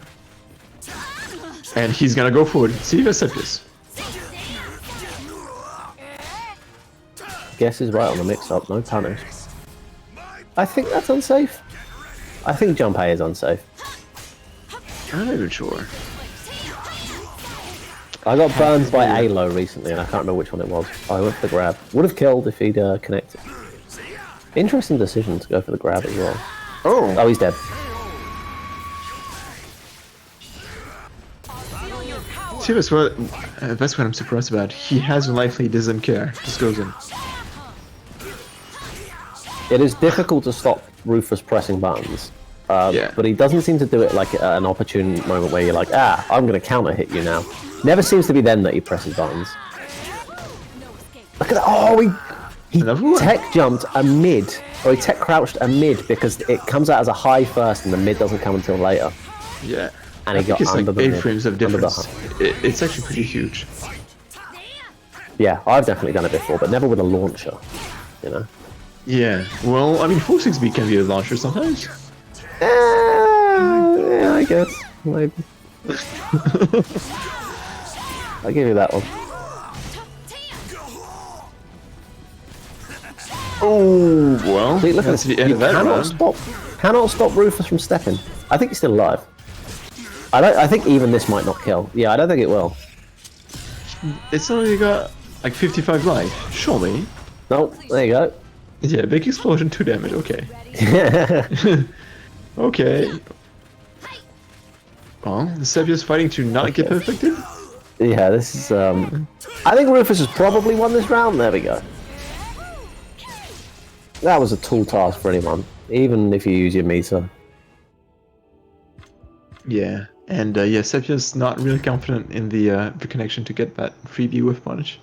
And he's gonna go forward. See DarthSeppius. Guess is right on the mix-up, no punish. I think that's unsafe. I think jump A is unsafe. I'm not even sure. I got burned by Alo recently, and I can't remember which one it was. I went for the grab. Would have killed if he'd connected. Interesting decision to go for the grab as well. Oh, he's dead. See, that's what I'm surprised about. He has a life lead, doesn't care. Just goes in. It is difficult to stop Rufus pressing buttons. Yeah. But he doesn't seem to do it like at an opportune moment where you're like, I'm going to counter hit you now. Never seems to be then that he presses buttons. Look at that. Oh, he Another one. tech jumped a mid, or he tech crouched a mid because it comes out as a high first and the mid doesn't come until later. Yeah. And he I think got it's under like the 8 mid, frames of under the difference. high. It's actually pretty huge. Yeah, I've definitely done it before, but never with a launcher, you know? Yeah. Well, I mean, 4-6B can be a launcher sometimes. Yeah, I guess. Maybe. I'll give you that one. Oh, well. See, look at that's this. the end You of that round. cannot stop Rufus from stepping. I think he's still alive. I think even this might not kill. Yeah, I don't think it will. It's only got like 55 life. Surely. Nope, there you go. Yeah, big explosion, 2 damage. Okay. Okay. Well, the Seppius fighting to not get perfected. Yeah, this is, I think Rufus has probably won this round. There we go. That was a tall task for anyone, even if you use your meter. Yeah, and yeah, Seppius not really confident in the connection to get that freebie with punish.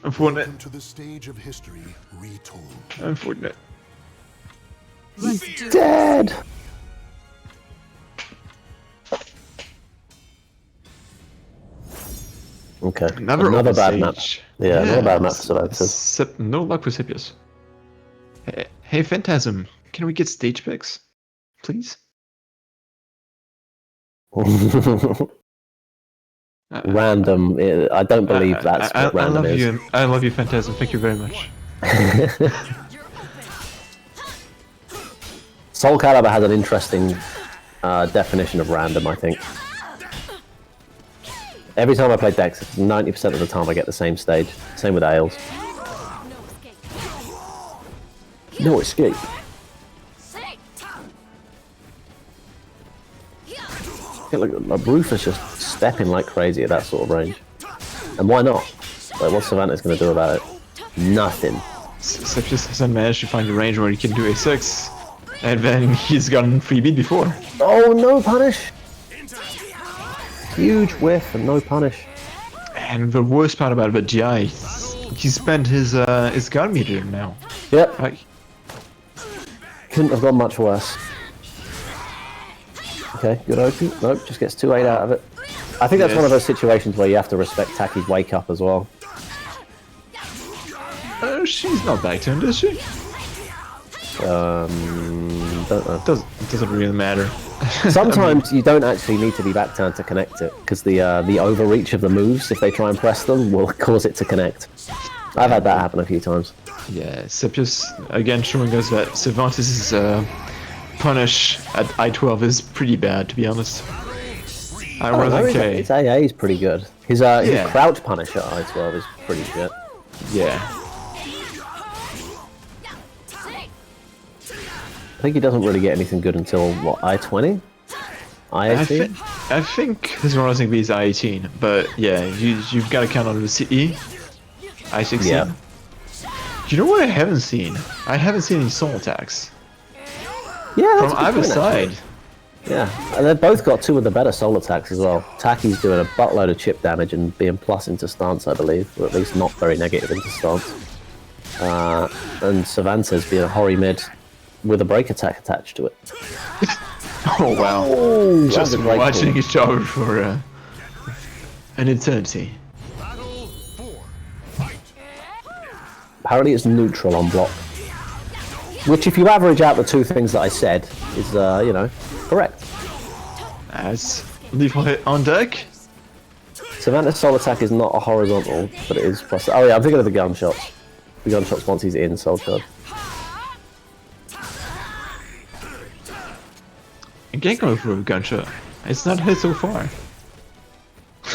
Unfortunate. Welcome to the stage of history retold. Unfortunate. Let's do this. Dead! Okay, Another bad open map. stage. Yeah, another bad map for survivors. No luck with Seppius. Hey, Phantasm, can we get stage picks, please? Random. I don't believe that's what random love is. you. I love you, Phantasm. Thank you very much. Soul Calibur has an interesting definition of random, I think. Every time I play Dex, 90% of the time I get the same stage. Same with Ails. No escape. No escape. Yeah, look, Rufus just stepping like crazy at that sort of range. And why not? Like, what's Savannah's going to do about it? Nothing. Seppius hasn't managed to find a range where he can do a 6. And then he's gotten freebie before. Oh, no punish! Huge whiff and no punish. And the worst part about it, GI, he spent his guard meter now. Yep. Like, Couldn't have gone much worse. Okay, good open. Nope, just gets 2-8 out of it. I think that's one of those situations where you have to respect Taki's wake up as well. she's not back turned, is she? Don't know. Doesn't really matter. Sometimes you don't actually need to be back turned to connect it, because the overreach of the moves, if they try and press them, will cause it to connect. I've had that happen a few times. Yeah, Seppius again showing us that Cervantes' punish at I-12 is pretty bad, to be honest. I rather K. His AA is pretty good. His crouch punish at I-12 is pretty good. Yeah. I think he doesn't really get anything good until, what, I-20? I-18? I think his rising B is I-18, but yeah, you've got to count on the CE. I-16. Yeah. You know what I haven't seen? I haven't seen any soul attacks. Yeah, from either side. Yeah, and they've both got two of the better soul attacks as well. Taki's doing a buttload of chip damage and being plus into stance, I believe, or at least not very negative into stance. And Cervantes being a horry mid with a break attack attached to it. Oh wow! Oh, just watching each other for an eternity. Apparently it's neutral on block. Which, if you average out the two things that I said, is, you know, correct. As lethal hit on deck. Savannah's soul attack is not a horizontal, but it is plus. Oh yeah, I'm thinking of the gunshots. The gunshots once he's in soul charge. Again going for a gunshot. It's not hit so far.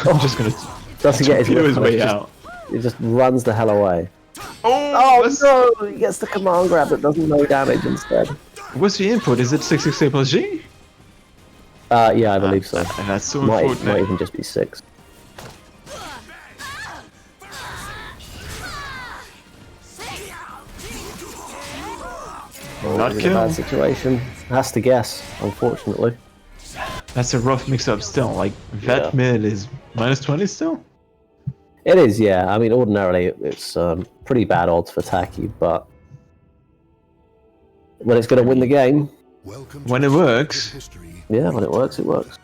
I'm just gonna Doesn't get his way out. He just runs the hell away. Oh no! He gets the command grab that doesn't no damage instead. What's the input? Is it 668 plus G? Yeah, I believe so. And that's so Might unfortunate. even just be 6. Not he's in a kill. bad situation. Has to guess, unfortunately. That's a rough mix-up still. Like, that mid is minus 20 still? It is, yeah. I mean, ordinarily it's pretty bad odds for Taki, but when it's going to win the game, when it works. Yeah, when it works, it works.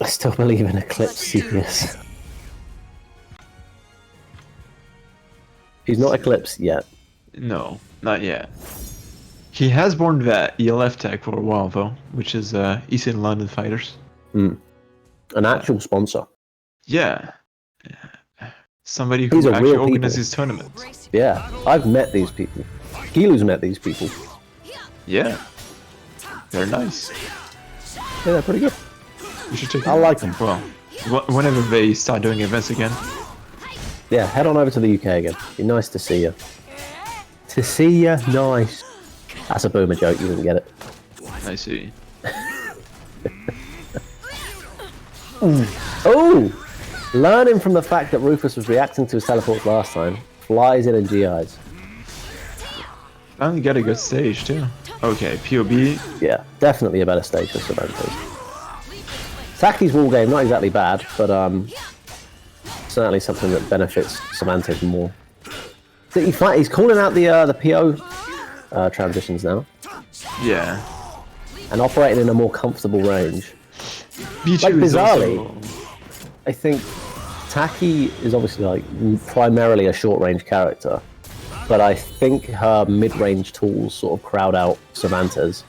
I still believe in Eclipse CPS. He's not Eclipse yet. No, not yet. He has worn that ELF tag for a while though, which is Eastern London Fighters. An actual sponsor. Yeah. Somebody who These are actually real organizes tournaments. Yeah, I've met these people. Gilu's met these people. Yeah. They're nice. Yeah, they're pretty good. You should check I like them. Well, whenever they start doing events again. Yeah, head on over to the UK again. Be nice to see you. To see you, nice. That's a boomer joke, you didn't get it. I see. Oh! Learning from the fact that Rufus was reacting to his teleports last time, flies in and GIs. Finally got a good stage too. Okay, POB. Yeah, definitely a better stage for Cervantes. Taki's wall game, not exactly bad, but certainly something that benefits Cervantes more. So he's calling out the PO transitions now. Yeah. And operating in a more comfortable range. B2 Like, is bizarrely, also... I think Taki is obviously like primarily a short-range character, but I think her mid-range tools sort of crowd out Cervantes.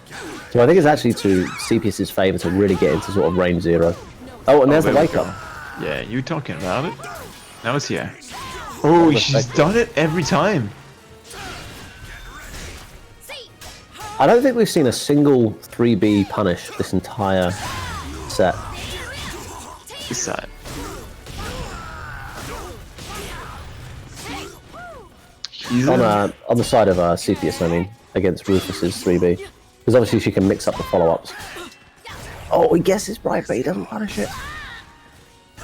So I think it's actually to CPS's favour to really get into sort of range 0. Oh, and there's the there we wake go. up. Yeah, you talking about it. Now it's here. Oh, she's done it every time. I don't think we've seen a single 3B punish this entire set. This side. He's On the side of CPS, I mean, against Rufus's 3B. Because obviously she can mix up the follow-ups. Oh, he guesses right, but he doesn't punish it.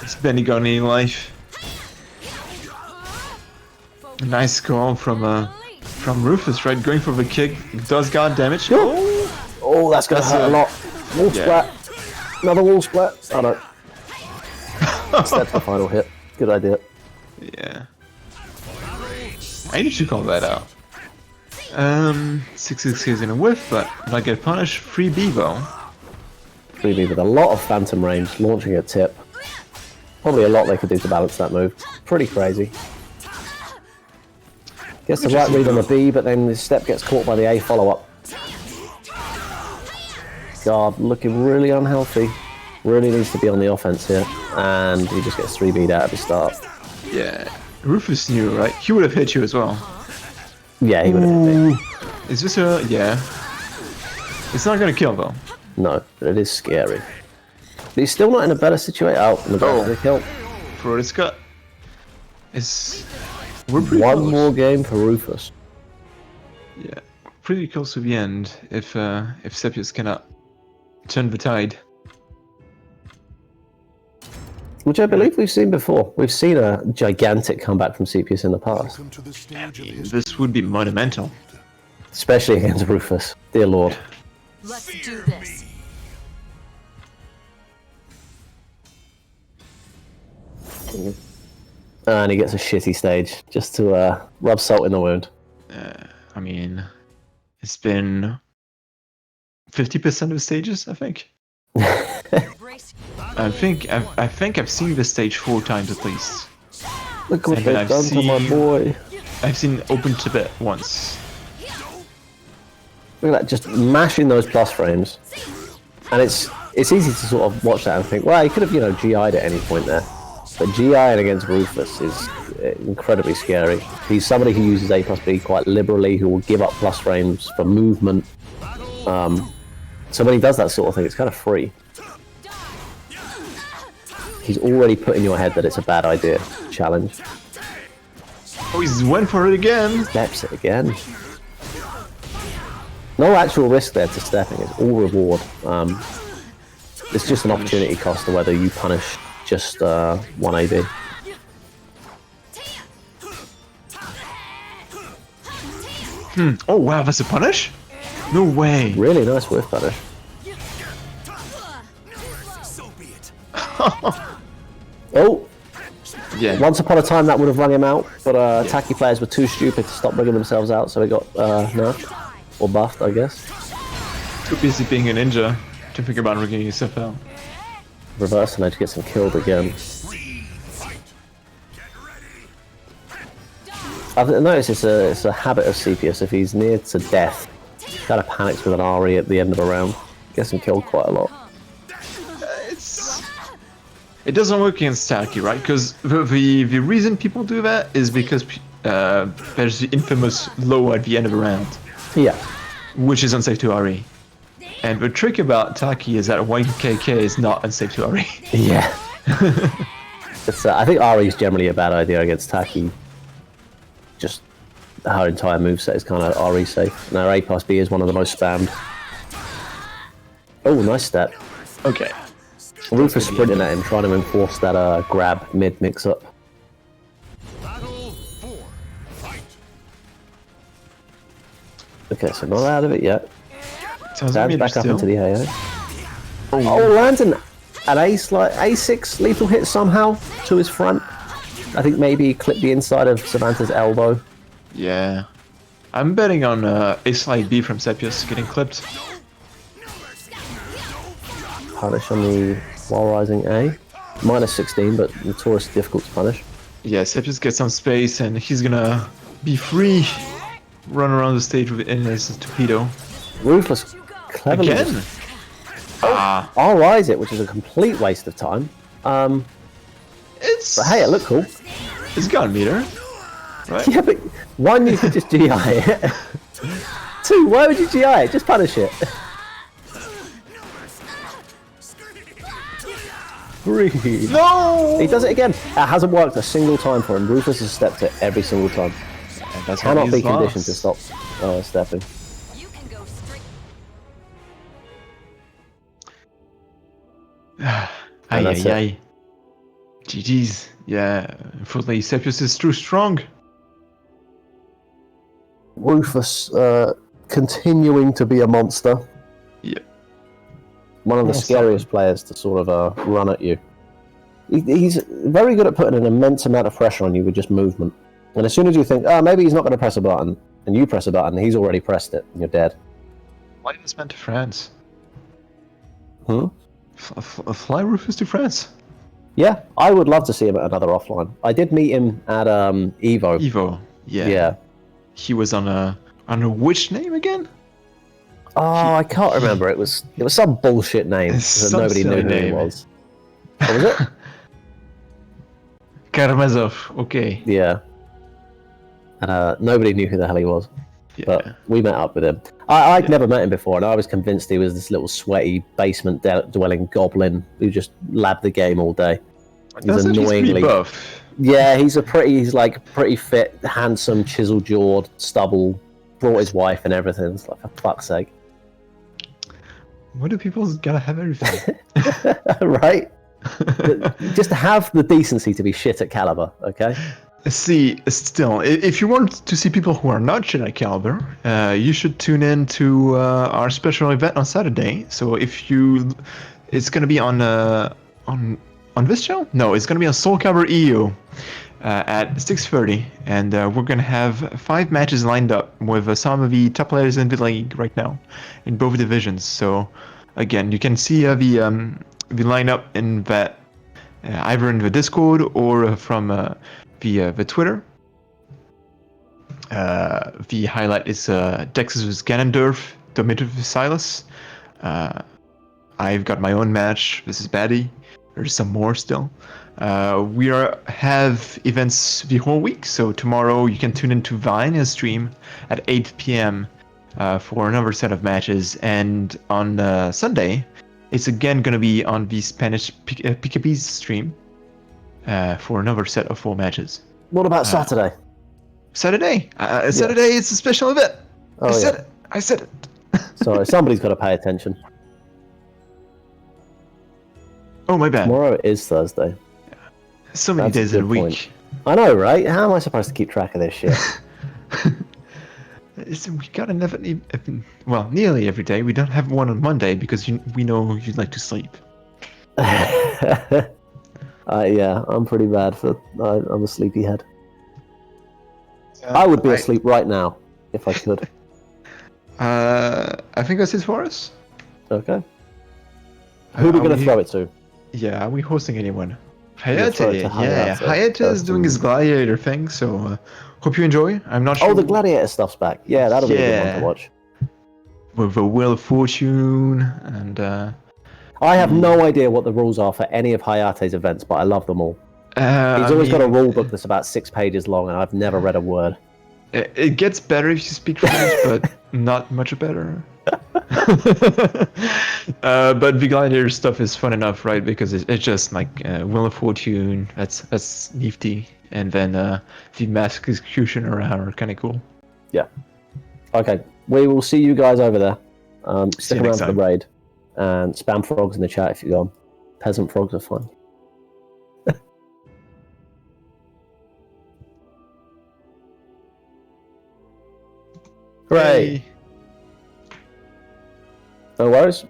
It's Benny got any life. Nice call from Rufus, right? Going for the kick, does god damage. Oh, that's gonna hurt a lot. Wall splat. Another wall splat. Oh no. That's the final hit. Good idea. Yeah. I need to call that out. 6-6 is gonna whiff, but not get punished. Free Bevo. 3B with a lot of phantom range, launching at tip. Probably a lot they could do to balance that move. Pretty crazy. Gets the right read on the B, but then the step gets caught by the A follow-up. God, looking really unhealthy. Really needs to be on the offense here. And he just gets 3B'd out of the start. Yeah. Rufus knew, right? He would have hit you as well. Yeah, he would have hit me. Is this a... yeah. It's not gonna kill though. No, but it is scary. But he's still not in a better situation. Oh, in the back of the kill. For his cut. It's... we're pretty One close. more game for Rufus. Yeah. Pretty close to the end if Seppius cannot turn the tide. Which I believe we've seen before. We've seen a gigantic comeback from Seppius in the past. Welcome to the stage of history. This would be monumental. Especially against Rufus. Dear Lord. Let's do this. And he gets a shitty stage, just to rub salt in the wound. I mean, it's been 50% of stages, I think. I think I've seen this stage 4 times at least. Look what And then they've I've done to my seen- boy. I've seen Open Tibet once. Look at that, just mashing those plus frames. And it's easy to sort of watch that and think, well, he could have, GI'd at any point there. But GI'ing against Rufus is incredibly scary. He's somebody who uses A plus B quite liberally, who will give up plus frames for movement. So when he does that sort of thing, it's kind of free. He's already put in your head that it's a bad idea. Challenge. Oh, he's went for it again! Steps it again. No actual risk there to stepping, it's all reward. It's just an opportunity cost to whether you punish just 1 AB. Oh wow, that's a punish? No way! Really nice whiff punish. Oh! Yeah. Once upon a time that would have run him out, but tacky players were too stupid to stop bringing themselves out, so he got nerfed. Or buffed, I guess. Too busy being a ninja to think about rigging yourself out. Reverse and edge gets him killed again. I've noticed it's a habit of Seppius. If he's near to death, he kind of panics with an RE at the end of a round. Gets him killed quite a lot. It doesn't work against Taki, right? Because the reason people do that is because there's the infamous low at the end of a round, Yeah. which is unsafe to RE. And the trick about Taki is that 1KK is not unsafe to RE. Yeah. I think RE is generally a bad idea against Taki. Just her entire moveset is kind of RE safe. Now A plus B is one of the most spammed. Oh, nice step. Okay. Rufus sprinting at him, trying to enforce that grab mid mix up. Okay, so not out of it yet. Sounds Stands like back up still. into the AA. Oh, lands an A6 lethal hit somehow to his front. I think maybe he clipped the inside of Samantha's elbow. Yeah. I'm betting on a slide B from Seppius getting clipped. Punish on the while rising A. Minus 16, but notoriously difficult to punish. Yeah, Seppius gets some space and he's gonna be free. Run around the stage in his torpedo. Ruthless, cleverly. Again? Ah. I'll rise it, which is a complete waste of time. It's... But hey, it looked cool. It's got a meter. Right? Yeah, but one, you could just GI it. Two, why would you GI it? Just punish it. Three. No! He does it again. It hasn't worked a single time for him. Rufus has stepped it every single time. And that's how Cannot he's be conditioned lost. to stop stepping. You can go straight. Ay, And that's ay, ay. GG's. Yeah, unfortunately, Seppius is too strong. Rufus continuing to be a monster. Yeah. One of the Well, scariest players to sort of run at you. He's very good at putting an immense amount of pressure on you with just movement. And as soon as you think, oh, maybe he's not going to press a button, and you press a button, he's already pressed it, and you're dead. Fly this man to France. Hmm? Fly Rufus to France. Yeah, I would love to see him at another offline. I did meet him at Evo. Evo. Yeah. Yeah. He was on a which name again? Oh, I can't remember. It was some bullshit name that Some nobody knew silly who he name. was. What was it? Karamazov. Okay. Yeah. Nobody knew who the hell he was. Yeah. But we met up with him. I'd never met him before, and I was convinced he was this little sweaty basement dwelling goblin who just labbed the game all day. He's annoyingly buff. Yeah, he's like pretty fit, handsome, chisel-jawed, stubble. Brought his wife and everything. It's like, for fuck's sake. Why do people gotta have everything? Right? Just have the decency to be shit at Caliber, okay? See, still, if you want to see people who are not shit at Caliber, you should tune in to our special event on Saturday. So it's gonna be on this show? No, it's gonna be on Soul Calibur EU at 6:30, and we're gonna have 5 matches lined up with some of the top players in the league right now, in both divisions. So, again, you can see the lineup in that either in the Discord or from the Twitter. The highlight is Dexys with Ganondorf, Dominator with Silas. I've got my own match. This is Batty. There's some more still. We have events the whole week, so tomorrow you can tune into Vine stream at 8 p.m. For another set of matches, and on Sunday, it's again going to be on the Spanish PKP's stream for another set of 4 matches. What about Saturday? Saturday, Saturday is a special event. Oh, I said it. Sorry, somebody's got to pay attention. Oh, my bad. Tomorrow is Thursday. So many That's a days in a good week. I know, right? How am I supposed to keep track of this shit? We gotta nearly every day. We don't have one on Monday because we know you'd like to sleep. Yeah, I'm pretty bad I'm a sleepyhead. I would be asleep right now if I could. I think that's it for us. Okay. Who are we going to throw it to? Yeah, are we hosting anyone? Gonna throw it Hayate, to Hayate. Hayate is doing his gladiator thing, so hope you enjoy. I'm not sure. Oh, the gladiator stuff's back. Yeah, that'll be a good one to watch. With the Wheel of Fortune and. I have no idea what the rules are for any of Hayate's events, but I love them all. He's always got a rule book that's about 6 pages long, and I've never read a word. It gets better if you speak French, but not much better. But the gladiator stuff is fun enough, right? Because it's just like Wheel of Fortune. That's nifty, and then the Mask Executioner are kind of cool. Yeah. Okay, we will see you guys over there. Stick around for the raid, and spam frogs in the chat if you go on. Peasant frogs are fun. Hooray! Hey. No worries.